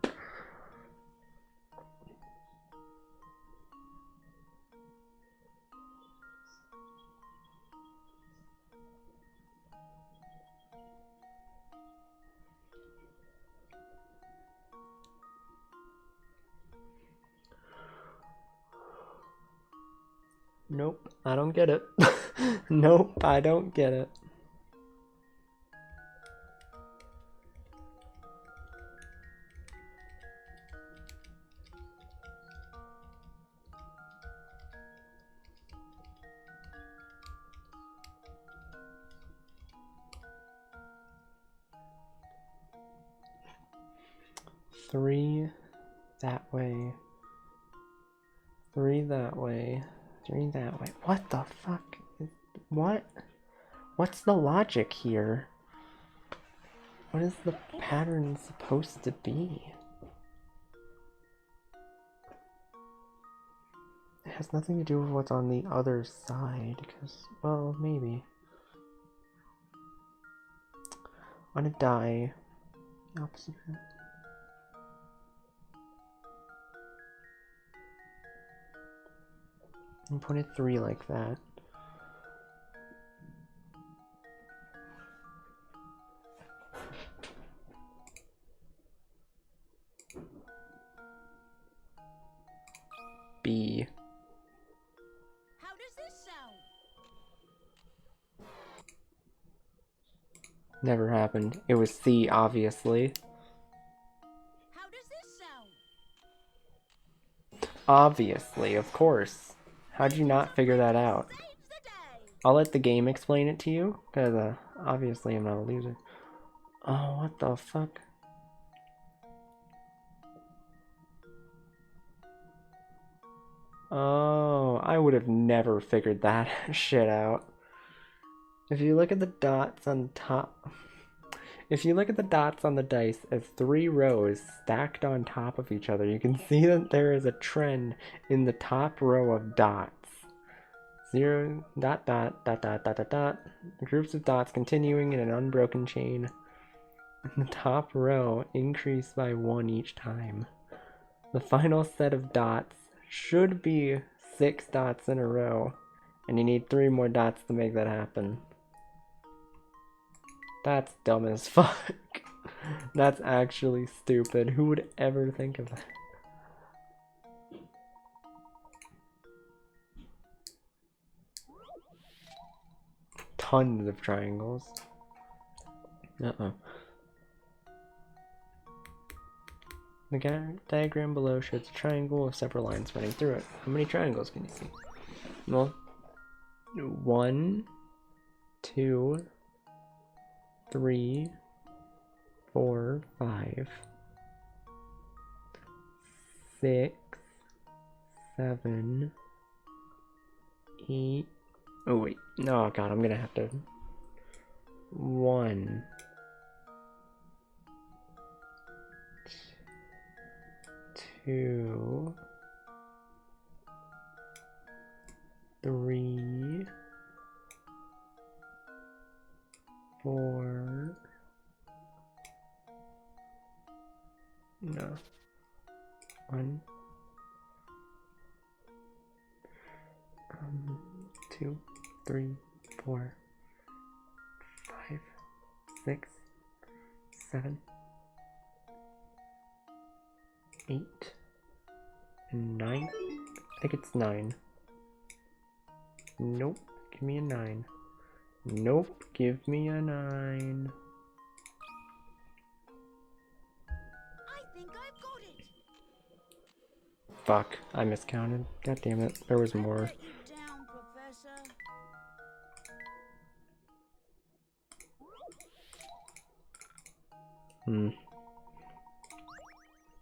Nope, I don't get it. Nope, I don't get it. Three that way. 3 that way. 3 that way. What the fuck? What? What's the logic here? What is the pattern supposed to be? It has nothing to do with what's on the other side, because, well, maybe. On a die, opposite. And put a 3 like that. B. How does this sound? Never happened. It was C, obviously. How does this sound? Obviously, of course. How'd you not figure that out? Saves the day! I'll let the game explain it to you, because obviously I'm not a loser. Oh, what the fuck? Oh, I would have never figured that shit out. If you look at the dots on top, if you look at the dots on the dice as 3 rows stacked on top of each other, you can see that there is a trend in the top row of dots. 0, dot, dot, dot, dot, dot, dot, dot. Groups of dots continuing in an unbroken chain. And the top row increase by 1 each time. The final set of dots should be 6 dots in a row, and you need 3 more dots to make that happen. That's dumb as fuck. That's actually stupid. Who would ever think of that? Tons of triangles. Uh-oh. The diagram below shows a triangle with several lines running through it. How many triangles can you see? Well, 1, 2, 3, 4, 5, 6, 7, 8. Oh wait, no, God, I'm gonna have to. 1, 2, 3, 4. No. 1, 2, 3, 4, 5, 6, 7, 8, and 9. I think it's 9. Nope, give me a 9. Nope, give me a 9. I think I've got it. Fuck, I miscounted. God damn it, there was I've more. let you down, Professor.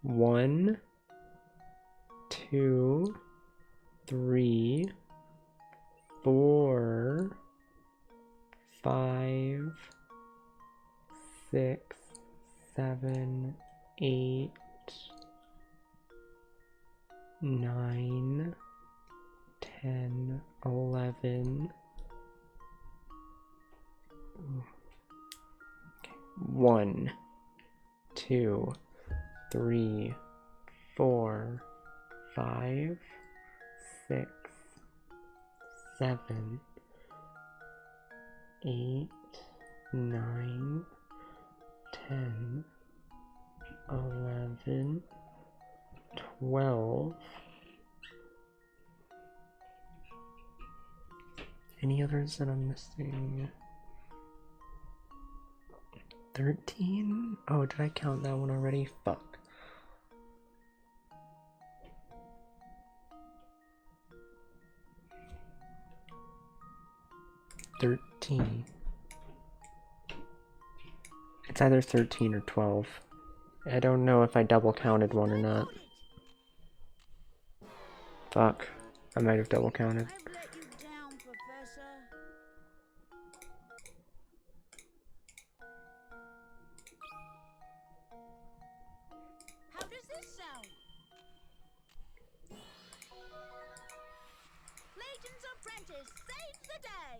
1, 2, 3, 4, 5, 6, 7, 8, 9, 10, 11. 1, 2, 3, 4, 5, 6, 7, 8, 9, 10, 11, 12. Any others that I'm missing? 13? Oh, did I count that one already? Fuck. It's either 13 or 12. I don't know if I double counted one or not. Fuck. I might have double counted. I've let you down, Professor. How does this sound? Layton's apprentice saves the day.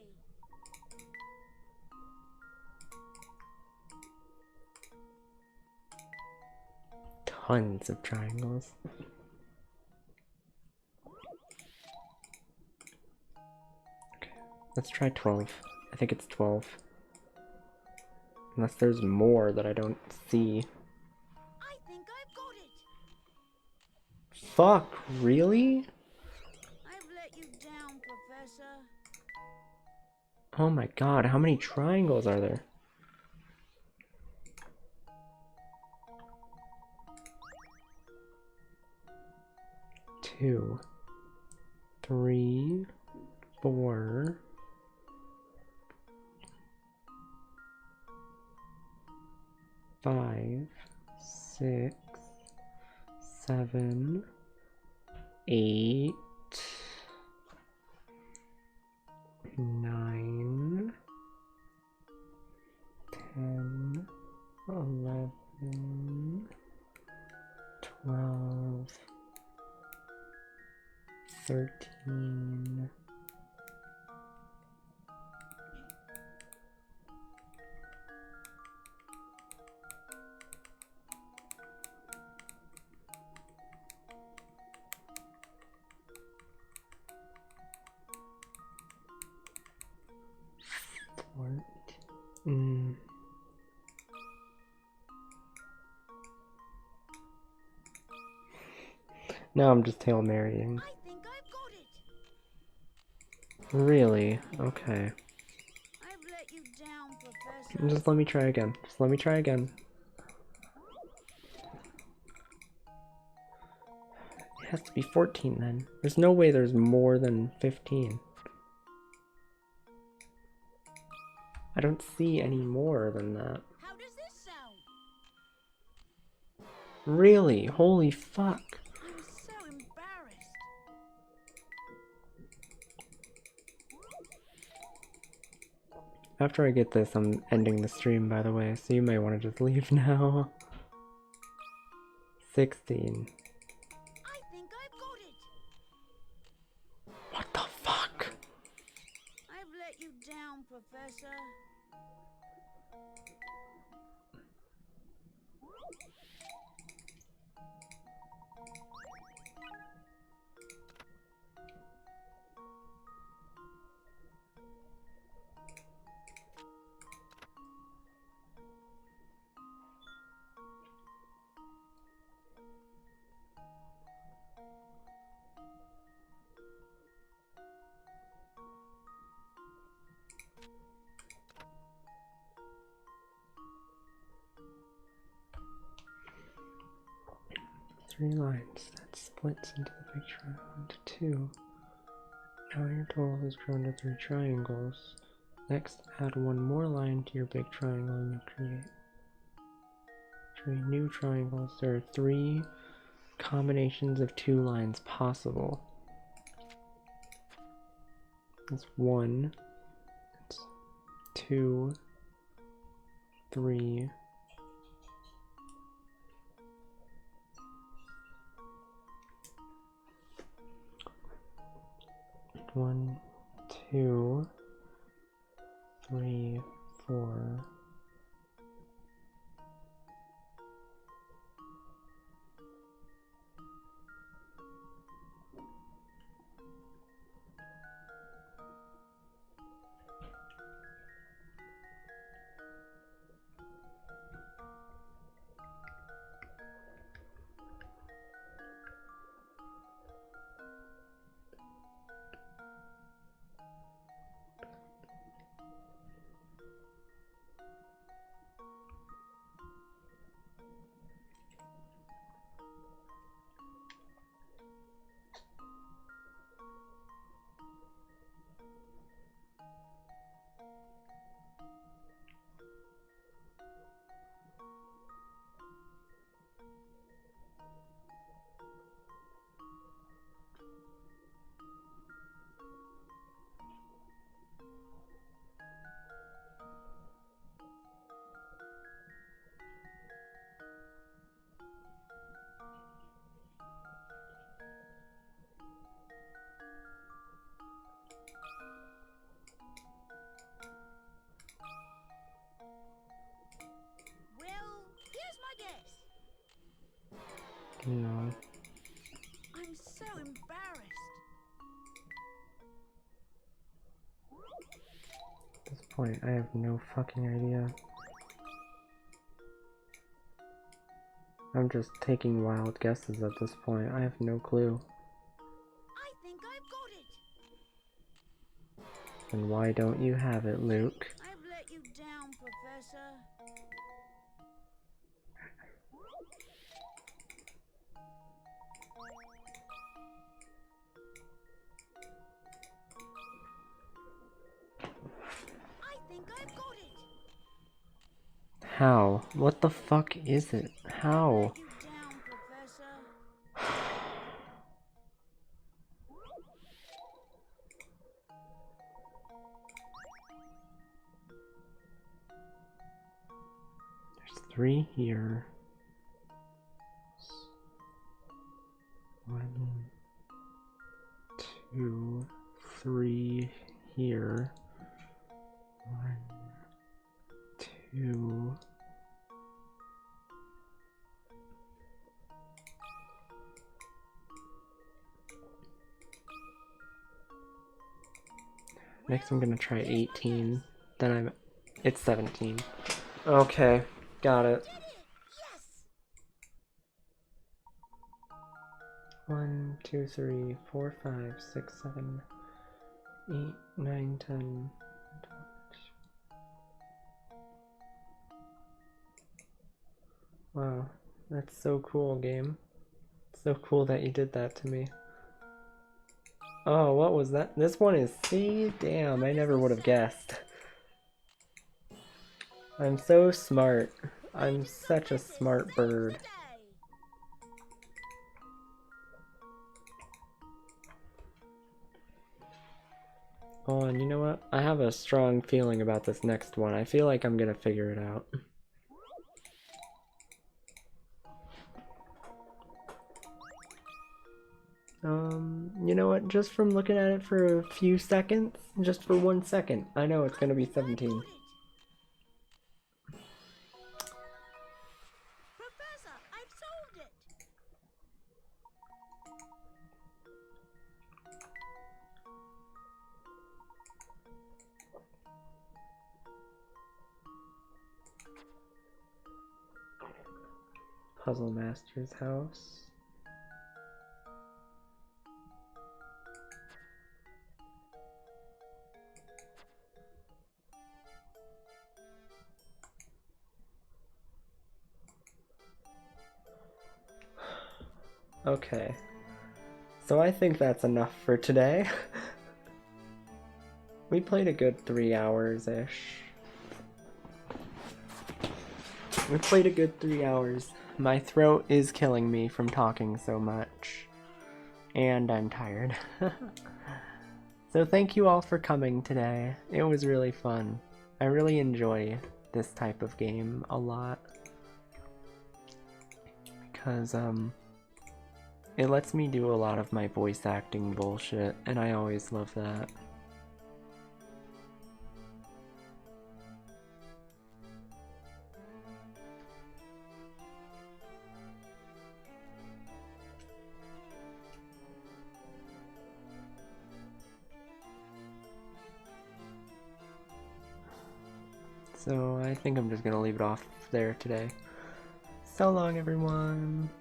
Tons of triangles. Okay, let's try 12. I think it's 12. Unless there's more that I don't see. I think I've got it. Fuck, really? I've let you down, Professor. Oh my god, how many triangles are there? Two, 3, 4, 5, 5, 6, 7, 8, 9, 10, 11, 12, 13, 14. Now I'm just Hail Marying. I think I've got it. Really? Okay. I've let you down, Professor. Just let me try again. Just let me try again. It has to be 14 then. There's no way there's more than 15. I don't see any more than that. How does this sound? Really? Holy fuck. I'm so embarrassed. After I get this, I'm ending the stream, by the way, so you may want to just leave now. 16. I think I've got it. What the fuck? I've let you down, Professor. Three lines. That splits into the big triangle into two. Now your total has grown to 3 triangles. Next, add one more line to your big triangle and you'll create 3 new triangles. There are 3 combinations of 2 lines possible. That's 1, that's 2, 3, 1, 2, 3, 4. Well, here's my guess. No. I'm so embarrassed. At this point, I have no fucking idea. I'm just taking wild guesses at this point. I have no clue. I think I've got it. And why don't you have it, Luke? I've let you down, Professor. I think I've got it. How? What the fuck is it? How? Down, Professor. There's 3 here. 1, 2, 3 here. 1, 2. Next I'm gonna try 18. Then it's 17. Okay, got it. Yes! 1, 2, 3, 4, 5, 6, 7, 8, 9, 10. Wow, that's so cool, game. So cool that you did that to me. Oh, what was that? This one is C? Damn, I never would have guessed. I'm so smart. I'm such a smart bird. Stay. Oh, and you know what? I have a strong feeling about this next one. I feel like I'm gonna figure it out. You know what? Just from looking at it for a few seconds, just for 1 second, I know it's gonna be 17. Professor, I've solved it. Puzzle Master's house. Okay. So I think that's enough for today. We played a good 3 hours-ish. We played a good 3 hours. My throat is killing me from talking so much. And I'm tired. So thank you all for coming today. It was really fun. I really enjoy this type of game a lot. Because, it lets me do a lot of my voice acting bullshit, and I always love that. So I think I'm just gonna leave it off there today. So long, everyone.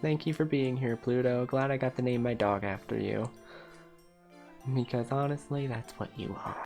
Thank you for being here, Pluto. Glad I got to name my dog after you. Because honestly, that's what you are.